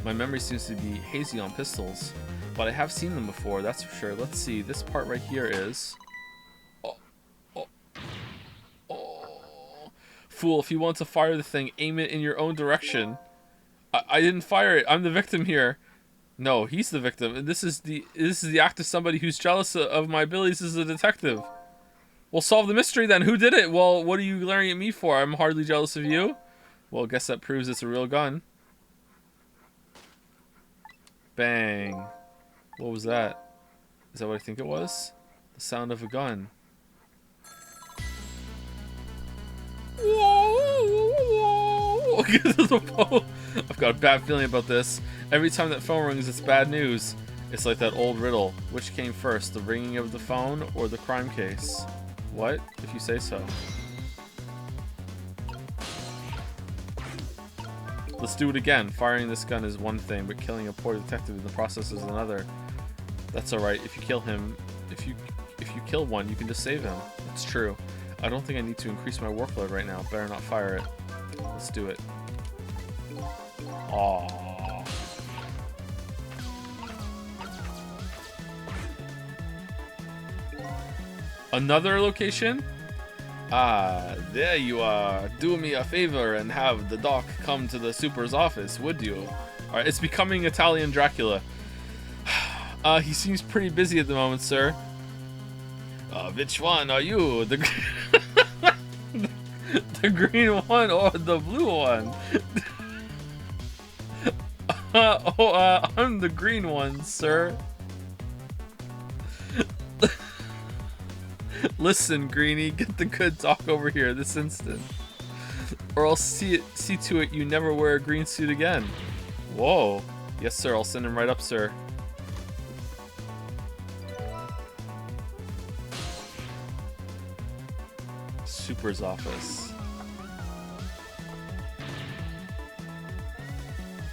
Speaker 1: My memory seems to be hazy on pistols. But I have seen them before, that's for sure. Let's see, this part right here is... Oh. Fool, if you want to fire the thing, aim it in your own direction. I didn't fire it, I'm the victim here. No, he's the victim. And this is the act of somebody who's jealous of my abilities as a detective. Well, solve the mystery then. Who did it? Well, what are you glaring at me for? I'm hardly jealous of you. Well, I guess that proves it's a real gun. Bang. What was that? Is that what I think it was? The sound of a gun. Whoa! I've got a bad feeling about this. Every time that phone rings, it's bad news. It's like that old riddle. Which came first, the ringing of the phone or the crime case? What? If you say so. Let's do it again. Firing this gun is one thing, but killing a poor detective in the process is another. That's alright. If you kill him, if you kill one, you can just save him. It's true. I don't think I need to increase my workload right now. Better not fire it. Let's do it. Aww. Another location? Ah, there you are. Do me a favor and have the doc come to the super's office, would you? Alright, it's becoming Italian Dracula. He seems pretty busy at the moment, sir. Which one are you? The green one or the blue one? I'm the green one, sir. Listen, Greenie, get the good doc over here this instant, or I'll see to it you never wear a green suit again. Whoa. Yes, sir. I'll send him right up, sir. Super's office.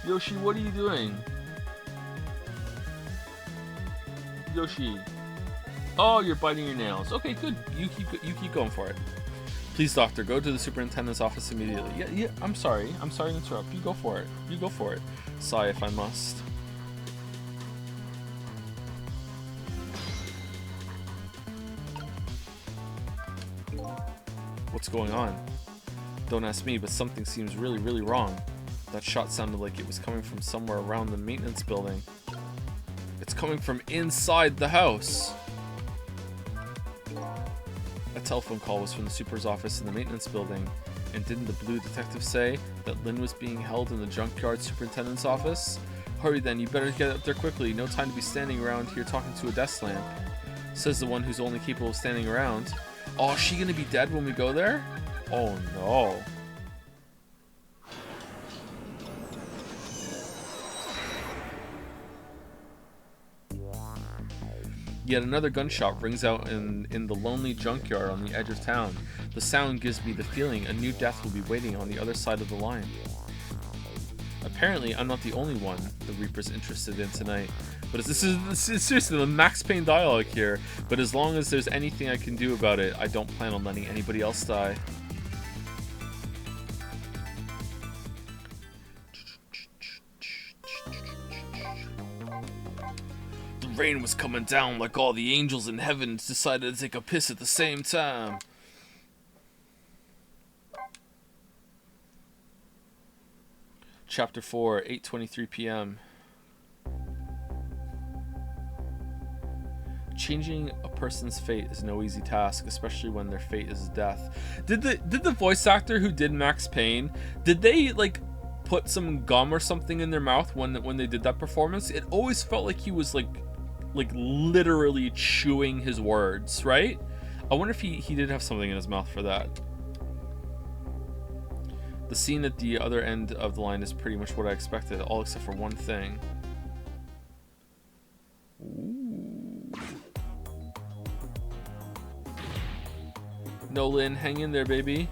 Speaker 1: Yoshi, what are you doing? Yoshi. Oh, you're biting your nails. Okay, good. You keep going for it. Please, doctor, go to the superintendent's office immediately. Yeah, I'm sorry to interrupt. You go for it. Sigh if I must. What's going on? Don't ask me, but something seems really, really wrong. That shot sounded like it was coming from somewhere around the maintenance building. It's coming from inside the house. A telephone call was from the super's office in the maintenance building. And didn't the blue detective say that Lynn was being held in the junkyard superintendent's office? Hurry then, you better get up there quickly. No time to be standing around here talking to a desk lamp. Says the one who's only capable of standing around. Oh, is she gonna be dead when we go there? Oh no. Yet another gunshot rings out in the lonely junkyard on the edge of town. The sound gives me the feeling a new death will be waiting on the other side of the line. Apparently, I'm not the only one the Reaper's interested in tonight. But this is seriously the Max Payne dialogue here. But as long as there's anything I can do about it, I don't plan on letting anybody else die. The rain was coming down like all the angels in heaven decided to take a piss at the same time. Chapter 4, 8:23 p.m. Changing a person's fate is no easy task, especially when their fate is death. Did the voice actor who did Max Payne, did they like put some gum or something in their mouth when they did that performance? It always felt like he was like literally chewing his words, right? I wonder if he did have something in his mouth for that. The scene at the other end of the line is pretty much what I expected, all except for one thing. Ooh. No, Lynn, hang in there, baby.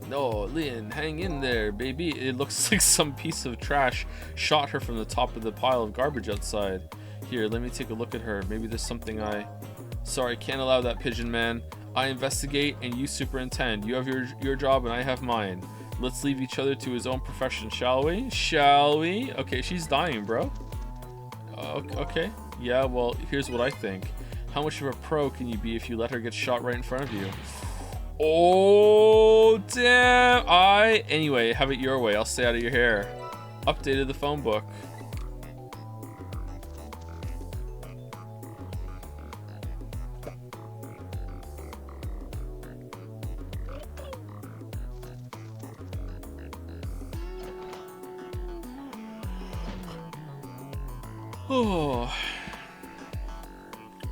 Speaker 1: No, Lynn, hang in there, baby. It looks like some piece of trash shot her from the top of the pile of garbage outside. Here, let me take a look at her. Maybe there's something Sorry, can't allow that, pigeon man. I investigate and you superintend. You have your job and I have mine. Let's leave each other to his own profession, shall we? Shall we? Okay, she's dying, bro. Okay. Yeah, well, here's what I think. How much of a pro can you be if you let her get shot right in front of you? Oh, damn. Anyway, have it your way. I'll stay out of your hair. Updated the phone book.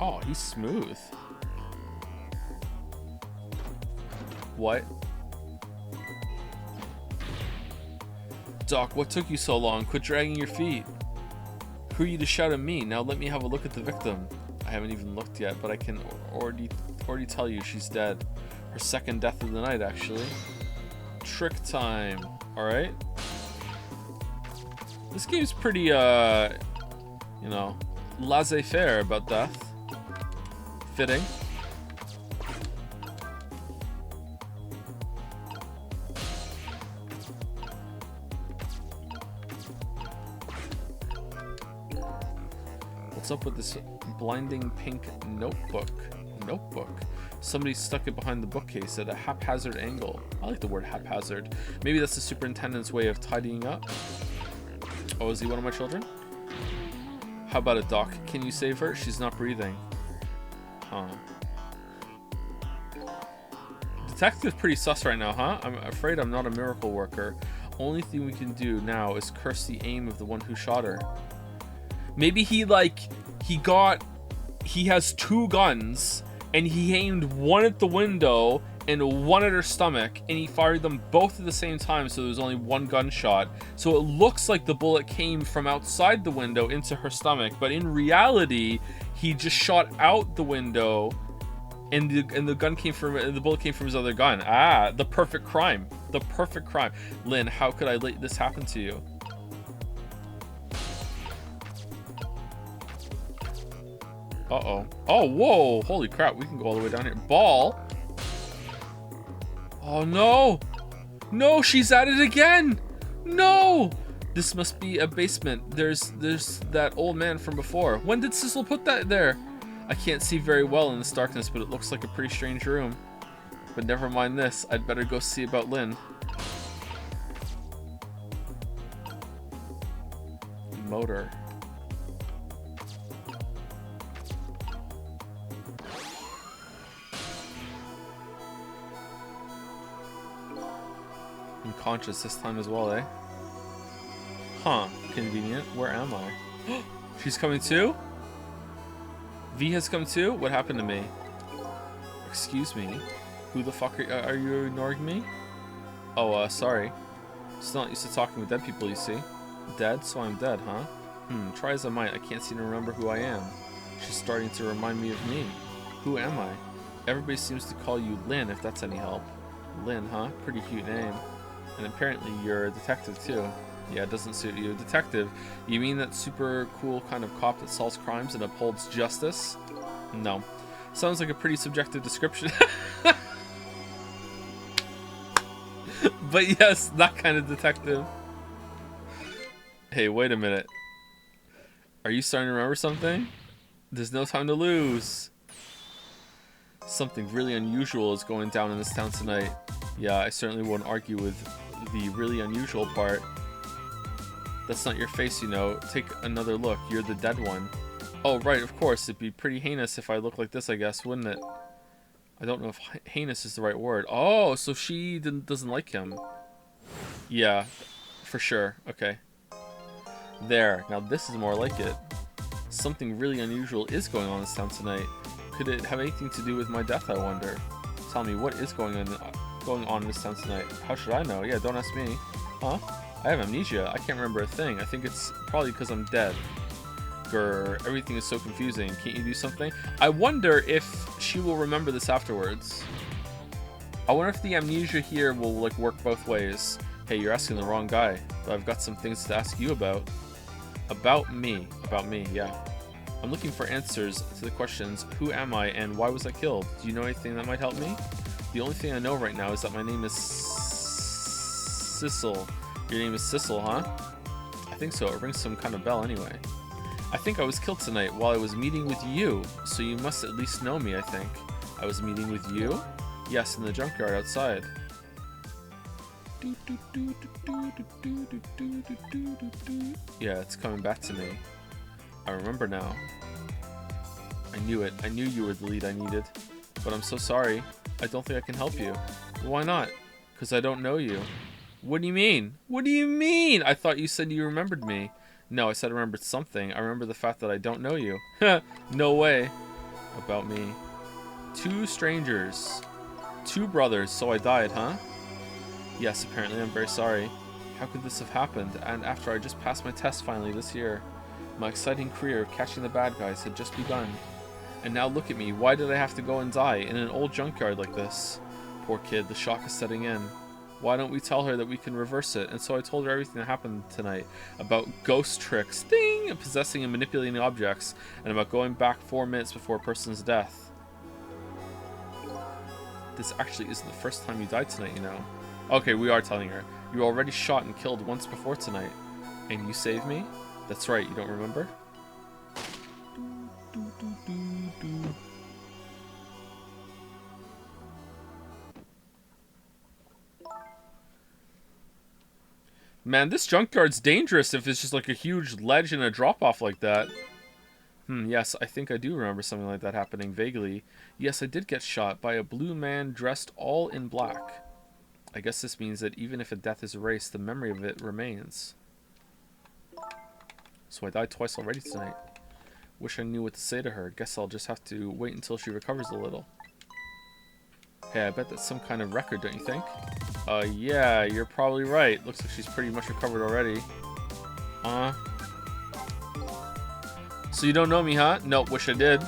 Speaker 1: Oh, he's smooth. What? Doc, what took you so long? Quit dragging your feet. Who are you to shout at me? Now let me have a look at the victim. I haven't even looked yet, but I can already tell you she's dead. Her second death of the night, actually. Trick time. Alright. This game's pretty, you know, laissez-faire about death. Fitting. What's up with this blinding pink notebook? Somebody stuck it behind the bookcase at a haphazard angle. I like the word haphazard. Maybe that's the superintendent's way of tidying up. Oh, is he one of my children? How about it, Doc? Can you save her? She's not breathing. Huh. Detective's pretty sus right now, huh? I'm afraid I'm not a miracle worker. Only thing we can do now is curse the aim of the one who shot her. Maybe he has two guns and he aimed one at the window and one at her stomach, and he fired them both at the same time, so there was only one gunshot. So it looks like the bullet came from outside the window into her stomach, but in reality, he just shot out the window, and the bullet came from his other gun. Ah, the perfect crime. The perfect crime. Lynn, how could I let this happen to you? Uh-oh. Oh, whoa. Holy crap. We can go all the way down here. Ball. Oh, no. No, she's at it again. No. This must be a basement. There's that old man from before. When did Sissel put that there? I can't see very well in this darkness, but it looks like a pretty strange room. But never mind this. I'd better go see about Lynn. Motor. Unconscious this time as well, eh? Huh. Convenient. Where am I? She's coming too? V has come too? What happened to me? Excuse me? Who the fuck are you ignoring me? Oh, sorry. Still not used to talking with dead people, you see. Dead? So I'm dead, huh? Try as I might, I can't seem to remember who I am. She's starting to remind me of me. Who am I? Everybody seems to call you Lynn, if that's any help. Lynn, huh? Pretty cute name. And apparently you're a detective, too. Yeah, it doesn't suit you. Detective? You mean that super cool kind of cop that solves crimes and upholds justice? No. Sounds like a pretty subjective description. But yes, that kind of detective. Hey, wait a minute. Are you starting to remember something? There's no time to lose. Something really unusual is going down in this town tonight. Yeah, I certainly won't argue with the really unusual part. That's not your face, you know. Take another look. You're the dead one. Oh, right, of course. It'd be pretty heinous if I looked like this, I guess, wouldn't it? I don't know if heinous is the right word. Oh, so she doesn't like him. Yeah, for sure. Okay. There. Now this is more like it. Something really unusual is going on in this town tonight. Could it have anything to do with my death, I wonder? Tell me, what is going on in this town tonight? How should I know? Yeah, don't ask me. Huh? I have amnesia. I can't remember a thing. I think it's probably because I'm dead. Grr, everything is so confusing. Can't you do something? I wonder if she will remember this afterwards. I wonder if the amnesia here will like work both ways. Hey, you're asking the wrong guy, but I've got some things to ask you about. About me, yeah. I'm looking for answers to the questions, who am I and why was I killed? Do you know anything that might help me? The only thing I know right now is that my name is Sissel. Your name is Sissel, huh? I think so. It rings some kind of bell anyway. I think I was killed tonight while I was meeting with you, so you must at least know me, I think. I was meeting with you? Yes, in the junkyard outside. Yeah, it's coming back to me. I remember now. I knew it. I knew you were the lead I needed. But I'm so sorry. I don't think I can help you. Why not? Because I don't know you. What do you mean? What do you mean? I thought you said you remembered me. No, I said I remembered something. I remember the fact that I don't know you. No way. About me. 2 strangers. 2 brothers, so I died, huh? Yes, apparently. I'm very sorry. How could this have happened? And after I just passed my test finally this year. My exciting career of catching the bad guys had just begun. And now look at me. Why did I have to go and die in an old junkyard like this? Poor kid, the shock is setting in. Why don't we tell her that we can reverse it? And so I told her everything that happened tonight. About ghost tricks, ding, and possessing and manipulating objects. And about going back 4 minutes before a person's death. This actually isn't the first time you died tonight, you know. Okay, we are telling her. You were already shot and killed once before tonight. And you saved me? That's right, you don't remember? Man, this junkyard's dangerous if it's just like a huge ledge and a drop-off like that. Yes, I think I do remember something like that happening vaguely. Yes, I did get shot by a blue man dressed all in black. I guess this means that even if a death is erased, the memory of it remains. So I died twice already tonight. Wish I knew what to say to her. Guess I'll just have to wait until she recovers a little. Hey, I bet that's some kind of record, don't you think? Yeah, you're probably right. Looks like she's pretty much recovered already. So you don't know me, huh? Nope, wish I did.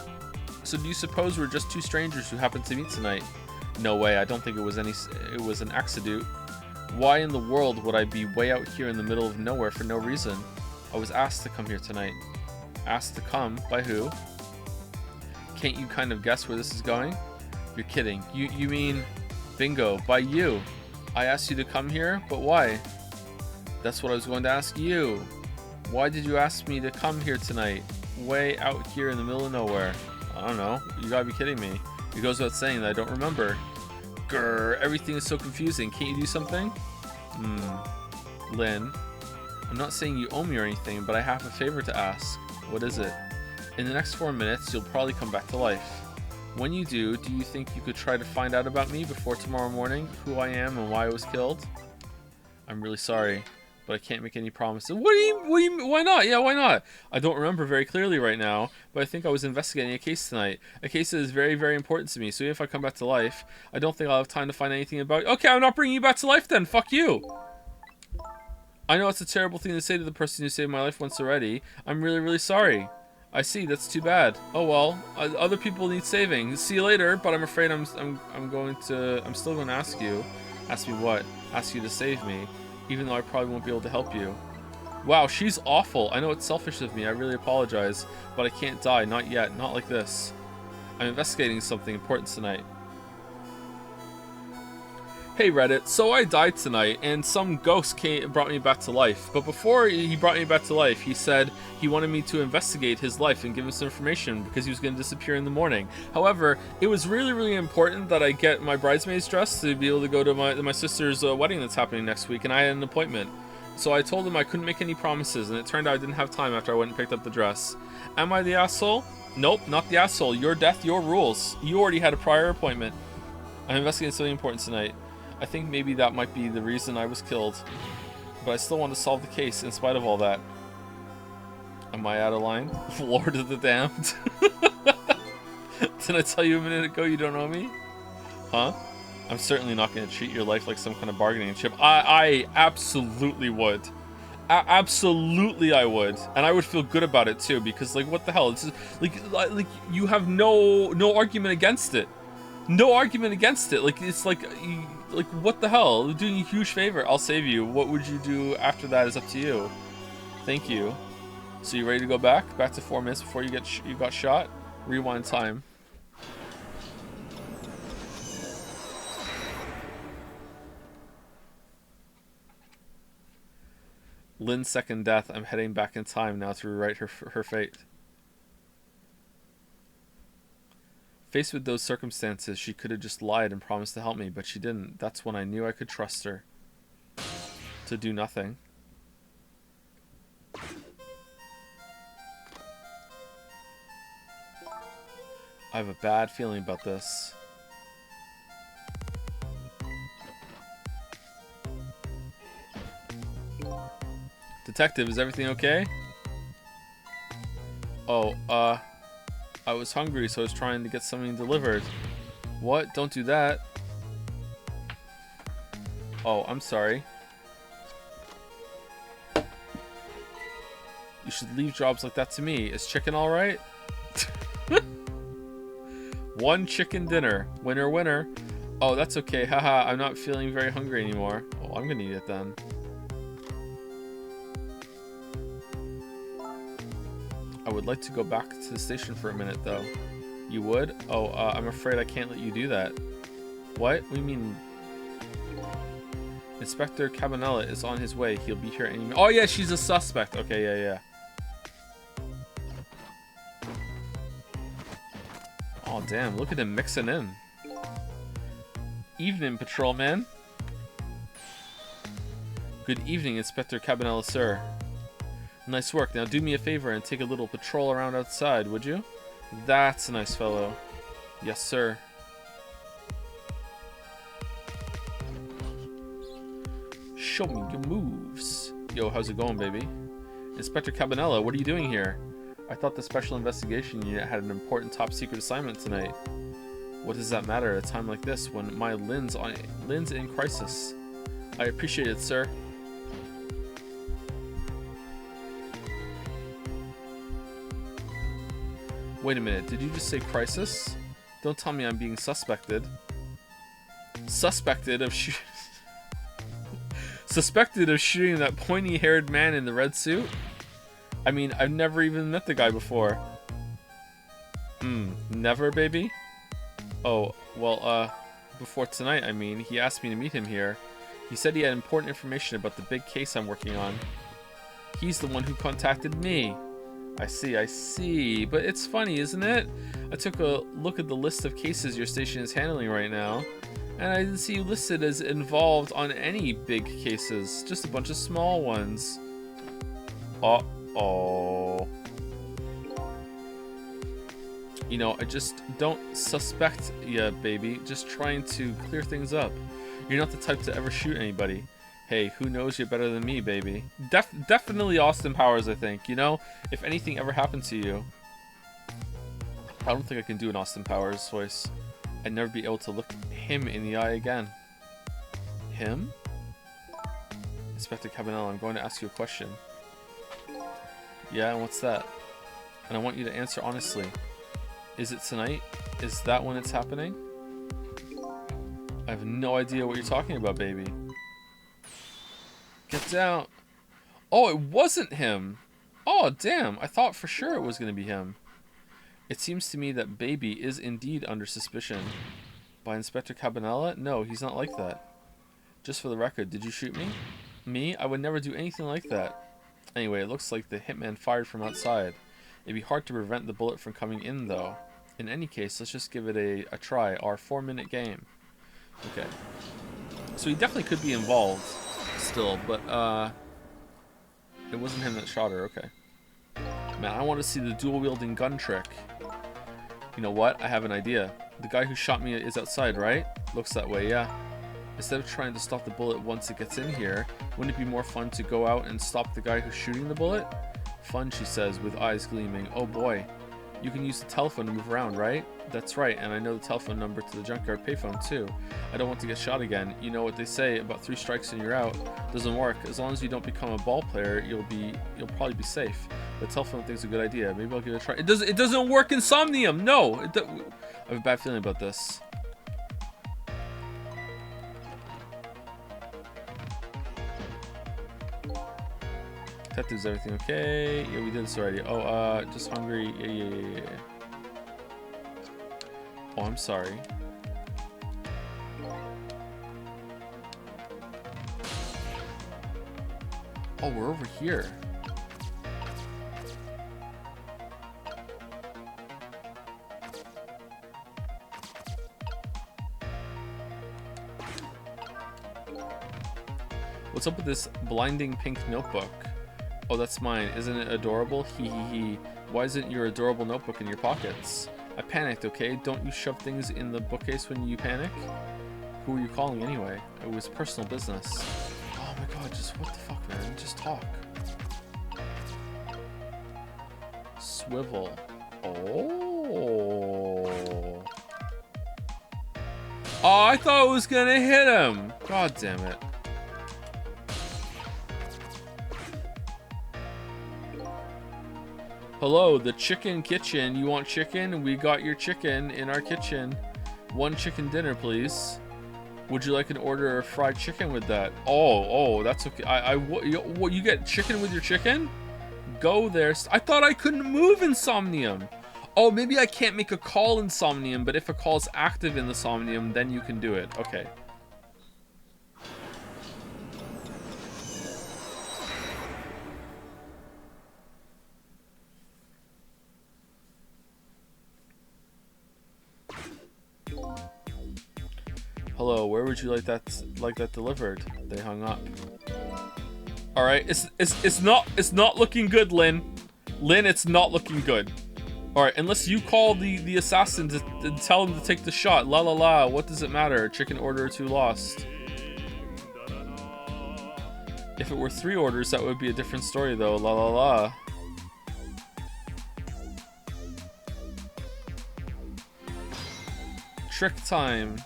Speaker 1: So do you suppose we're just 2 strangers who happened to meet tonight? No way, I don't think it was an accident. Why in the world would I be way out here in the middle of nowhere for no reason? I was asked to come here tonight. Asked to come? By who? Can't you kind of guess where this is going? You're kidding. You mean... Bingo. By you. I asked you to come here, but why? That's what I was going to ask you. Why did you ask me to come here tonight? Way out here in the middle of nowhere. I don't know. You gotta be kidding me. It goes without saying that I don't remember. Grr, everything is so confusing. Can't you do something? Lynn, I'm not saying you owe me or anything, but I have a favor to ask. What is it? In the next 4 minutes, you'll probably come back to life. When you do you think you could try to find out about me before tomorrow morning? Who I am and why I was killed? I'm really sorry, but I can't make any promises. What do you mean? Why not? Yeah, why not? I don't remember very clearly right now, but I think I was investigating a case tonight. A case that is very, very important to me, so if I come back to life, I don't think I'll have time to find anything about... Okay, I'm not bringing you back to life then. Fuck you. I know it's a terrible thing to say to the person who saved my life once already. I'm really, really sorry. I see, that's too bad. Oh well, other people need saving. See you later, but I'm afraid I'm still going to ask you. Ask me what? Ask you to save me, even though I probably won't be able to help you. Wow, she's awful. I know it's selfish of me, I really apologize, but I can't die, not yet, not like this. I'm investigating something important tonight. Hey Reddit, so I died tonight and some ghost brought me back to life, but before he brought me back to life, he said he wanted me to investigate his life and give him some information because he was going to disappear in the morning. However, it was really, really important that I get my bridesmaid's dress to be able to go to my sister's wedding that's happening next week, and I had an appointment. So I told him I couldn't make any promises, and it turned out I didn't have time after I went and picked up the dress. Am I the asshole? Nope, not the asshole. Your death, your rules. You already had a prior appointment. I'm investigating something important tonight. I think maybe that might be the reason I was killed. But I still want to solve the case in spite of all that. Am I out of line? Lord of the Damned. Didn't I tell you a minute ago you don't know me? Huh? I'm certainly not going to treat your life like some kind of bargaining chip. I absolutely would. Absolutely I would. And I would feel good about it too, because like what the hell? It's just, like you have no argument against it. No argument against it. Like it's like what the hell? You're doing a huge favor. I'll save you. What would you do after that is up to you. Thank you. So you ready to go back? Back to 4 minutes before you got shot? Rewind time. Lynn's second death. I'm heading back in time now to rewrite her fate. Faced with those circumstances, she could have just lied and promised to help me, but she didn't. That's when I knew I could trust her. To do nothing. I have a bad feeling about this. Detective, is everything okay? Oh, I was hungry, so I was trying to get something delivered. What? Don't do that. Oh, I'm sorry. You should leave jobs like that to me. Is chicken alright? One chicken dinner. Winner, winner. Oh, that's okay. Haha, I'm not feeling very hungry anymore. Oh, I'm gonna eat it then. I would like to go back to the station for a minute, though. You would? Oh, I'm afraid I can't let you do that. What? What do you mean? Inspector Cabanella is on his way. He'll be here any minute. Oh, yeah, she's a suspect. Okay, yeah. Oh, damn. Look at him mixing in. Evening, patrolman. Good evening, Inspector Cabanella, sir. Nice work. Now do me a favor and take a little patrol around outside, would you? That's a nice fellow. Yes, sir. Show me your moves. Yo, how's it going, baby? Inspector Cabanella, what are you doing here? I thought the Special Investigation Unit had an important top-secret assignment tonight. What does that matter at a time like this when my Lynn's in crisis? I appreciate it, sir. Wait a minute, did you just say crisis? Don't tell me I'm being suspected. Suspected of suspected of shooting that pointy-haired man in the red suit? I mean, I've never even met the guy before. Never, baby? Oh, well, before tonight, I mean, he asked me to meet him here. He said he had important information about the big case I'm working on. He's the one who contacted me. I see. But it's funny, isn't it? I took a look at the list of cases your station is handling right now, and I didn't see you listed as involved on any big cases, just a bunch of small ones. Uh-oh. You know, I just don't suspect ya, baby. Just trying to clear things up. You're not the type to ever shoot anybody. Hey, who knows you better than me, baby? Definitely Austin Powers, I think. You know, if anything ever happened to you. I don't think I can do an Austin Powers voice. I'd never be able to look him in the eye again. Him? Inspector Cabanella, I'm going to ask you a question. Yeah, and what's that? And I want you to answer honestly. Is it tonight? Is that when it's happening? I have no idea what you're talking about, baby. Get down. Oh, it wasn't him. Oh, damn. I thought for sure it was going to be him. It seems to me that baby is indeed under suspicion. By Inspector Cabanella? No, he's not like that. Just for the record, did you shoot me? Me? I would never do anything like that. Anyway, it looks like the hitman fired from outside. It'd be hard to prevent the bullet from coming in, though. In any case, let's just give it a try. Our 4-minute game. Okay. So he definitely could be involved still, but it wasn't him that shot her. Okay. Man, I want to see the dual-wielding gun trick. You know what? I have an idea. The guy who shot me is outside, right? Looks that way, yeah. Instead of trying to stop the bullet once it gets in here, wouldn't it be more fun to go out and stop the guy who's shooting the bullet? Fun, she says, with eyes gleaming. Oh boy. You can use the telephone to move around, right? That's right, and I know the telephone number to the junkyard payphone too. I don't want to get shot again. You know what they say about 3 strikes and you're out. Doesn't work. As long as you don't become a ball player, you'll probably be safe. The telephone thing's a good idea. Maybe I'll give it a try. It doesn't work in Somnium. No, I have a bad feeling about this. Detectives, everything okay? Yeah, we did this already. Oh, just hungry. Yeah. Oh, I'm sorry. Oh, we're over here. What's up with this blinding pink notebook? Oh, that's mine. Isn't it adorable? Hee hee hee. Why isn't your adorable notebook in your pockets? I panicked, okay? Don't you shove things in the bookcase when you panic? Who are you calling anyway? It was personal business. Oh my god, just what the fuck, man? Just talk. Swivel. Oh. Oh, I thought it was gonna hit him. God damn it. Hello, the chicken kitchen. You want chicken? We got your chicken in our kitchen. 1 chicken dinner, please. Would you like an order of fried chicken with that? Oh, that's okay. What, you get chicken with your chicken? Go there. I thought I couldn't move in Somnium. Oh, maybe I can't make a call in Somnium, but if a call's active in the Somnium, then you can do it. Okay. Hello, where would you like that delivered? They hung up. All right, it's not looking good, Lynn. Lynn, it's not looking good. All right, unless you call the assassin to tell him to take the shot. La la la. What does it matter? Chicken order or 2 lost. If it were 3 orders, that would be a different story, though. La la la. Trick time.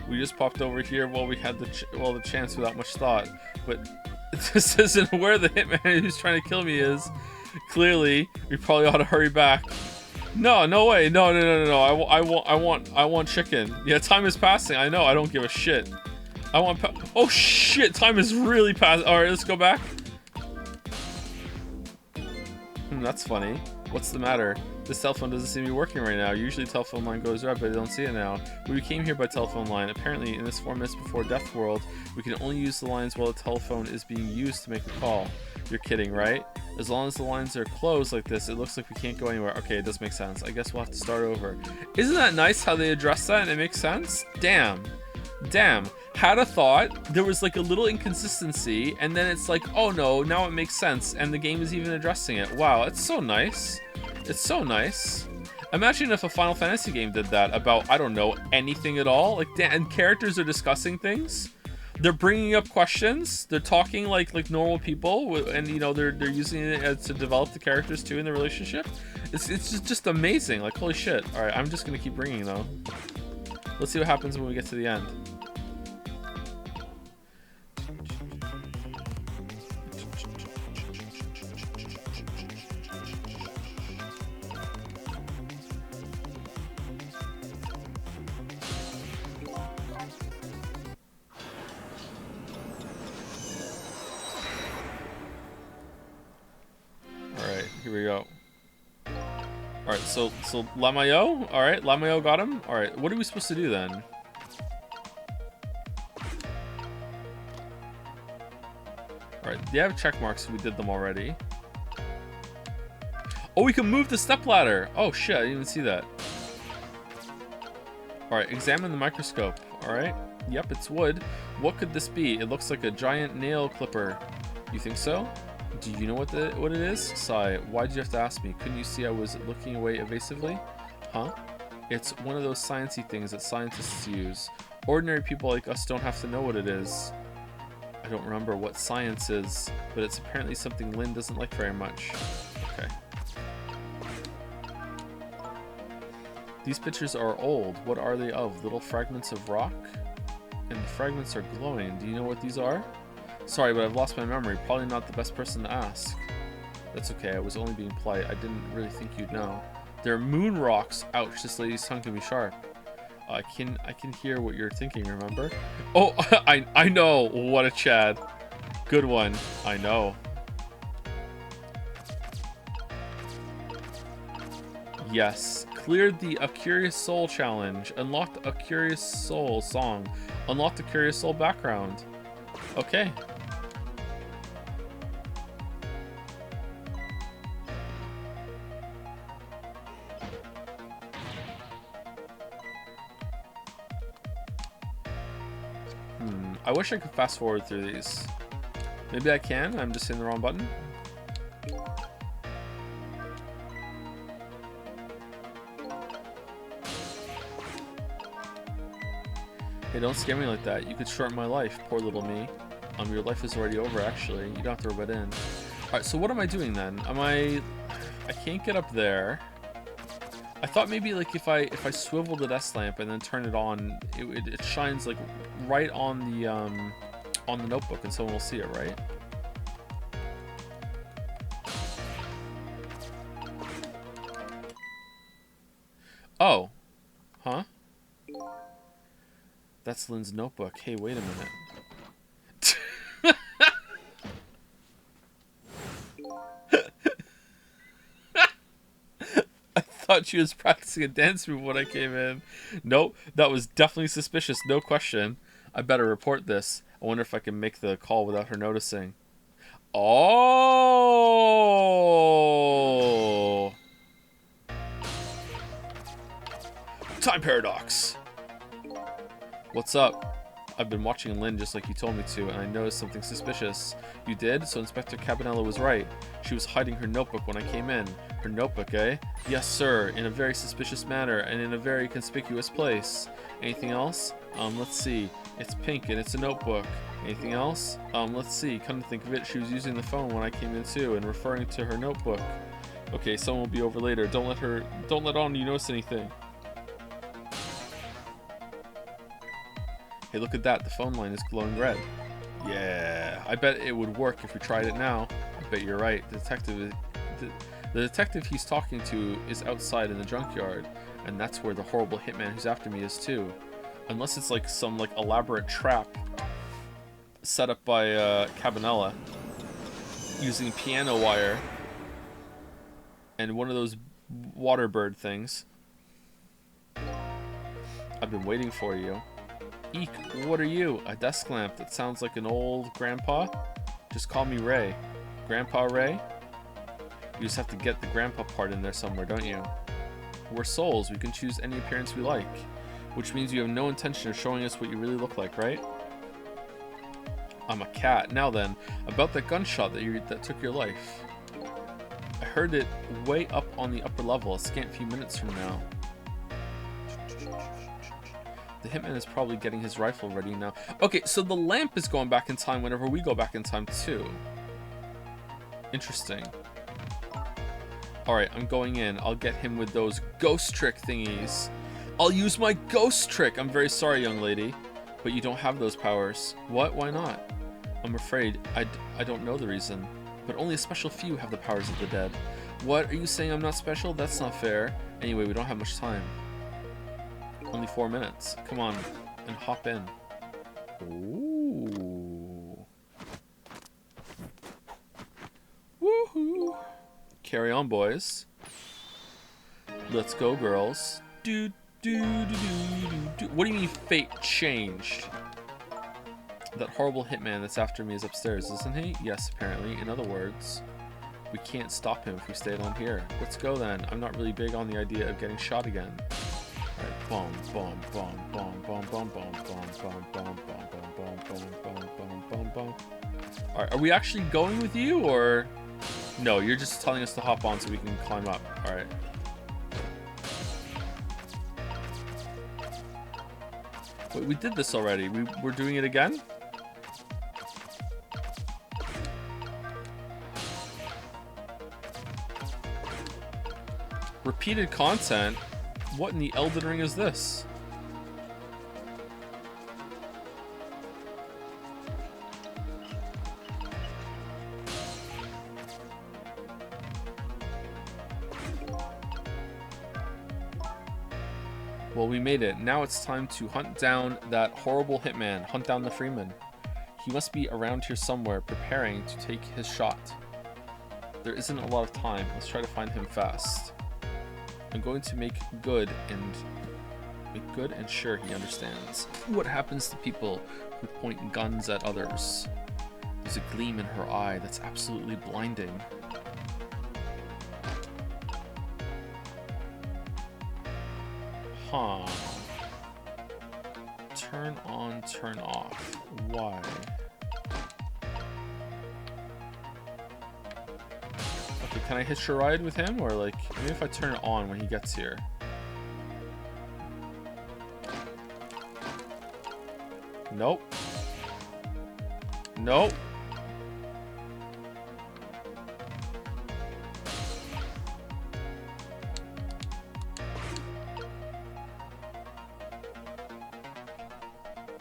Speaker 1: We just popped over here while we had the chance without much thought, but this isn't where the hitman who's trying to kill me is. Clearly, we probably ought to hurry back. No, no way. No, no, no, no, no. I want chicken. Yeah, time is passing. I know. I don't give a shit. I want oh shit, time is really passing. All right, let's go back. That's funny. What's the matter? This telephone doesn't seem to be working right now. Usually telephone line goes red, but I don't see it now. We came here by telephone line. Apparently, in this 4 minutes before death world, we can only use the lines while the telephone is being used to make a call. You're kidding, right? As long as the lines are closed like this, it looks like we can't go anywhere. Okay, it does make sense. I guess we'll have to start over. Isn't that nice how they address that and it makes sense? Damn. Damn. Had a thought there was like a little inconsistency, and then it's like, oh no, now it makes sense, and the game is even addressing it. Wow, it's so nice. It's so nice. Imagine if a Final Fantasy game did that about, I don't know, anything at all. Like, and characters are discussing things. They're bringing up questions. They're talking like normal people, and you know they're using it to develop the characters too in the relationship. It's just amazing. Like, holy shit. All right, I'm just gonna keep bringing though. Let's see what happens when we get to the end. Here we go. Alright, so Lamayo? Alright, Lamayo got him. Alright, what are we supposed to do then? Alright, they have check marks, so we did them already. Oh, we can move the stepladder! Oh shit, I didn't even see that. Alright, examine the microscope. Alright, yep, it's wood. What could this be? It looks like a giant nail clipper. You think so? Do you know what it is? Sigh. Why'd you have to ask me? Couldn't you see I was looking away evasively? Huh? It's one of those sciencey things that scientists use. Ordinary people like us don't have to know what it is. I don't remember what science is, but it's apparently something Lynn doesn't like very much. Okay. These pictures are old. What are they of? Little fragments of rock? And the fragments are glowing. Do you know what these are? Sorry, but I've lost my memory. Probably not the best person to ask. That's okay, I was only being polite. I didn't really think you'd know. They're moon rocks. Ouch, this lady's tongue can be sharp. I can hear what you're thinking, remember? Oh, I know. What a Chad. Good one. I know. Yes. Cleared the A Curious Soul challenge. Unlocked A Curious Soul song. Unlocked a Curious Soul background. Okay. I wish I could fast forward through these. Maybe I can. I'm just hitting the wrong button. Hey, don't scare me like that. You could shorten my life, poor little me. Your life is already over, actually. You don't have to rub it in. Alright, so what am I doing then? I can't get up there. I thought maybe like if I swivel the desk lamp and then turn it on, it shines like right on the notebook and someone will see it, right? Oh. Huh? That's Lynn's notebook. Hey, wait a minute. I thought she was practicing a dance move when I came in. Nope, that was definitely suspicious, no question. I better report this. I wonder if I can make the call without her noticing. Oh! Time paradox. What's up? I've been watching Lynn just like you told me to, and I noticed something suspicious. You did? So Inspector Cabanella was right. She was hiding her notebook when I came in. Her notebook, eh? Yes, sir. In a very suspicious manner, and in a very conspicuous place. Anything else? Let's see. It's pink, and it's a notebook. Anything else? Let's see. Come to think of it, she was using the phone when I came in too, and referring to her notebook. Okay, someone will be over later. Don't let on you notice anything. Hey, look at that. The phone line is glowing red. Yeah, I bet it would work if we tried it now. I bet you're right. The The detective he's talking to is outside in the junkyard, and that's where the horrible hitman who's after me is too. Unless it's like some like elaborate trap set up by Cabanella using piano wire and one of those water bird things. I've been waiting for you. Eek, what are you? A desk lamp that sounds like an old grandpa? Just call me Ray. Grandpa Ray? You just have to get the grandpa part in there somewhere, don't you? We're souls. We can choose any appearance we like. Which means you have no intention of showing us what you really look like, right? I'm a cat. Now then, about that gunshot that took your life. I heard it way up on the upper level, a scant few minutes from now. The hitman is probably getting his rifle ready now. Okay, so the lamp is going back in time whenever we go back in time too. Interesting. Alright, I'm going in. I'll get him with those ghost trick thingies. I'll use my ghost trick! I'm very sorry, young lady. But you don't have those powers. What? Why not? I'm afraid I don't know the reason. But only a special few have the powers of the dead. What? Are you saying I'm not special? That's not fair. Anyway, we don't have much time. Only 4 minutes. Come on, and hop in. Ooh. Woohoo! Carry on, boys. Let's go, girls. Do do do do do. What do you mean fate changed? That horrible hitman that's after me is upstairs, isn't he? Yes, apparently. In other words, we can't stop him if we stay down here. Let's go then. I'm not really big on the idea of getting shot again. Alright, boom, boom, boom, boom, boom, boom, boom, boom, boom, boom, boom, boom, boom, boom, boom, boom, boom. Alright, are we actually going with you, or... No, you're just telling us to hop on so we can climb up. Alright. Wait, we did this already. We're doing it again? Repeated content? What in the Elden Ring is this? Well, we made it. Now it's time to hunt down that horrible hitman. Hunt down the Freeman. He must be around here somewhere, preparing to take his shot. There isn't a lot of time. Let's try to find him fast. I'm going to make good and sure he understands. What happens to people who point guns at others? There's a gleam in her eye that's absolutely blinding. Huh. Turn on, turn off. Why? Okay, can I hitch a ride with him? Or like, maybe if I turn it on when he gets here. Nope. Nope.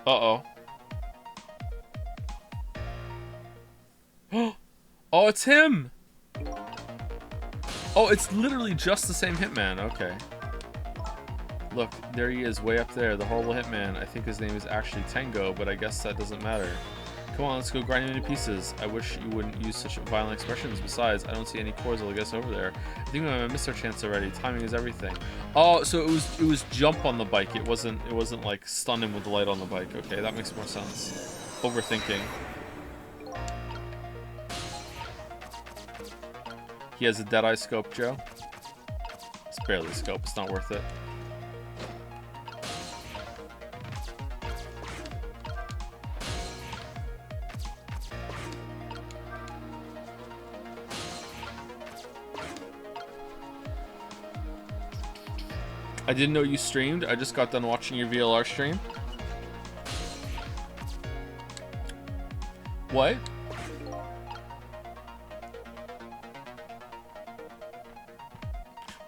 Speaker 1: Uh-oh. Oh, it's him! Oh, it's literally just the same hitman. Okay. Look, there he is, way up there, the horrible hitman. I think his name is actually Tango, but I guess that doesn't matter. Come on, let's go grind him into pieces. I wish you wouldn't use such violent expressions. Besides, I don't see any cores that'll get us over there. I think we might have missed our chance already. Timing is everything. Oh, so it was jump on the bike. It wasn't like stun him with the light on the bike. Okay, that makes more sense. Overthinking. He has a dead-eye scope, Joe. It's barely a scope. It's not worth it. I didn't know you streamed. I just got done watching your VLR stream. What?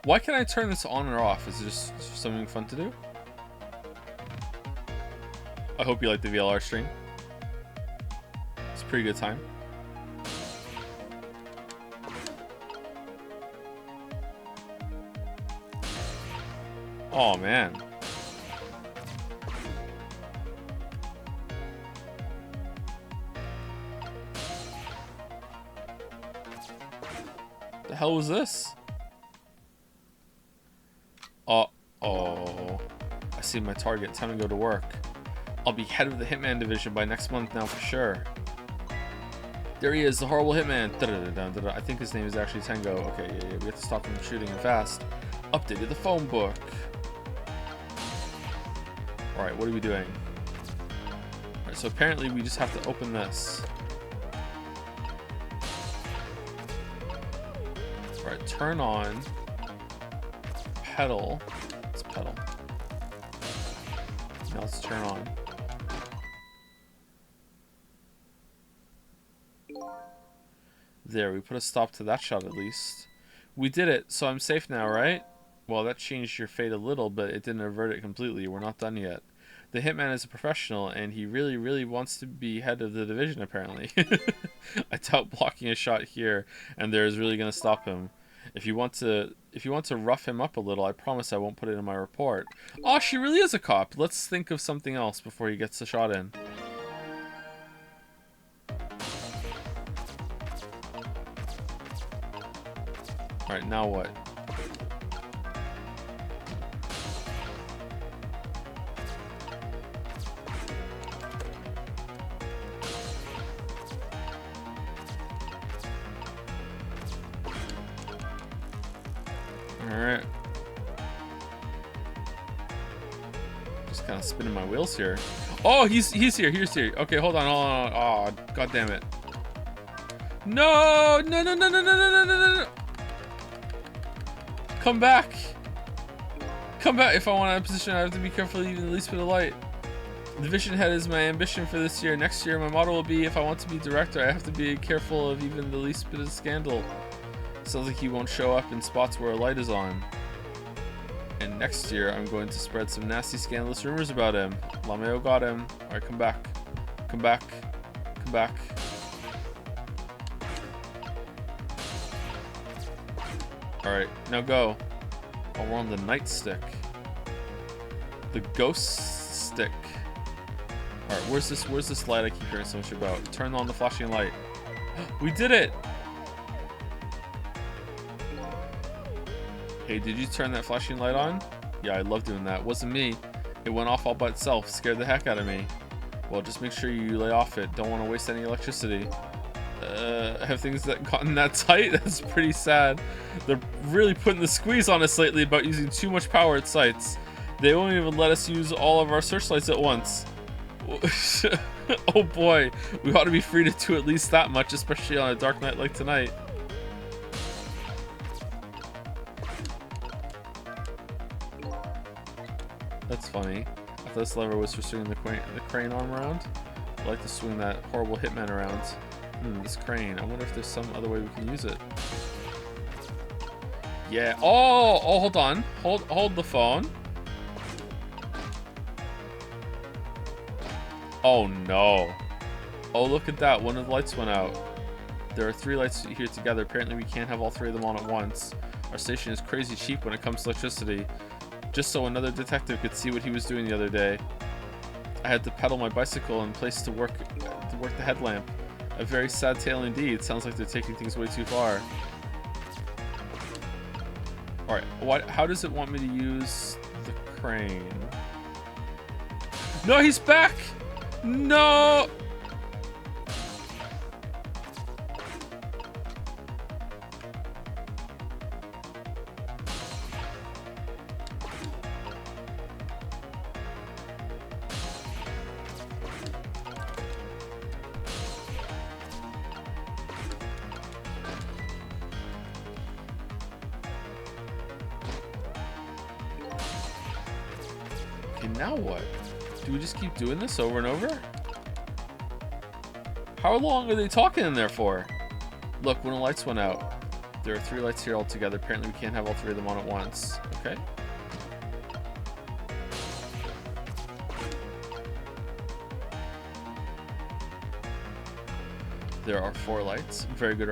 Speaker 1: Why can't I turn this on or off? Is it just something fun to do? I hope you like the VLR stream. It's a pretty good time. Oh, man. The hell was this? Oh. I see my target. Time to go to work. I'll be head of the Hitman division by next month now for sure. There he is, the horrible Hitman. I think his name is actually Tango. Okay, yeah, we have to stop him from shooting him fast. Updated the phone book. Alright, what are we doing? Alright, so apparently we just have to open this. Alright, turn on. Pedal. Let's pedal. Now let's turn on. There, we put a stop to that shot at least. We did it, so I'm safe now, right? Well, that changed your fate a little, but it didn't avert it completely. We're not done yet. The Hitman is a professional, and he really, really wants to be head of the division, apparently. I doubt blocking a shot here and there is really going to stop him. If you want to rough him up a little, I promise I won't put it in my report. Oh, she really is a cop. Let's think of something else before he gets the shot in. Alright, now what? Alright. Just kind of spinning my wheels here. Oh, he's here. Okay, hold on. Oh, god damn it. No! No. Come back. If I want out of position, I have to be careful even the least bit of light. Division head is my ambition for this year. Next year, my motto will be, if I want to be director, I have to be careful of even the least bit of scandal. Sounds like he won't show up in spots where a light is on. And next year, I'm going to spread some nasty, scandalous rumors about him. Lameo got him. Alright, come back. Alright, now go. Oh, we're on the nightstick. The ghost stick. Alright, where's this light I keep hearing so much about? Turn on the flashing light. We did it! Hey, did you turn that flashing light on? Yeah, I love doing that. Wasn't me. It went off all by itself. Scared the heck out of me. Well, just make sure you lay off it. Don't want to waste any electricity. Have things that gotten that tight? That's pretty sad. They're really putting the squeeze on us lately about using too much power at sites. They won't even let us use all of our searchlights at once. Oh boy, we ought to be free to do at least that much, especially on a dark night like tonight. That's funny. I thought this lever was for swinging the crane arm around. I'd like to swing that horrible Hitman around. This crane. I wonder if there's some other way we can use it. Yeah. Oh, hold on. Hold the phone. Oh no. Oh, look at that. One of the lights went out. There are 3 lights here together. Apparently we can't have all 3 of them on at once. Our station is crazy cheap when it comes to electricity. Just so another detective could see what he was doing the other day. I had to pedal my bicycle in place to work the headlamp. A very sad tale indeed. Sounds like they're taking things way too far. Alright, how does it want me to use the crane? No, he's back! No! Okay, now what? Do we just keep doing this over and over? How long are they talking in there for? Look, when the lights went out. There are 3 lights here all together. Apparently we can't have all 3 of them on at once. Okay. There are 4 lights. Very good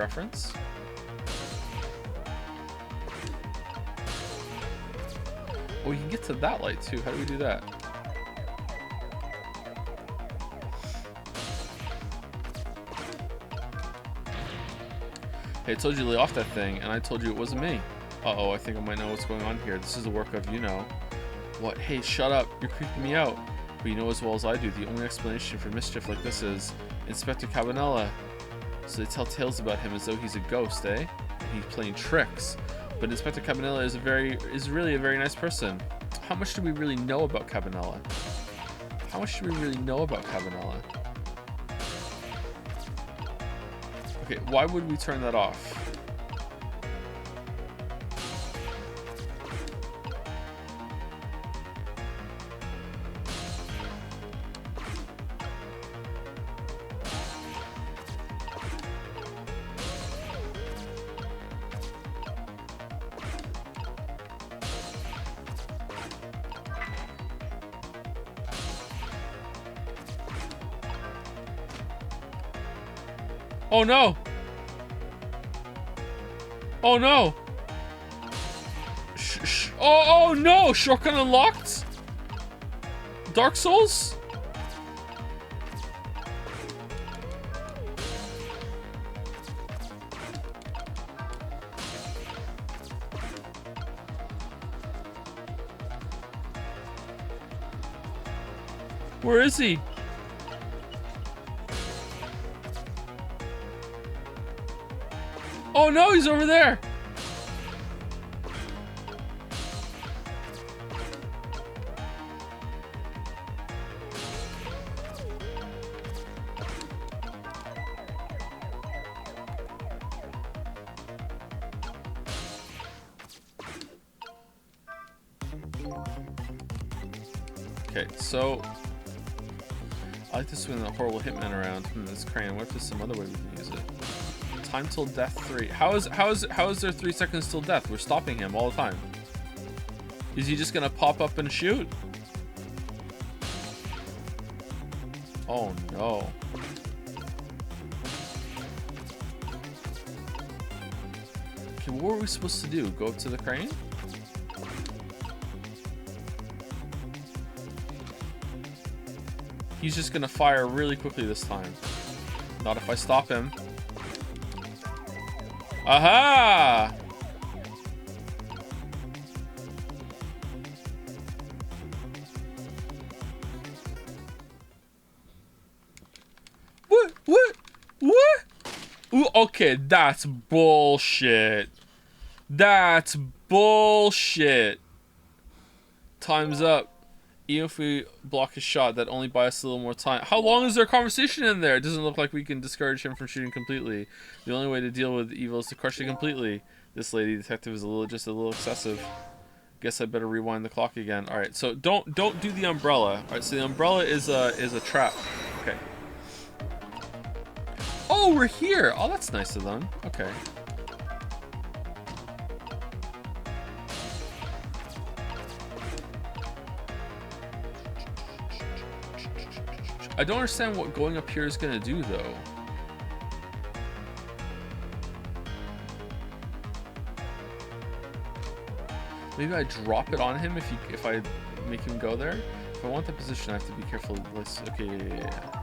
Speaker 1: Oh, you can get to that light too. How do we do that? Hey, I told you to lay off that thing, and I told you it wasn't me. Uh-oh, I think I might know what's going on here. This is the work of, you know. What? Hey, shut up. You're creeping me out. But you know as well as I do, the only explanation for mischief like this is Inspector Cabanela. So they tell tales about him as though he's a ghost, eh? And he's playing tricks. But Inspector Cabanela is really a very nice person. How much do we really know about Cabanela? How much do we really know about Cabanela? Okay, why would we turn that off? Oh no! Oh no! Oh no! Shotgun unlocked? Dark Souls? Where is he? Oh no, he's over there. Okay, so I like to swing the horrible hitman around. This crane. What if there's some other way we can use it? Time till death 3. How is there 3 seconds till death? We're stopping him all the time. Is he just gonna pop up and shoot? Oh no. Okay, what were we supposed to do? Go up to the crane? He's just gonna fire really quickly this time. Not if I stop him. Aha! What? Ooh, okay, that's bullshit. That's bullshit. Time's up. Even if we block his shot, that only buy us a little more time. How long is their conversation in there? It doesn't look like we can discourage him from shooting completely. The only way to deal with evil is to crush it completely. This lady detective is just a little excessive. Guess I better rewind the clock again. All right, so don't do the umbrella. All right, so the umbrella is a trap. Okay. Oh, we're here. Oh, that's nice of them. Okay. I don't understand what going up here is gonna do though. Maybe I drop it on him if I make him go there. If I want the position, I have to be careful. Okay, yeah.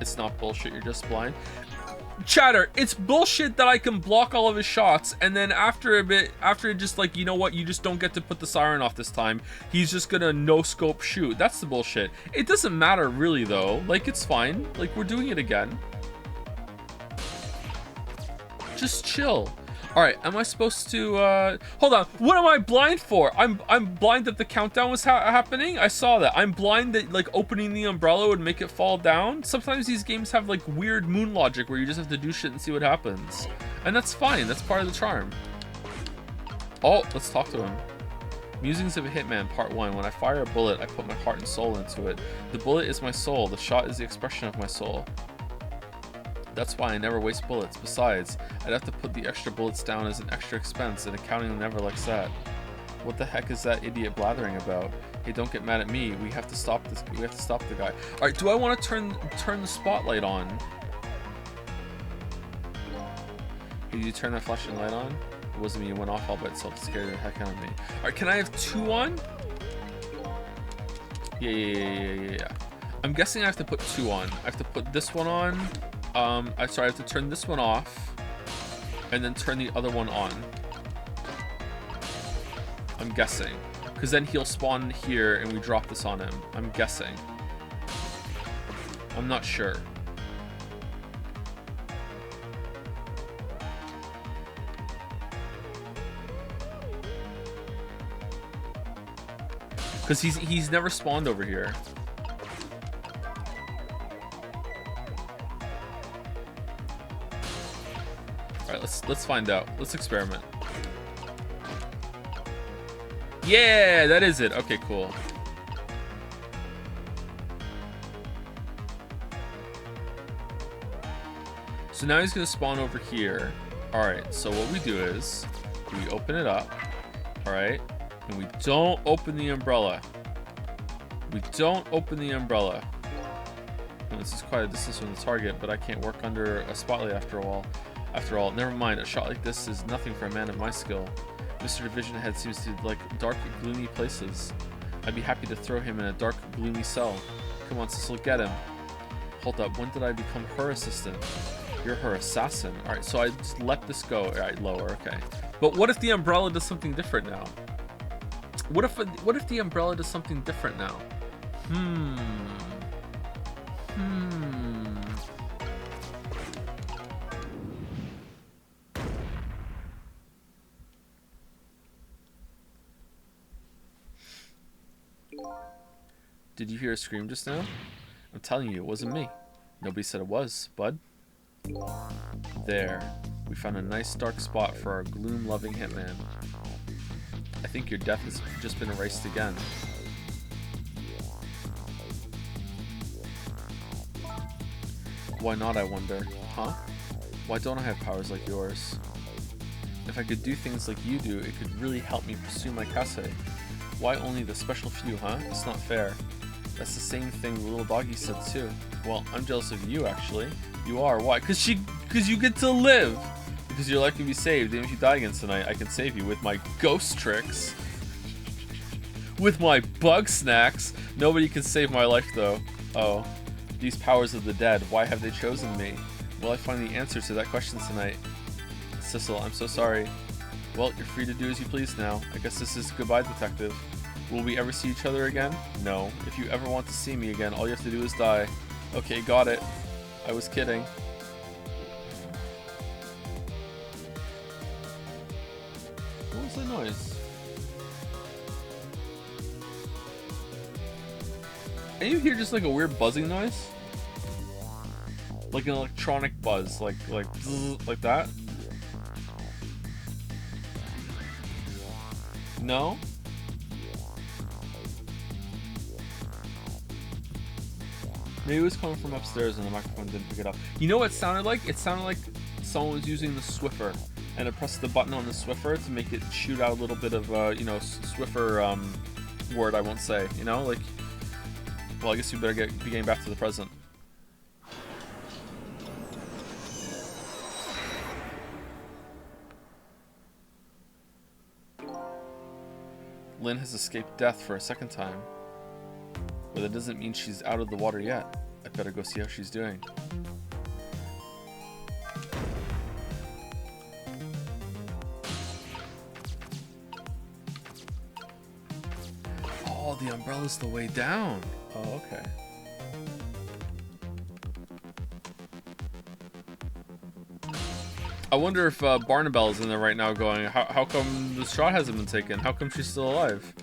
Speaker 1: It's not bullshit. You're just blind. Chatter, it's bullshit that I can block all of his shots, and then after a bit, after it just like, you know what, you just don't get to put the siren off this time, he's just gonna no scope shoot. That's the bullshit. It doesn't matter really though, like it's fine, like we're doing it again. Just chill. All right, am I supposed to hold on, what am I blind for? I'm blind that the countdown was happening. I saw that. I'm blind that like opening the umbrella would make it fall down. Sometimes these games have like weird moon logic where you just have to do shit and see what happens, and that's fine. That's part of the charm. Oh, let's talk to him. Musings of a Hitman Part 1. When I fire a bullet, I put my heart and soul into it. The bullet is my soul. The shot is the expression of my soul. That's why I never waste bullets. Besides, I'd have to put the extra bullets down as an extra expense, and accounting never likes that. What the heck is that idiot blathering about? Hey, don't get mad at me. We have to stop this. We have to stop the guy. All right, do I want to turn the spotlight on Did you turn that flashing light on? It wasn't me. It went off all by itself. It scared the heck out of me. All right, can I have 2 on? Yeah. I'm guessing I have to put 2 on. I have to put this one on. Sorry, I have to turn this one off, and then turn the other one on. I'm guessing, because then he'll spawn here, and we drop this on him. I'm guessing. I'm not sure. Because he's never spawned over here. Alright, let's find out. Let's experiment. Yeah, that is it. Okay, cool. So now he's gonna spawn over here. Alright, so what we do is we open it up. Alright. And we don't open the umbrella. We don't open the umbrella. And this is quite a distance from the target, but I can't work under a spotlight after all. Never mind. A shot like this is nothing for a man of my skill. Mr. Division Head seems to like dark, gloomy places. I'd be happy to throw him in a dark, gloomy cell. Come on, Cecil, get him. Hold up. When did I become her assistant? You're her assassin. All right, so I just let this go. All right, lower. Okay. But what if the umbrella does something different now? What if the umbrella does something different now? Did you hear a scream just now? I'm telling you, it wasn't me. Nobody said it was, bud. There. We found a nice dark spot for our gloom-loving hitman. I think your death has just been erased again. Why not, I wonder? Huh? Why don't I have powers like yours? If I could do things like you do, it could really help me pursue my kase. Why only the special few, huh? It's not fair. That's the same thing the little doggy said too. Well, I'm jealous of you, actually. You are. Why? Because you get to live. Because your life can be saved. Even if you die again tonight, I can save you with my ghost tricks. With my bug snacks. Nobody can save my life, though. Oh. These powers of the dead. Why have they chosen me? Will I find the answer to that question tonight? Cecil, I'm so sorry. Well, you're free to do as you please now. I guess this is goodbye, detective. Will we ever see each other again? No. If you ever want to see me again, all you have to do is die. Okay, got it. I was kidding. What was the noise? And you hear just like a weird buzzing noise? Like an electronic buzz, like that? No? Maybe it was coming from upstairs and the microphone didn't pick it up. You know what it sounded like? It sounded like someone was using the Swiffer and it pressed the button on the Swiffer to make it shoot out a little bit of, you know, Swiffer word I won't say, you know? Like, well, I guess you better be getting back to the present. Lynn has escaped death for a second time. But that doesn't mean she's out of the water yet. I'd better go see how she's doing. Oh, the umbrella's the way down. Oh, okay. I wonder if Barnabelle's in there right now going, how come the shot hasn't been taken? How come she's still alive?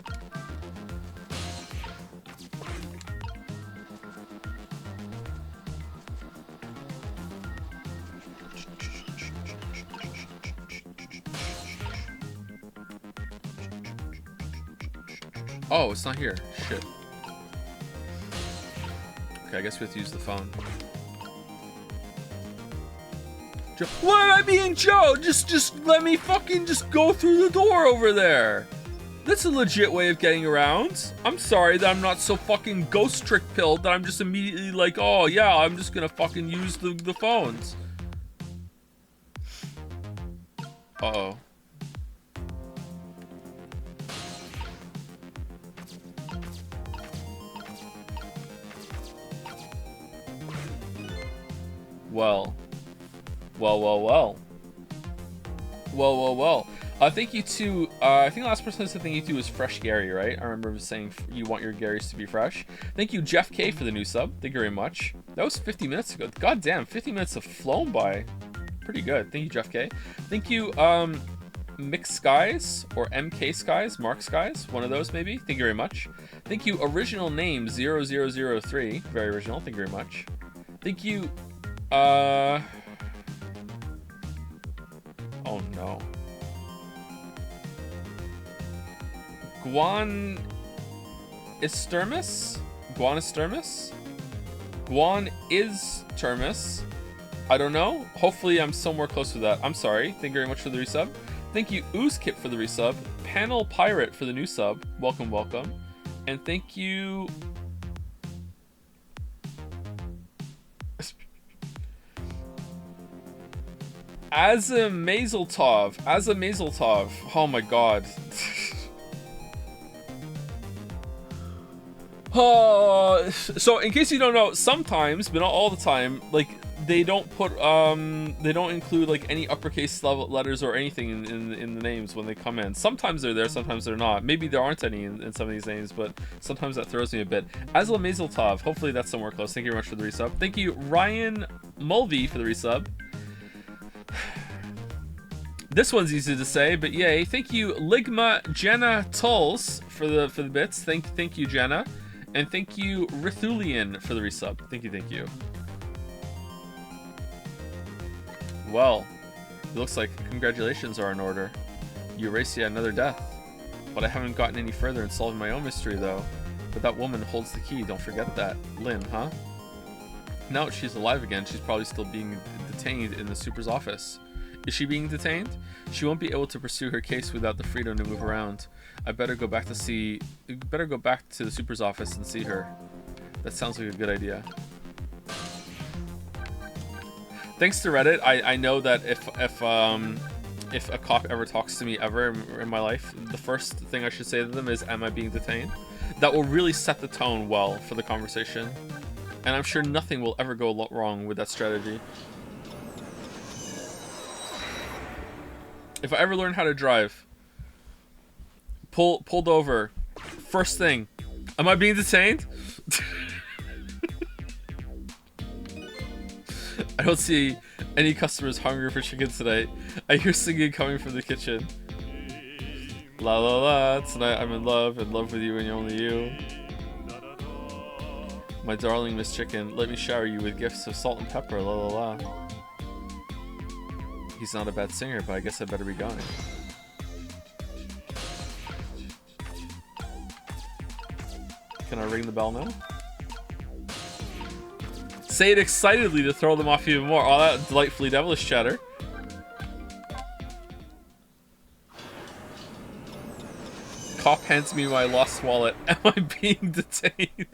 Speaker 1: Oh, it's not here. Shit. Okay, I guess we have to use the phone. Why am I being Joe? Just let me fucking just go through the door over there. That's a legit way of getting around. I'm sorry that I'm not so fucking ghost trick pilled that I'm just immediately like, oh yeah, I'm just gonna fucking use the phones. Uh-oh. Well. Well. Thank you to, I think the last person I said thank you to was Fresh Gary, right? I remember saying you want your Garys to be fresh. Thank you, Jeff K, for the new sub. Thank you very much. That was 50 minutes ago. God damn, 50 minutes have flown by. Pretty good. Thank you, Jeff K. Thank you, Mix Skies, or MK Skies, Mark Skies, one of those maybe. Thank you very much. Thank you, original name 0003. Very original. Thank you very much. Thank you, oh no. Guanisturmus? Guan is Termus. I don't know. Hopefully I'm somewhere close to that. I'm sorry. Thank you very much for the resub. Thank you, Oozkit, for the resub. Panel Pirate for the new sub. Welcome, welcome. And thank you... Azamazeltov. Oh my god. So in case you don't know, sometimes, but not all the time, like they don't include like any uppercase level letters or anything in the names when they come in. Sometimes they're there, sometimes they're not. Maybe there aren't any in some of these names, but sometimes that throws me a bit. Azamazeltov. Hopefully that's somewhere close. Thank you very much for the resub. Thank you, Ryan Mulvey, for the resub. This one's easy to say, but yay. Thank you, Ligma Jenna Tulls, for the bits. Thank you, Jenna. And thank you, Rithulian, for the resub. Thank you. Well, it looks like congratulations are in order. You erased yet another death. But I haven't gotten any further in solving my own mystery, though. But that woman holds the key, don't forget that. Lynn, huh? Now that she's alive again, she's probably still being detained in the super's office. Is she being detained? She won't be able to pursue her case without the freedom to move around. I better go back to the super's office and see her. That sounds like a good idea. Thanks to Reddit, I know that if a cop ever talks to me ever in my life, the first thing I should say to them is, "Am I being detained?" That will really set the tone well for the conversation, and I'm sure nothing will ever go wrong with that strategy. If I ever learn how to drive, pulled over, first thing, am I being detained? I don't see any customers hungry for chicken tonight. I hear singing coming from the kitchen. La la la, tonight I'm in love with you and only you. My darling Miss Chicken, let me shower you with gifts of salt and pepper, la la la. He's not a bad singer, but I guess I better be going. Can I ring the bell now? Say it excitedly to throw them off even more. Oh, that delightfully devilish chatter. Cop hands me my lost wallet. Am I being detained?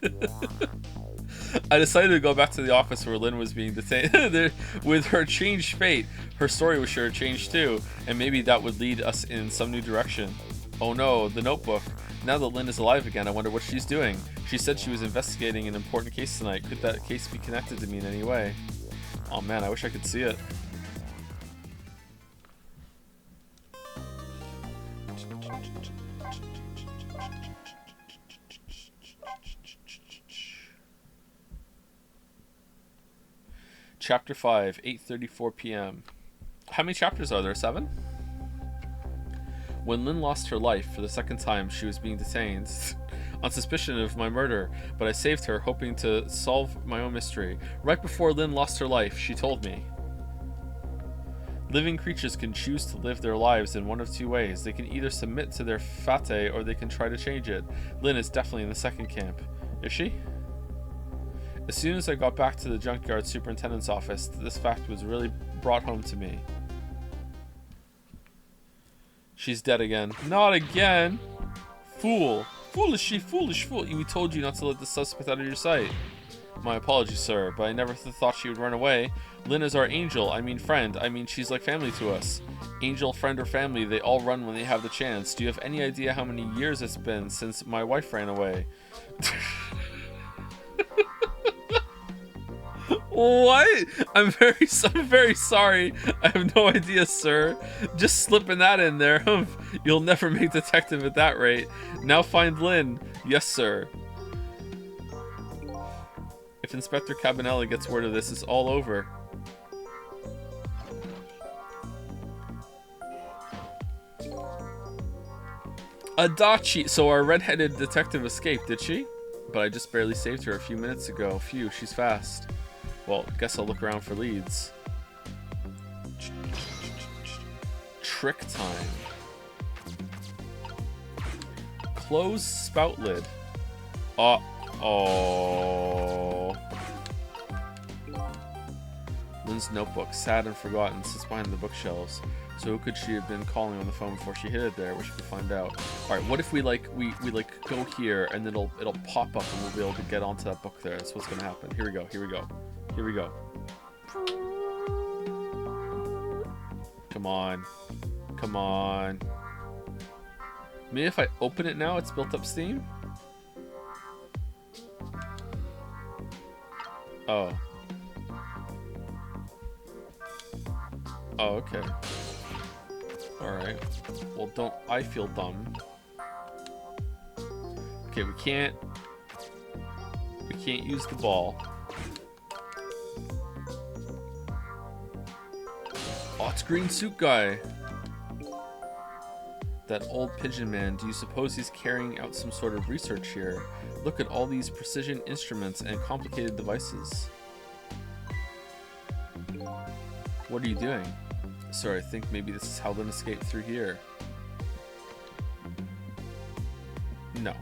Speaker 1: I decided to go back to the office where Lynn was being detained. With her changed fate, her story was sure to change too, and maybe that would lead us in some new direction. Oh no, the notebook. Now that Lynn is alive again, I wonder what she's doing. She said she was investigating an important case tonight. Could that case be connected to me in any way? Oh man, I wish I could see it. Chapter 5, 8:34 p.m. How many chapters are there? 7? When Lynn lost her life for the second time, she was being detained on suspicion of my murder, but I saved her, hoping to solve my own mystery. Right before Lynn lost her life, she told me. Living creatures can choose to live their lives in one of two ways. They can either submit to their fate, or they can try to change it. Lynn is definitely in the second camp. Is she? As soon as I got back to the junkyard superintendent's office, this fact was really brought home to me. She's dead again. Not again! Fool! Foolish fool! We told you not to let the suspect out of your sight. My apologies, sir, but I never thought she would run away. Lynn is our angel. I mean friend. I mean she's like family to us. Angel, friend, or family, they all run when they have the chance. Do you have any idea how many years it's been since my wife ran away? What? I'm very sorry. I have no idea, sir. Just slipping that in there. You'll never make detective at that rate. Now find Lynn. Yes, sir. If Inspector Cabanelli gets word of this, it's all over. Adachi. So our redheaded detective escaped, did she? But I just barely saved her a few minutes ago. Phew, she's fast. Well, guess I'll look around for leads. Trick time. Close spout lid. Uh-oh. Lynn's notebook, sad and forgotten, sits behind the bookshelves. So who could she have been calling on the phone before she hid it there? We should find out. All right, what if we go here and then it'll pop up and we'll be able to get onto that book there. That's what's gonna happen. Here we go. Here we go. Here we go. Come on. Come on. Maybe if I open it now, it's built up Steam? Oh. Oh, okay. Alright. Well, don't I feel dumb. Okay, we can't use the ball. Oh, it's Green Suit Guy. That old pigeon man, do you suppose he's carrying out some sort of research here? Look at all these precision instruments and complicated devices. What are you doing? Sir, I think maybe this is how Lynn escaped through here. No.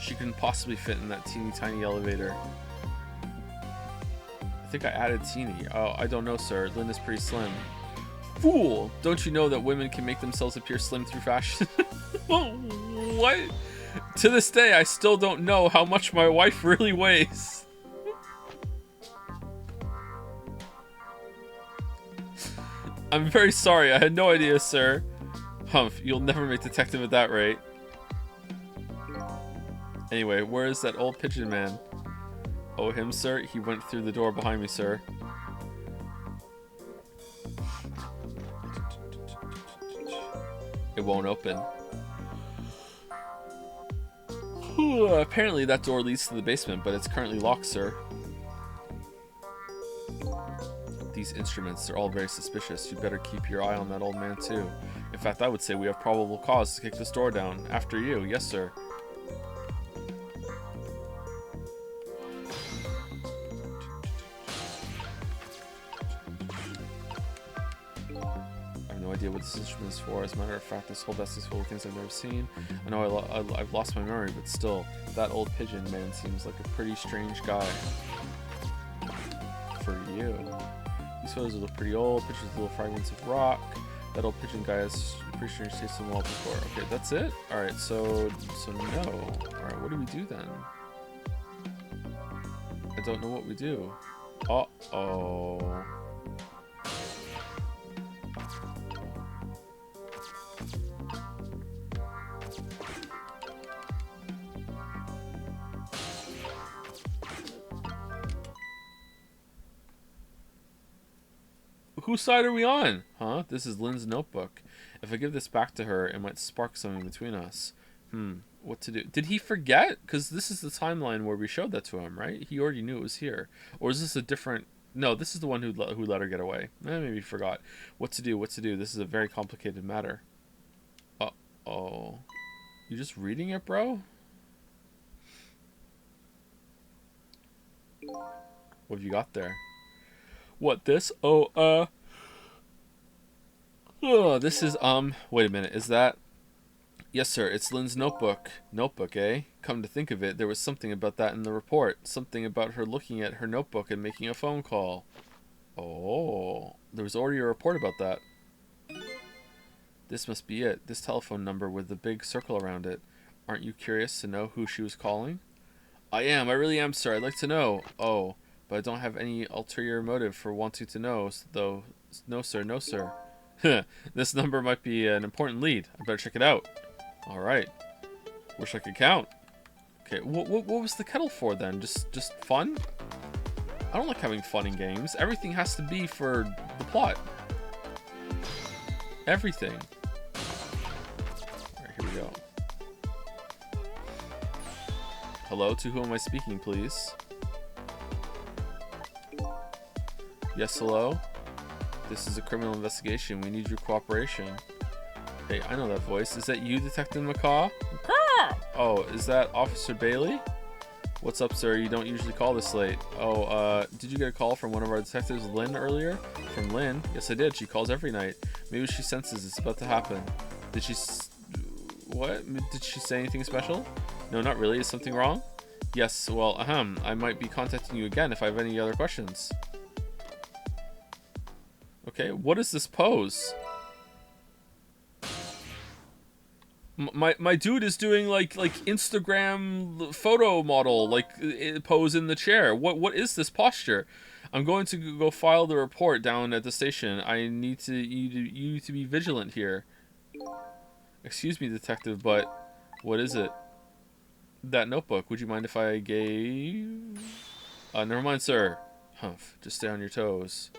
Speaker 1: She couldn't possibly fit in that teeny tiny elevator. I think I added teeny. Oh, I don't know, sir. Lynn is pretty slim. Fool! Don't you know that women can make themselves appear slim through fashion? What? To this day, I still don't know how much my wife really weighs. I'm very sorry. I had no idea, sir. Humph, you'll never make detective at that rate. Anyway, where is that old pigeon man? Oh, him, sir? He went through the door behind me, sir. It won't open. Apparently that door leads to the basement, but it's currently locked, sir. These instruments, they're all very suspicious. You better keep your eye on that old man, too. In fact, I would say we have probable cause to kick this door down. After you. Yes, sir. No idea what this instrument is for. As a matter of fact, this whole desk is full of things I've never seen. I know I've lost my memory, but still, that old pigeon man seems like a pretty strange guy. For you. These photos look pretty old. Pictures of little fragments of rock. That old pigeon guy has pretty strange taste in the wall before. Okay, that's it? Alright, so no. Alright, what do we do then? I don't know what we do. Uh-oh. Whose side are we on? Huh? This is Lynn's notebook. If I give this back to her, it might spark something between us. What to do? Did he forget? Because this is the timeline where we showed that to him, right? He already knew it was here. Or is this a different... No, this is the one who let her get away. Maybe he forgot. What to do? What to do? This is a very complicated matter. Uh-oh. You just reading it, bro? What have you got there? What, this? Oh, this is, wait a minute, is that... Yes, sir, it's Lynn's notebook. Notebook, eh? Come to think of it, there was something about that in the report. Something about her looking at her notebook and making a phone call. Oh, there was already a report about that. This must be it. This telephone number with the big circle around it. Aren't you curious to know who she was calling? I am. I really am, sir. I'd like to know. Oh, but I don't have any ulterior motive for wanting to know, though. No, sir. No, sir. This number might be an important lead. I better check it out. All right. Wish I could count. Okay. What was the kettle for then? Just fun? I don't like having fun in games. Everything has to be for the plot. Everything. All right. Here we go. Hello, to whom am I speaking, please? Yes, hello? This is a criminal investigation. We need your cooperation. Hey, I know that voice. Is that you, Detective McCaw? Oh, is that Officer Bailey? What's up, sir? You don't usually call this late. Oh, did you get a call from one of our detectives, Lynn, earlier? From Lynn? Yes, I did. She calls every night. Maybe she senses it's about to happen. Did she... What? Did she say anything special? No, not really. Is something wrong? Yes, well, I might be contacting you again if I have any other questions. Okay, what is this pose? My dude is doing like Instagram photo model pose in the chair. What is this posture? I'm going to go file the report down at the station. I need you to be vigilant here. Excuse me, detective, but what is it? That notebook. Would you mind if I gave? Never mind, sir. Humph. Just stay on your toes.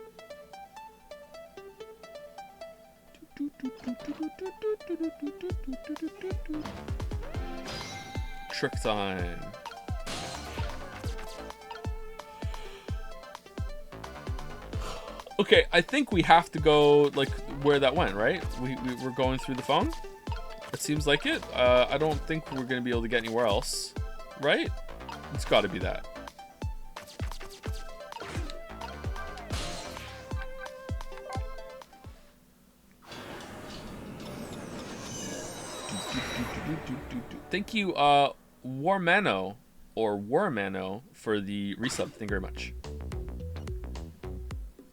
Speaker 1: Trick time. Okay, I think we have to go like where that went, right? We're going through the phone. It seems like it. I don't think we're gonna be able to get anywhere else, right? It's got to be that. Thank you, Warmano, or Warmano, for the resub. Thank you very much.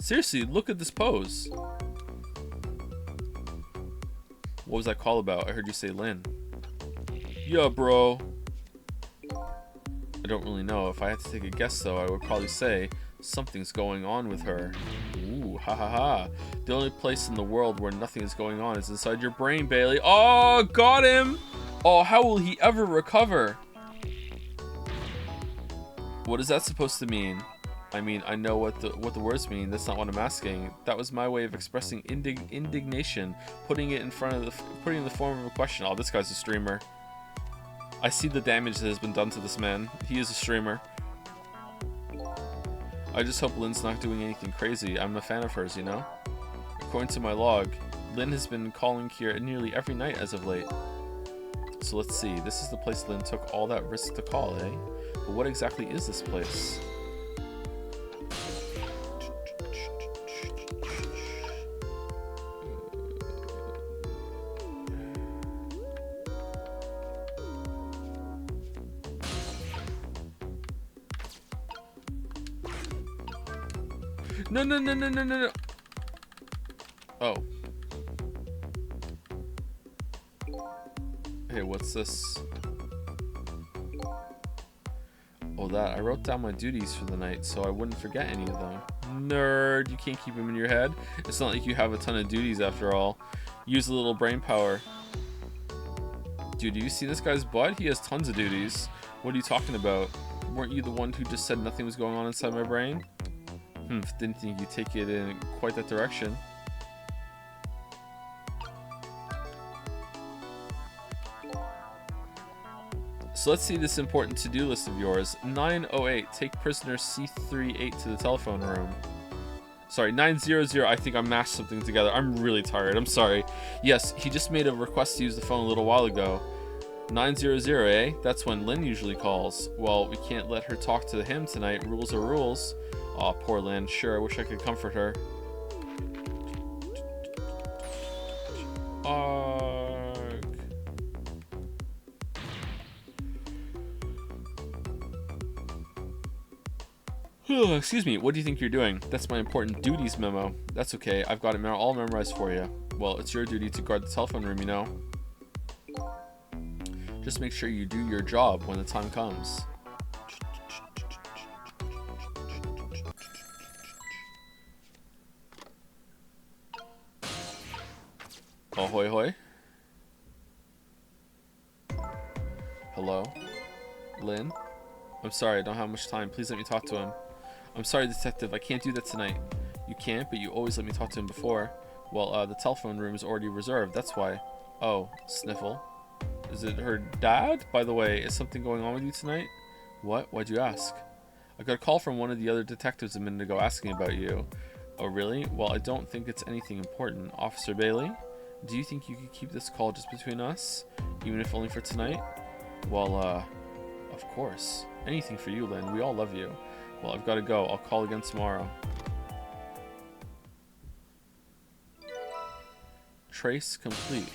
Speaker 1: Seriously, look at this pose. What was that call about? I heard you say Lynn. Yeah, bro. I don't really know. If I had to take a guess, though, I would probably say something's going on with her. Ooh, ha ha ha. The only place in the world where nothing is going on is inside your brain, Bailey. Oh, got him! Oh, how will he ever recover? What is that supposed to mean? I mean, I know what the words mean. That's not what I'm asking. That was my way of expressing indignation, putting it in the form of a question. Oh, this guy's a streamer. I see the damage that has been done to this man. He is a streamer. I just hope Lynn's not doing anything crazy. I'm a fan of hers, you know? According to my log, Lynn has been calling here nearly every night as of late. So let's see. This is the place Lynn took all that risk to call, eh? But what exactly is this place? No. Oh. Hey, what's this? Oh, that. I wrote down my duties for the night so I wouldn't forget any of them. Nerd, you can't keep them in your head. It's not like you have a ton of duties after all. Use a little brain power. Dude, do you see this guy's butt? He has tons of duties. What are you talking about? Weren't you the one who just said nothing was going on inside my brain? Didn't think you'd take it in quite that direction. So let's see this important to-do list of yours. 908, take prisoner C38 to the telephone room. Sorry, 900, I think I mashed something together. I'm really tired, I'm sorry. Yes, he just made a request to use the phone a little while ago. 900, eh? That's when Lynn usually calls. Well, we can't let her talk to him tonight. Rules are rules. Aw, poor Lynn. Sure, I wish I could comfort her. Excuse me, what do you think you're doing? That's my important duties memo. That's okay, I've got it all memorized for you. Well, it's your duty to guard the telephone room, you know. Just make sure you do your job when the time comes. Ahoy hoy. Hello? Lynn? I'm sorry, I don't have much time. Please let me talk to him. I'm sorry, detective. I can't do that tonight. You can't, but you always let me talk to him before. Well, the telephone room is already reserved. That's why. Oh, sniffle. Is it her dad? By the way, is something going on with you tonight? What? Why'd you ask? I got a call from one of the other detectives a minute ago asking about you. Oh, really? Well, I don't think it's anything important. Officer Bailey, do you think you could keep this call just between us? Even if only for tonight? Well, of course. Anything for you, Lynn. We all love you. Well, I've got to go. I'll call again tomorrow. Trace complete.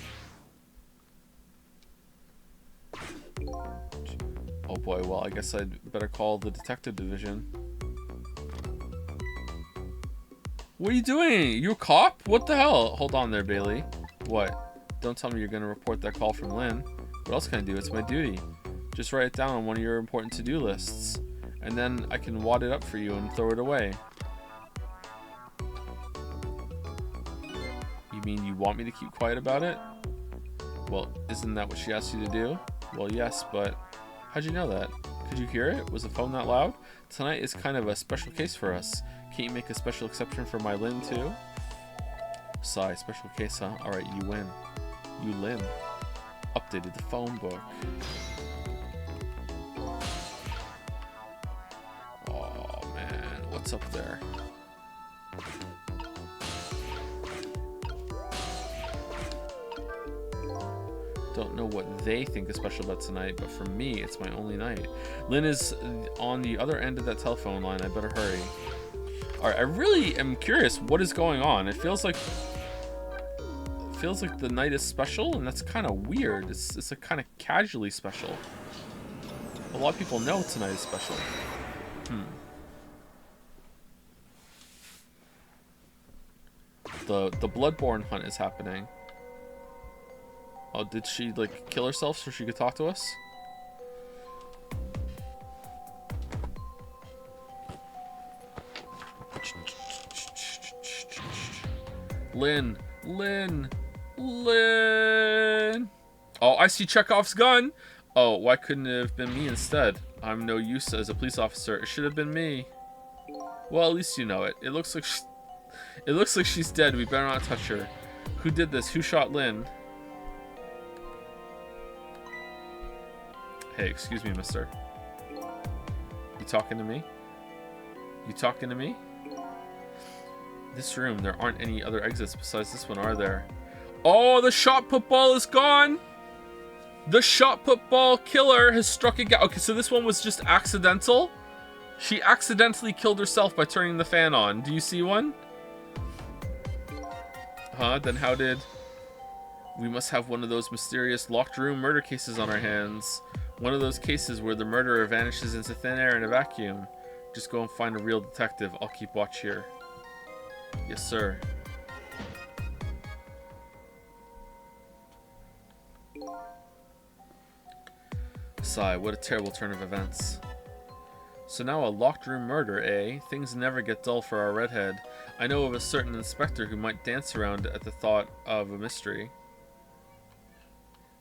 Speaker 1: Oh boy, well, I guess I'd better call the detective division. What are you doing? You a cop? What the hell? Hold on there, Bailey. What? Don't tell me you're gonna report that call from Lynn. What else can I do? It's my duty. Just write it down on one of your important to-do lists. And then I can wad it up for you and throw it away. You mean you want me to keep quiet about it? Well, isn't that what she asked you to do? Well, yes, but how'd you know that? Could you hear it? Was the phone that loud? Tonight is kind of a special case for us. Can't you make a special exception for my Lynn, too? Sigh, special case, huh? Alright, you win. You Lynn. Updated the phone book. Oh, man. What's up there? Don't know what they think is special about tonight, but for me, it's my only night. Lynn is on the other end of that telephone line. I better hurry. Alright, I really am curious what is going on. It feels like the night is special, and that's kind of weird. It's a kind of casually special. A lot of people know tonight is special. The Bloodborne hunt is happening. Oh, did she, like, kill herself so she could talk to us? Lynn. Oh, I see Chekhov's gun. Oh, why couldn't it have been me instead? I'm no use as a police officer. It should have been me. Well, at least you know it. It looks like she's dead. We better not touch her. Who did this? Who shot Lynn? Hey, excuse me, mister. You talking to me? You talking to me? This room, there aren't any other exits besides this one, are there? Oh, the shot put ball is gone! The shot put ball killer has struck again. Okay, so this one was just accidental? She accidentally killed herself by turning the fan on. Do you see one? Huh? Then how did... We must have one of those mysterious locked room murder cases on our hands. One of those cases where the murderer vanishes into thin air in a vacuum. Just go and find a real detective. I'll keep watch here. Yes, sir. Sigh, what a terrible turn of events. So now a locked room murder, eh? Things never get dull for our redhead. I know of a certain inspector who might dance around at the thought of a mystery.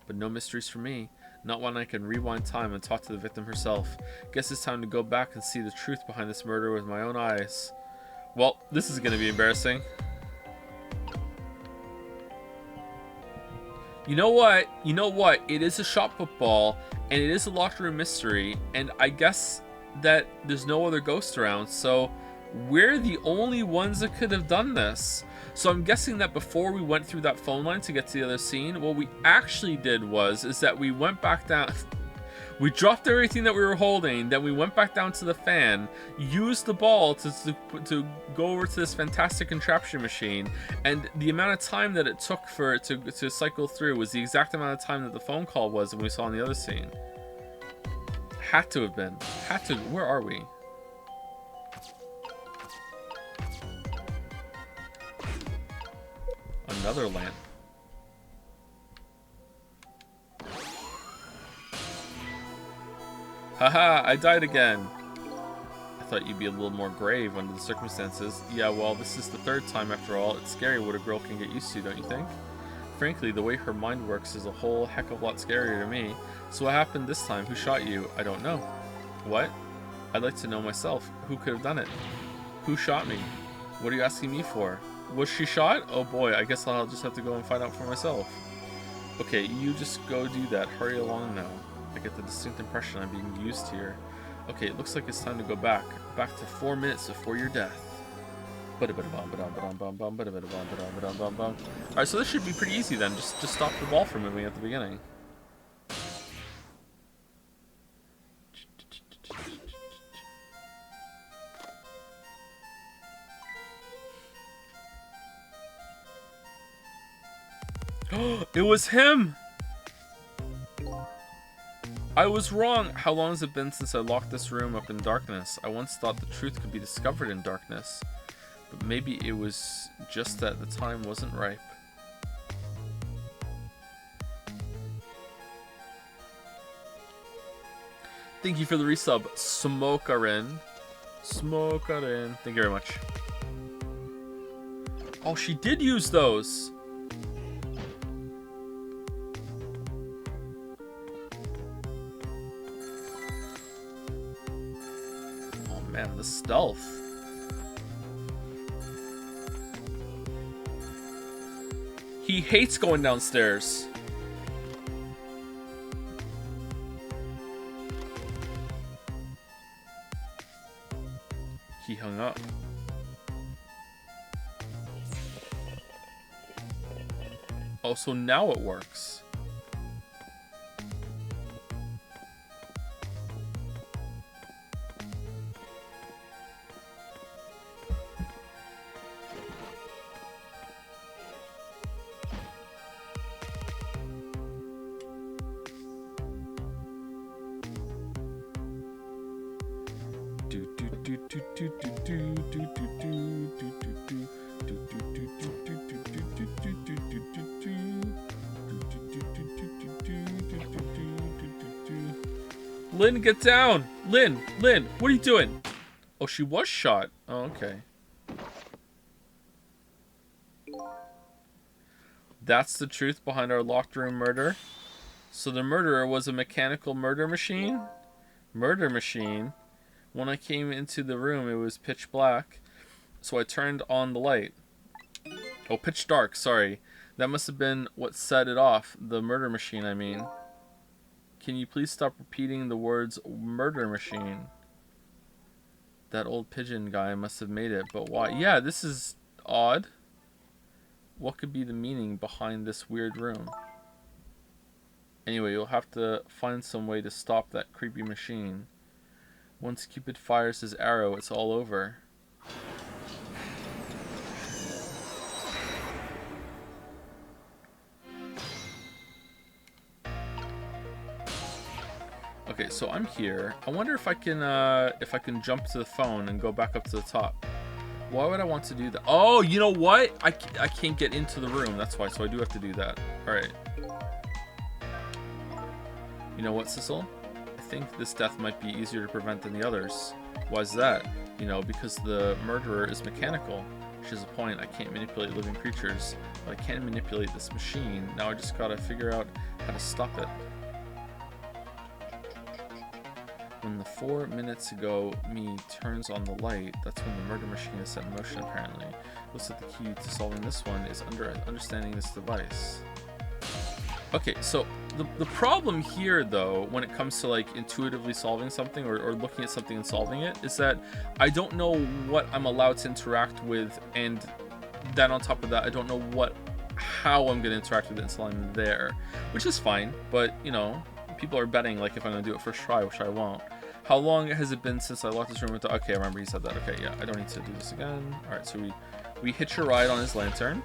Speaker 1: But no mysteries for me. Not one I can rewind time and talk to the victim herself. Guess it's time to go back and see the truth behind this murder with my own eyes. Well, this is going to be embarrassing. You know what? You know what? It is a shot put ball, and it is a locked room mystery, and I guess that there's no other ghosts around, so we're the only ones that could have done this. So I'm guessing that before we went through that phone line to get to the other scene, what we actually did is that we went back down. We dropped everything that we were holding, then we went back down to the fan, used the ball to go over to this fantastic contraption machine, and the amount of time that it took for it to cycle through was the exact amount of time that the phone call was when we saw in the other scene. Had to have been. Had to. Where are we? Another lamp. Haha, I died again. I thought you'd be a little more grave under the circumstances. Yeah, well, this is the third time after all. It's scary what a girl can get used to, don't you think? Frankly, the way her mind works is a whole heck of a lot scarier to me. So what happened this time? Who shot you? I don't know. What? I'd like to know myself. Who could have done it? Who shot me? What are you asking me for? Was she shot? Oh boy, I guess I'll just have to go and find out for myself. Okay, you just go do that. Hurry along now. I get the distinct impression I'm being used here. Okay, it looks like it's time to go back. Back to 4 minutes before your death. Alright, so this should be pretty easy then. Just stop the ball from moving at the beginning. It was him! I was wrong! How long has it been since I locked this room up in darkness? I once thought the truth could be discovered in darkness. But maybe it was just that the time wasn't ripe. Thank you for the resub, Smokerin. Smokerin. Thank you very much. Oh, she did use those! Oh man, the stealth. He hates going downstairs. He hung up. Oh, so now it works. Lynn, get down! Lynn, what are you doing? Oh, she was shot. Oh, okay. That's the truth behind our locked room murder. So the murderer was a mechanical murder machine? Murder machine? When I came into the room, it was pitch black. So I turned on the light. Oh, pitch dark, sorry. That must have been what set it off. The murder machine, I mean. Can you please stop repeating the words murder machine? That old pigeon guy must have made it, but why? Yeah, this is odd. What could be the meaning behind this weird room? Anyway, you'll have to find some way to stop that creepy machine. Once Cupid fires his arrow, it's all over. Okay, so I'm here. I wonder if I can jump to the phone and go back up to the top. Why would I want to do that? Oh, you know what? I can't get into the room. That's why. So I do have to do that. All right. You know what, Sissel? I think this death might be easier to prevent than the others. Why is that? You know, because the murderer is mechanical. Which is a point. I can't manipulate living creatures, but I can manipulate this machine. Now I just gotta figure out how to stop it. When the 4 minutes ago me turns on the light, that's when the murder machine is set in motion, apparently. Looks like the key to solving this one is understanding this device. Okay, so the problem here, though, when it comes to, like, intuitively solving something or looking at something and solving it, is that I don't know what I'm allowed to interact with, and then on top of that, I don't know how I'm going to interact with it until I'm there, which is fine, but, you know, people are betting, like, if I'm going to do it first try, which I won't. How long has it been since I locked this room? Okay, I remember he said that. Okay, yeah, I don't need to do this again. All right, so we hitch a ride on his lantern.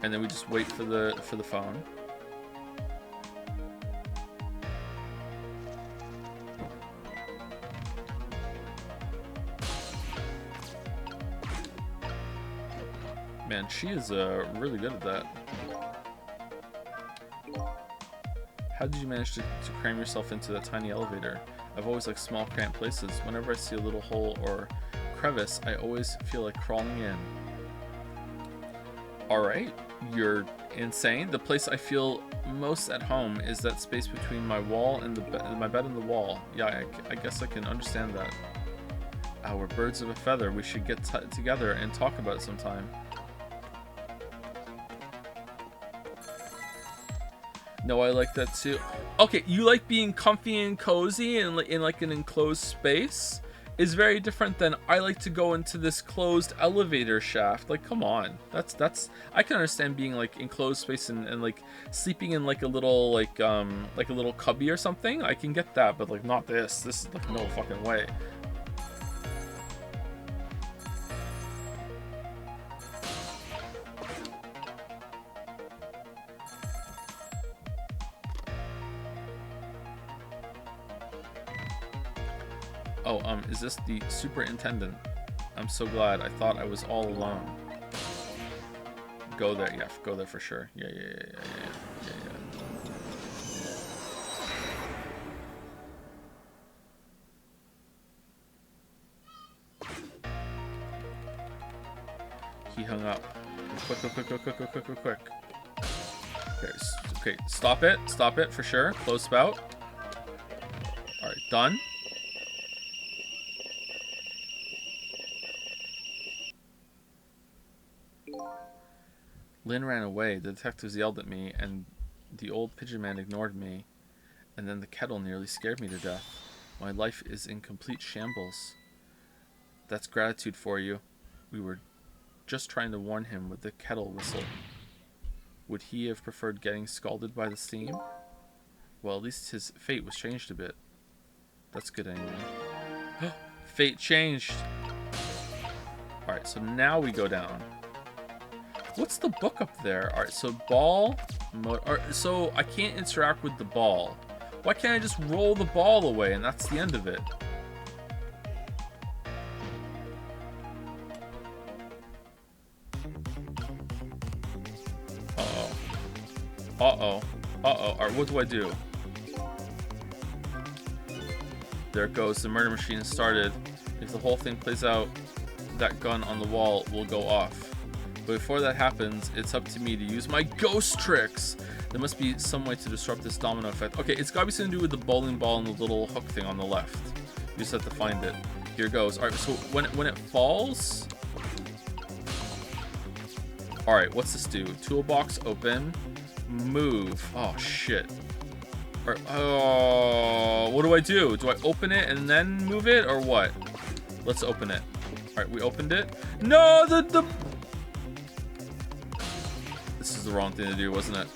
Speaker 1: And then we just wait for the phone. Man, she is really good at that. How did you manage to cram yourself into that tiny elevator? I've always liked small, cramped places. Whenever I see a little hole or crevice I always feel like crawling in. Alright, you're insane. The place I feel most at home is that space between my wall and my bed and the wall. Yeah, I guess I can understand that. We're birds of a feather. We should get together and talk about it sometime. No, I like that too. Okay, you like being comfy and cozy and in like an enclosed space is very different than I like to go into this closed elevator shaft. Like, come on. That's I can understand being like enclosed space and like sleeping in like a little like a little cubby or something. I can get that, but like not this. This is like no fucking way. Oh, is this the superintendent? I'm so glad. I thought I was all alone. Go there. Yeah, go there for sure. Yeah. He hung up. Quick. Okay, stop it for sure. Close spout. Alright, done. Lynn ran away, the detectives yelled at me, and the old pigeon man ignored me, and then the kettle nearly scared me to death. My life is in complete shambles. That's gratitude for you. We were just trying to warn him with the kettle whistle. Would he have preferred getting scalded by the steam? Well, at least his fate was changed a bit. That's good anyway. Fate changed! Alright, so now we go down. What's the book up there? Alright, so ball... so I can't interact with the ball. Why can't I just roll the ball away and that's the end of it? Uh-oh. Alright, what do I do? There it goes. The murder machine has started. If the whole thing plays out, that gun on the wall will go off. But before that happens, it's up to me to use my ghost tricks. There must be some way to disrupt this domino effect. Okay, it's gotta be something to do with the bowling ball and the little hook thing on the left. You just have to find it. Here goes. Alright, so when it falls... Alright, what's this do? Toolbox open. Move. Oh, shit. Alright, what do I do? Do I open it and then move it, or what? Let's open it. Alright, we opened it. No, the... This is the wrong thing to do, wasn't it?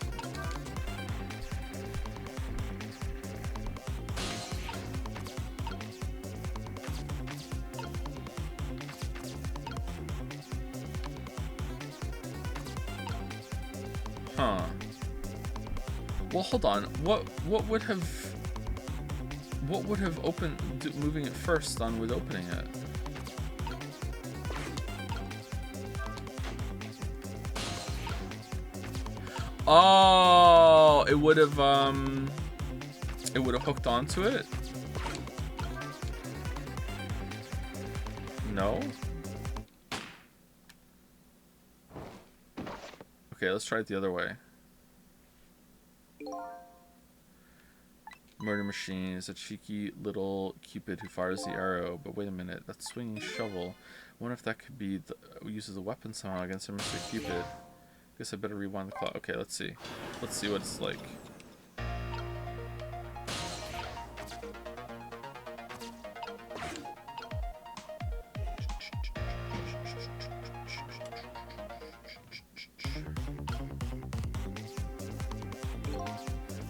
Speaker 1: Huh. Well, hold on. What would have opened moving it first done with opening it? Oh, it would have hooked onto it. No. Okay, let's try it the other way. Murder machine is a cheeky little cupid who fires the arrow. But wait a minute, that swinging shovel. I wonder if that could be used as a weapon somehow against Mr. Cupid. Guess I better rewind the clock. Okay, let's see. Let's see what it's like.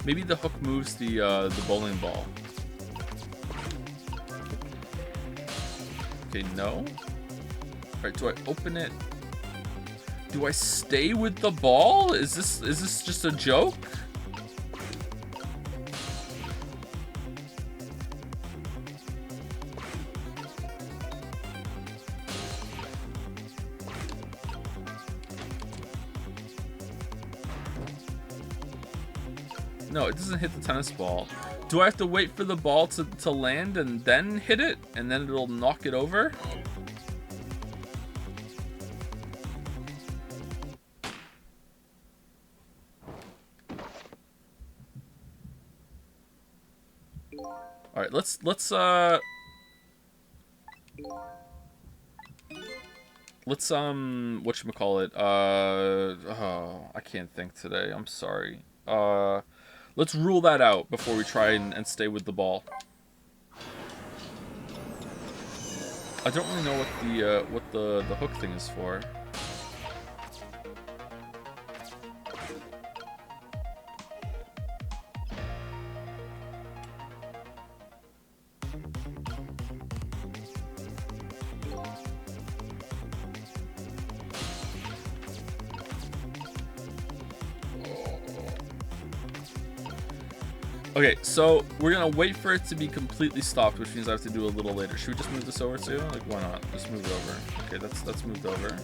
Speaker 1: Maybe the hook moves the bowling ball. Okay, no. Alright, do I open it? Do I stay with the ball? Is this just a joke? No, it doesn't hit the tennis ball. Do I have to wait for the ball to land and then hit it? And then it'll knock it over? All right, let's whatchamacallit, oh, I can't think today. I'm sorry. Let's rule that out before we try and stay with the ball. I don't really know what the hook thing is for. Okay, so we're gonna wait for it to be completely stopped, which means I have to do a little later. Should we just move this over too? Like, why not? Just move it over. Okay, that's moved over.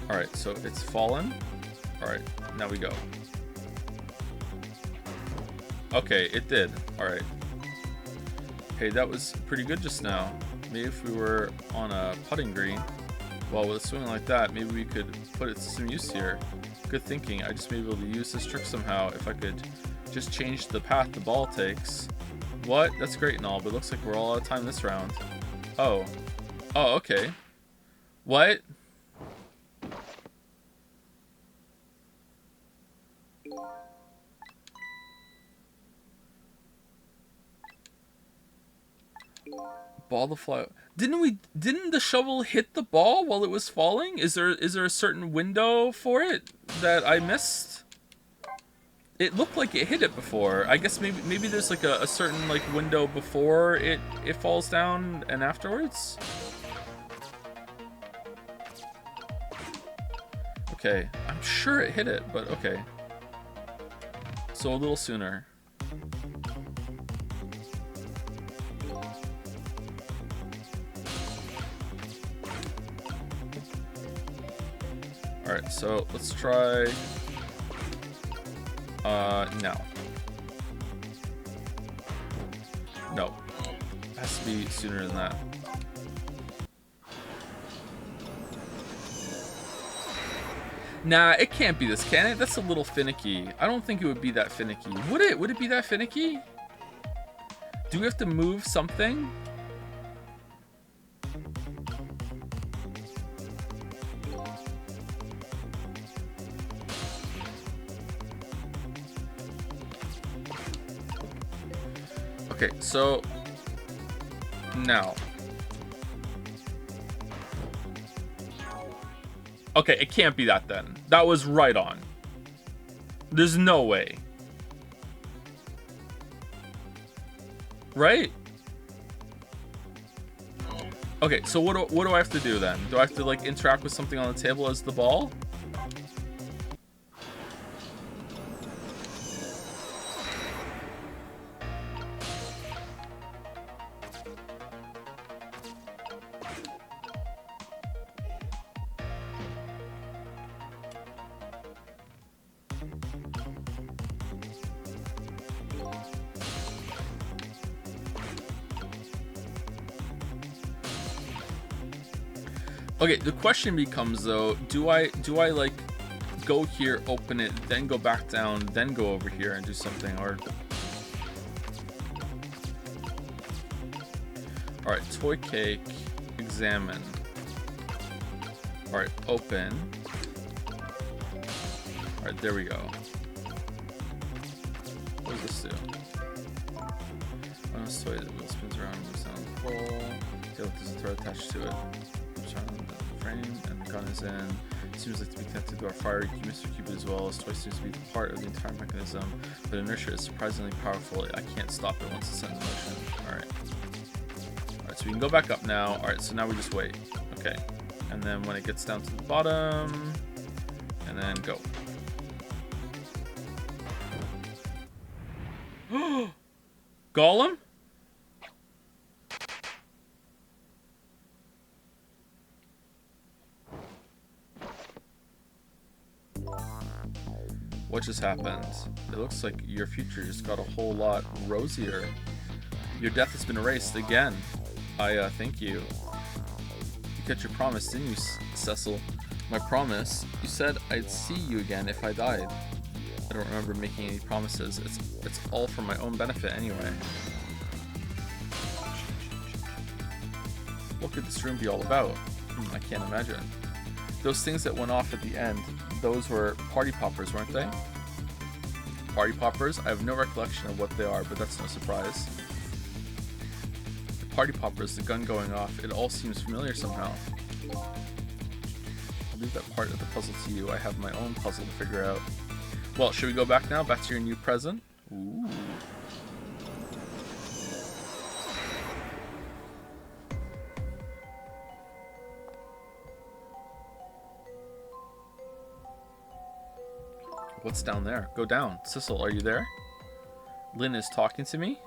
Speaker 1: All right, so it's fallen. All right, now we go. Okay, it did. All right. Hey, that was pretty good just now. Maybe if we were on a putting green, well, with a swing like that, maybe we could put it to some use here. Good thinking. I just may be able to use this trick somehow if I could just change the path the ball takes. What? That's great and all, but it looks like we're all out of time this round. Oh. Oh, okay. What? Ball to fly. Didn't the shovel hit the ball while it was falling? Is there a certain window for it that I missed? It looked like it hit it before. I guess maybe there's like a certain like window before it falls down and afterwards. Okay, I'm sure it hit it, but okay. So a little sooner. Alright, so let's try now. No. It has to be sooner than that. Nah, it can't be this, can it? That's a little finicky. I don't think it would be that finicky. Would it? Would it be that finicky? Do we have to move something? Okay, so now. Okay, it can't be that then. That was right on. There's no way. Right? Okay, so what do I have to do then? Do I have to like interact with something on the table as the ball? Okay, the question becomes though, do I like go here, open it, then go back down, then go over here and do something, or all right, toy cake, examine. All right, open. All right, there we go. What does this do? On a toy, the wheel spins around, moves down the pole. Okay, there's a thread attached to it. Frame, and the gun is in. It seems like to be connected to our fire Mr. Cupid as well. As toy seems to be part of the entire mechanism, but inertia is surprisingly powerful. I can't stop it once it's set in motion. Alright. Alright, so we can go back up now. Alright, so now we just wait. Okay. And then when it gets down to the bottom, and then go. Golem? What just happened? It looks like your future just got a whole lot rosier. Your death has been erased again. I thank you. You kept your promise, didn't you, Cecil? My promise? You said I'd see you again if I died. I don't remember making any promises. It's all for my own benefit anyway. What could this room be all about? I can't imagine. Those things that went off at the end, those were party poppers, weren't they? Party poppers? I have no recollection of what they are, but that's no surprise. The party poppers, the gun going off, it all seems familiar somehow. I'll leave that part of the puzzle to you. I have my own puzzle to figure out. Well, should we go back now? Back to your new present? Ooh. What's down there? Go down. Sissel, are you there? Lynn is talking to me?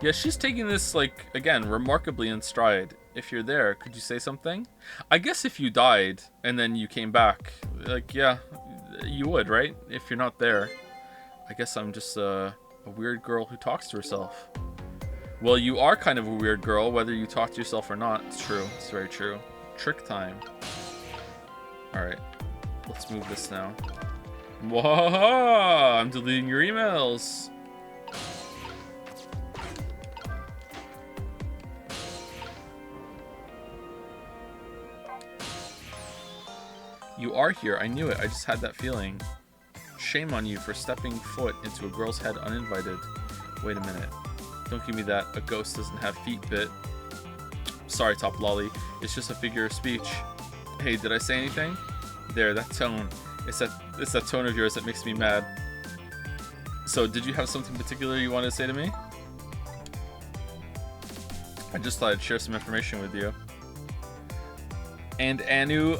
Speaker 1: Yeah, she's taking this, like, again, remarkably in stride. If you're there, could you say something? I guess if you died and then you came back, like, yeah, you would, right? If you're not there. I guess I'm just a weird girl who talks to herself. Well, you are kind of a weird girl, whether you talk to yourself or not. It's true. It's very true. Trick time. Alright. Let's move this now. Whoa! I'm deleting your emails. You are here. I knew it. I just had that feeling. Shame on you for stepping foot into a girl's head uninvited. Wait a minute. Don't give me that. A ghost doesn't have feet bit. Sorry, Top Lolly. It's just a figure of speech. Hey, did I say anything? There, that tone. It's that tone of yours that makes me mad. So, did you have something particular you wanted to say to me? I just thought I'd share some information with you. And Anu,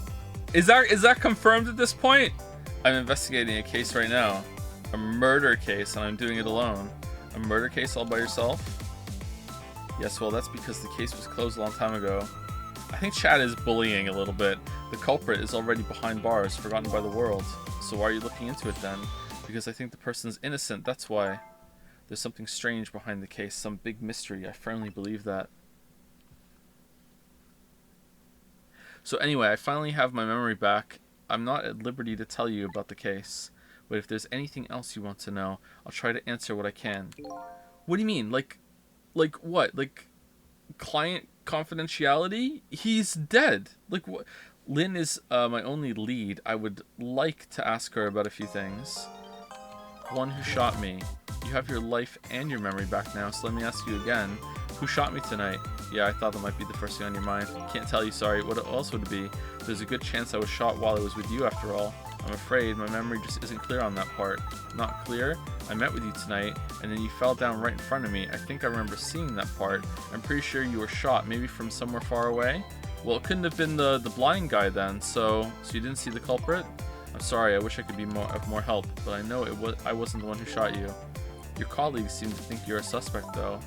Speaker 1: is that confirmed at this point? I'm investigating a case right now. A murder case, and I'm doing it alone. A murder case all by yourself? Yes, well, that's because the case was closed a long time ago. I think Chad is bullying a little bit. The culprit is already behind bars, forgotten by the world. So why are you looking into it then? Because I think the person's innocent, that's why. There's something strange behind the case, some big mystery. I firmly believe that. So anyway, I finally have my memory back. I'm not at liberty to tell you about the case. But if there's anything else you want to know, I'll try to answer what I can. What do you mean? Like what? Like client confidentiality? He's dead. Like what? Lynn is my only lead. I would like to ask her about a few things. One who shot me. You have your life and your memory back now, so let me ask you again. Who shot me tonight? Yeah, I thought that might be the first thing on your mind. Can't tell you, sorry. What else would it be? There's a good chance I was shot while I was with you after all. I'm afraid my memory just isn't clear on that part. Not clear? I met with you tonight, and then you fell down right in front of me. I think I remember seeing that part. I'm pretty sure you were shot, maybe from somewhere far away? Well, it couldn't have been the blind guy then, so you didn't see the culprit? I'm sorry, I wish I could be of more help, but I know I wasn't the one who shot you. Your colleagues seem to think you're a suspect, though.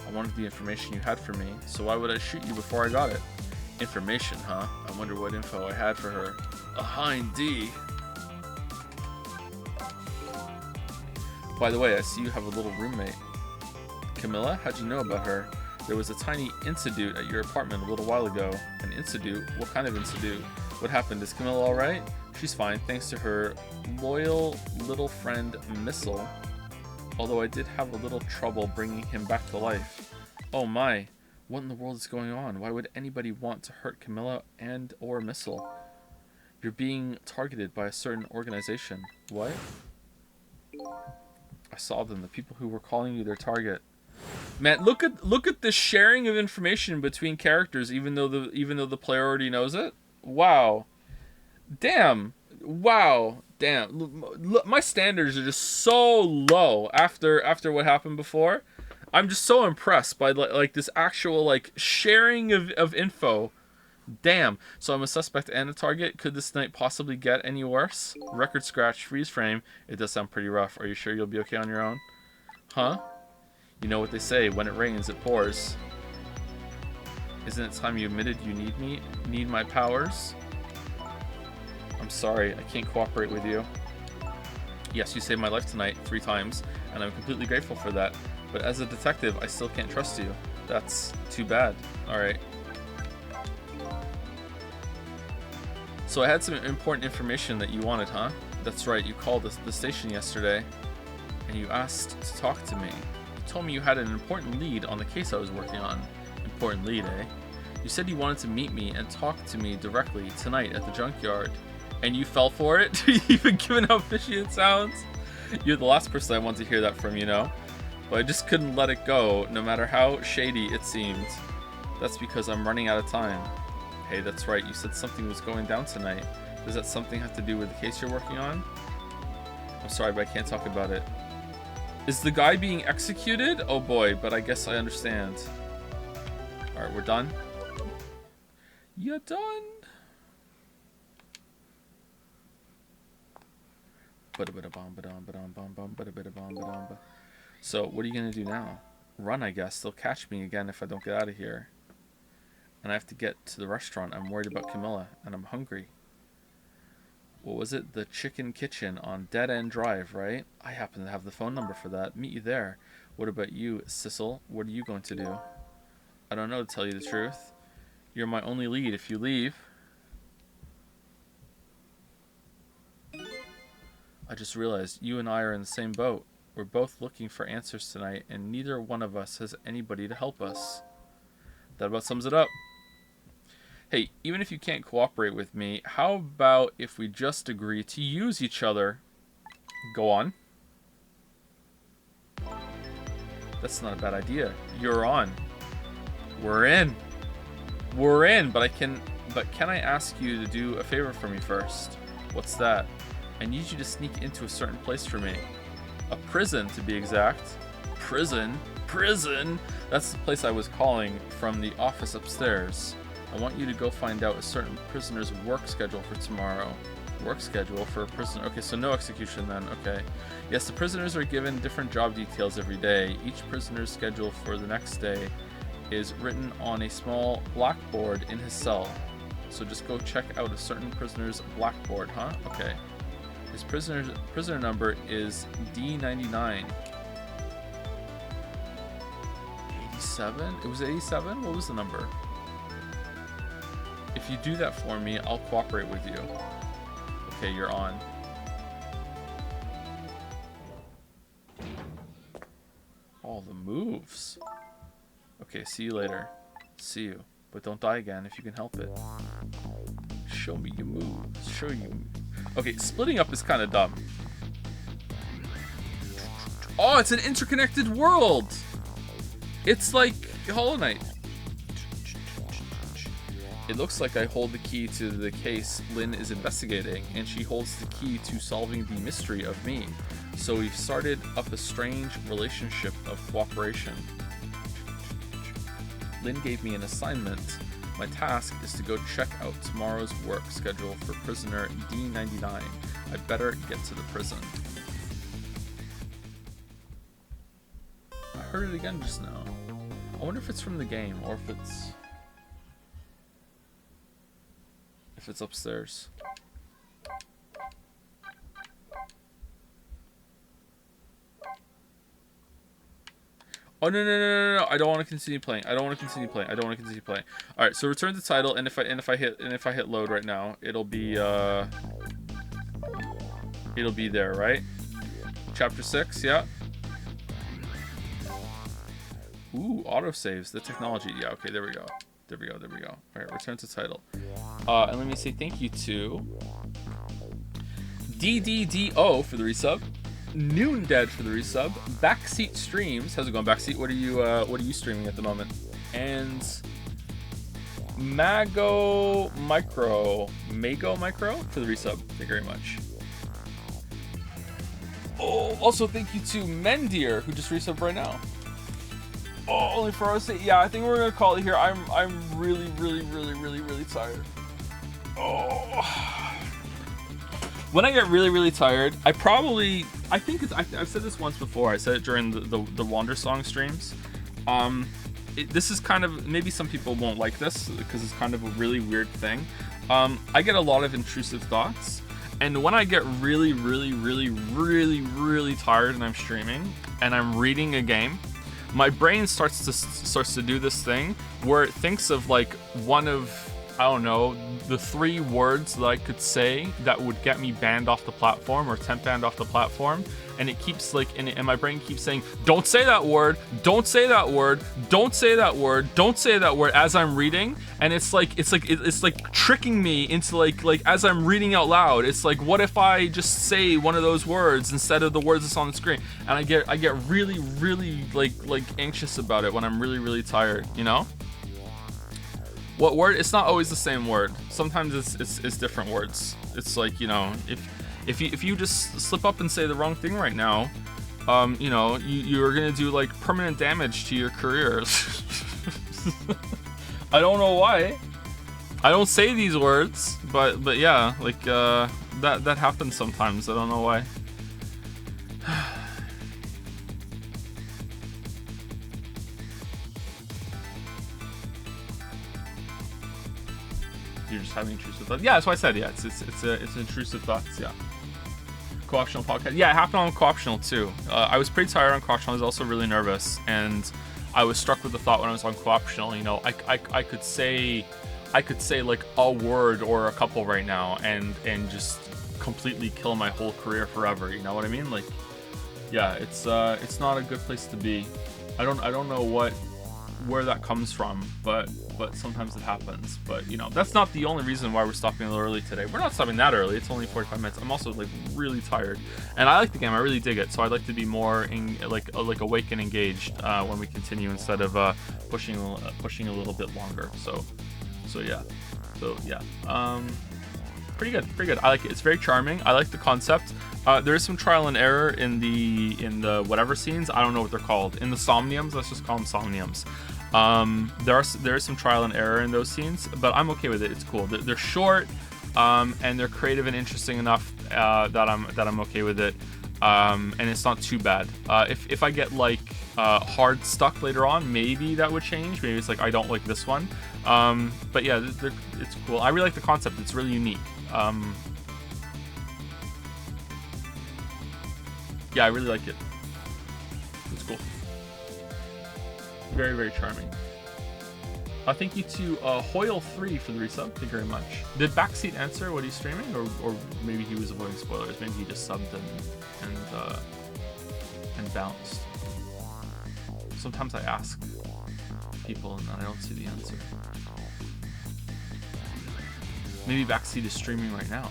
Speaker 1: I wanted the information you had for me, so why would I shoot you before I got it? Information, huh? I wonder what info I had for her. A hind D. By the way, I see you have a little roommate. Camilla, how'd you know about her? There was a tiny incident at your apartment a little while ago. An incident? What kind of incident? What happened? Is Camilla alright? She's fine, thanks to her loyal little friend, Missile. Although I did have a little trouble bringing him back to life. Oh my, what in the world is going on? Why would anybody want to hurt Camilla and or Missile? You're being targeted by a certain organization. What? I saw them, the people who were calling you their target. Man, look at the sharing of information between characters, even though the player already knows it. Wow, damn, wow, damn. Look, my standards are just so low after what happened before. I'm just so impressed by like this actual like sharing of info. Damn. So I'm a suspect and a target. Could this night possibly get any worse? Record scratch, freeze frame. It does sound pretty rough. Are you sure you'll be okay on your own? Huh? You know what they say, when it rains, it pours. Isn't it time you admitted you need my powers? I'm sorry, I can't cooperate with you. Yes, you saved my life tonight 3 times, and I'm completely grateful for that. But as a detective, I still can't trust you. That's too bad. Alright. So I had some important information that you wanted, huh? That's right, you called the station yesterday, and you asked to talk to me. You told me you had an important lead on the case I was working on. Important lead, eh? You said you wanted to meet me and talk to me directly tonight at the junkyard. And you fell for it? Even given how fishy it sounds? You're the last person I want to hear that from, you know? But I just couldn't let it go, no matter how shady it seemed. That's because I'm running out of time. Hey, that's right, you said something was going down tonight. Does that something have to do with the case you're working on? I'm sorry, but I can't talk about it. Is the guy being executed? Oh boy, but I guess I understand. Alright, we're done. You're done. So, what are you gonna do now? Run, I guess. They'll catch me again if I don't get out of here. And I have to get to the restaurant. I'm worried about Camilla, and I'm hungry. What was it? The Chicken Kitchen on Dead End Drive, right? I happen to have the phone number for that. Meet you there. What about you, Sissel? What are you going to do? I don't know, to tell you the truth. You're my only lead if you leave. I just realized you and I are in the same boat. We're both looking for answers tonight, and neither one of us has anybody to help us. That about sums it up. Hey, even if you can't cooperate with me, how about if we just agree to use each other? Go on. That's not a bad idea. You're on. We're in. We're in, but can I ask you to do a favor for me first? What's that? I need you to sneak into a certain place for me. A prison, to be exact. Prison? Prison? That's the place I was calling from the office upstairs. I want you to go find out a certain prisoner's work schedule for tomorrow. Work schedule for a prisoner. Okay, so no execution then. Okay. Yes, the prisoners are given different job details every day. Each prisoner's schedule for the next day is written on a small blackboard in his cell. So just go check out a certain prisoner's blackboard, huh? Okay. His prisoner number is D99. 87? It was 87? What was the number? If you do that for me, I'll cooperate with you. Okay, you're on. All the moves. Okay, see you later. See you. But don't die again if you can help it. Show me your moves. Show you. Okay, splitting up is kind of dumb. Oh, it's an interconnected world! It's like Hollow Knight. It looks like I hold the key to the case Lynn is investigating, and she holds the key to solving the mystery of me. So we've started up a strange relationship of cooperation. Lynn gave me an assignment. My task is to go check out tomorrow's work schedule for prisoner D99. I better get to the prison. I heard it again just now. I wonder if it's from the game or if it's upstairs. Oh no! I don't want to continue playing. I don't want to continue playing. All right, so return to title, and if I hit load right now, it'll be there, right? Chapter 6, yeah. Ooh, autosaves, the technology. Yeah, okay, there we go. All right, return to title. And let me say thank you to DDDO for the resub. Noondead for the resub. Backseat Streams. How's it going, Backseat? What are you streaming at the moment? And Mago Micro for the resub. Thank you very much. Oh, also thank you to Mendir who just resubbed right now. Oh, only 4 hours. Yeah, I think we're gonna call it here. I'm really tired. Oh. When I get really tired, I've said this once before. I said it during the Wander Song streams. This is kind of, maybe some people won't like this because it's kind of a really weird thing. I get a lot of intrusive thoughts, and when I get really tired and I'm streaming and I'm reading a game, my brain starts to do this thing where it thinks of like one of, I don't know, the 3 words that I could say that would get me banned off the platform or temp banned off the platform, and it keeps like, and my brain keeps saying, don't say that word, don't say that word, don't say that word, don't say that word as I'm reading, and it's like tricking me into like as I'm reading out loud, it's like, what if I just say one of those words instead of the words that's on the screen? And I get really like anxious about it when I'm really tired, you know? What word? It's not always the same word. Sometimes it's different words. It's like, you know, if you just slip up and say the wrong thing right now, you know, you're gonna do like permanent damage to your career. I don't know why. I don't say these words, but yeah, like that happens sometimes. I don't know why. You're just having intrusive thoughts. Yeah, that's what I said. Yeah, it's intrusive thoughts. Yeah. Co-optional podcast. Yeah, it happened on co-optional too. I was pretty tired on co-optional. I was also really nervous, and I was struck with the thought when I was on co-optional. You know, I could say like a word or a couple right now, and just completely kill my whole career forever. You know what I mean? Like, yeah, it's not a good place to be. I don't know where that comes from, but sometimes it happens. But you know, that's not the only reason why we're stopping a little early today. We're not stopping that early. It's only 45 minutes. I'm also like really tired, and I like the game. I really dig it. So I'd like to be more like awake and engaged when we continue, instead of pushing a little bit longer. So yeah. Pretty good. I like it. It's very charming. I like the concept. There is some trial and error in the whatever scenes. I don't know what they're called. In the somniums, let's just call them somniums. There is some trial and error in those scenes, but I'm okay with it. It's cool. They're short, and they're creative and interesting enough that I'm okay with it. And it's not too bad. If I get like hard stuck later on, maybe that would change. Maybe it's like I don't like this one. But yeah, it's cool. I really like the concept. It's really unique. Yeah, I really like it. It's cool. Very charming. Thank you to Hoyle3 for the resub. Thank you very much. Did Backseat answer what he's streaming, or maybe he was avoiding spoilers? Maybe he just subbed and bounced. Sometimes I ask people and I don't see the answer. Maybe Backseat is streaming right now.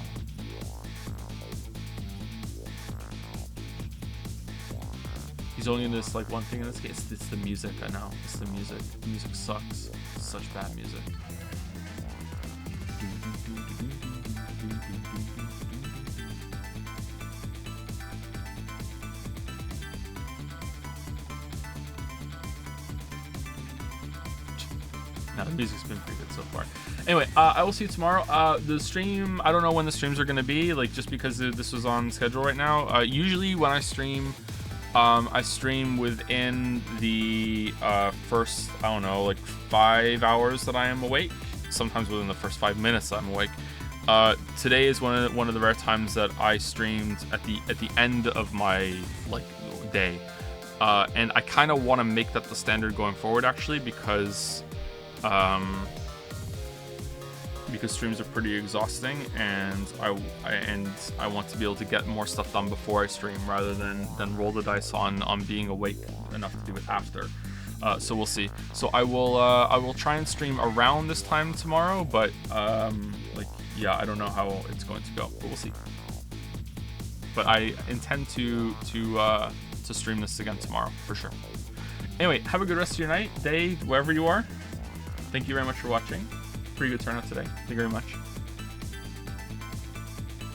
Speaker 1: He's only in this like one thing in this case. It's the music. I know. It's the music. The music sucks. It's such bad music. Now the music's been pretty good so far. Anyway, I will see you tomorrow. The stream, I don't know when the streams are going to be, like just because this was on schedule right now. Usually when I stream within the first, I don't know, like 5 hours that I am awake. Sometimes within the first 5 minutes I'm awake. Today is one of the rare times that I streamed at the end of my like day, and I kind of want to make that the standard going forward, actually, because streams are pretty exhausting, and I want to be able to get more stuff done before I stream, rather than roll the dice on being awake enough to do it after. So we'll see. So I will try and stream around this time tomorrow, but like, yeah, I don't know how it's going to go, but we'll see. But I intend to stream this again tomorrow for sure. Anyway, have a good rest of your night, day, wherever you are. Thank you very much for watching. Pretty good turnout today. Thank you very much.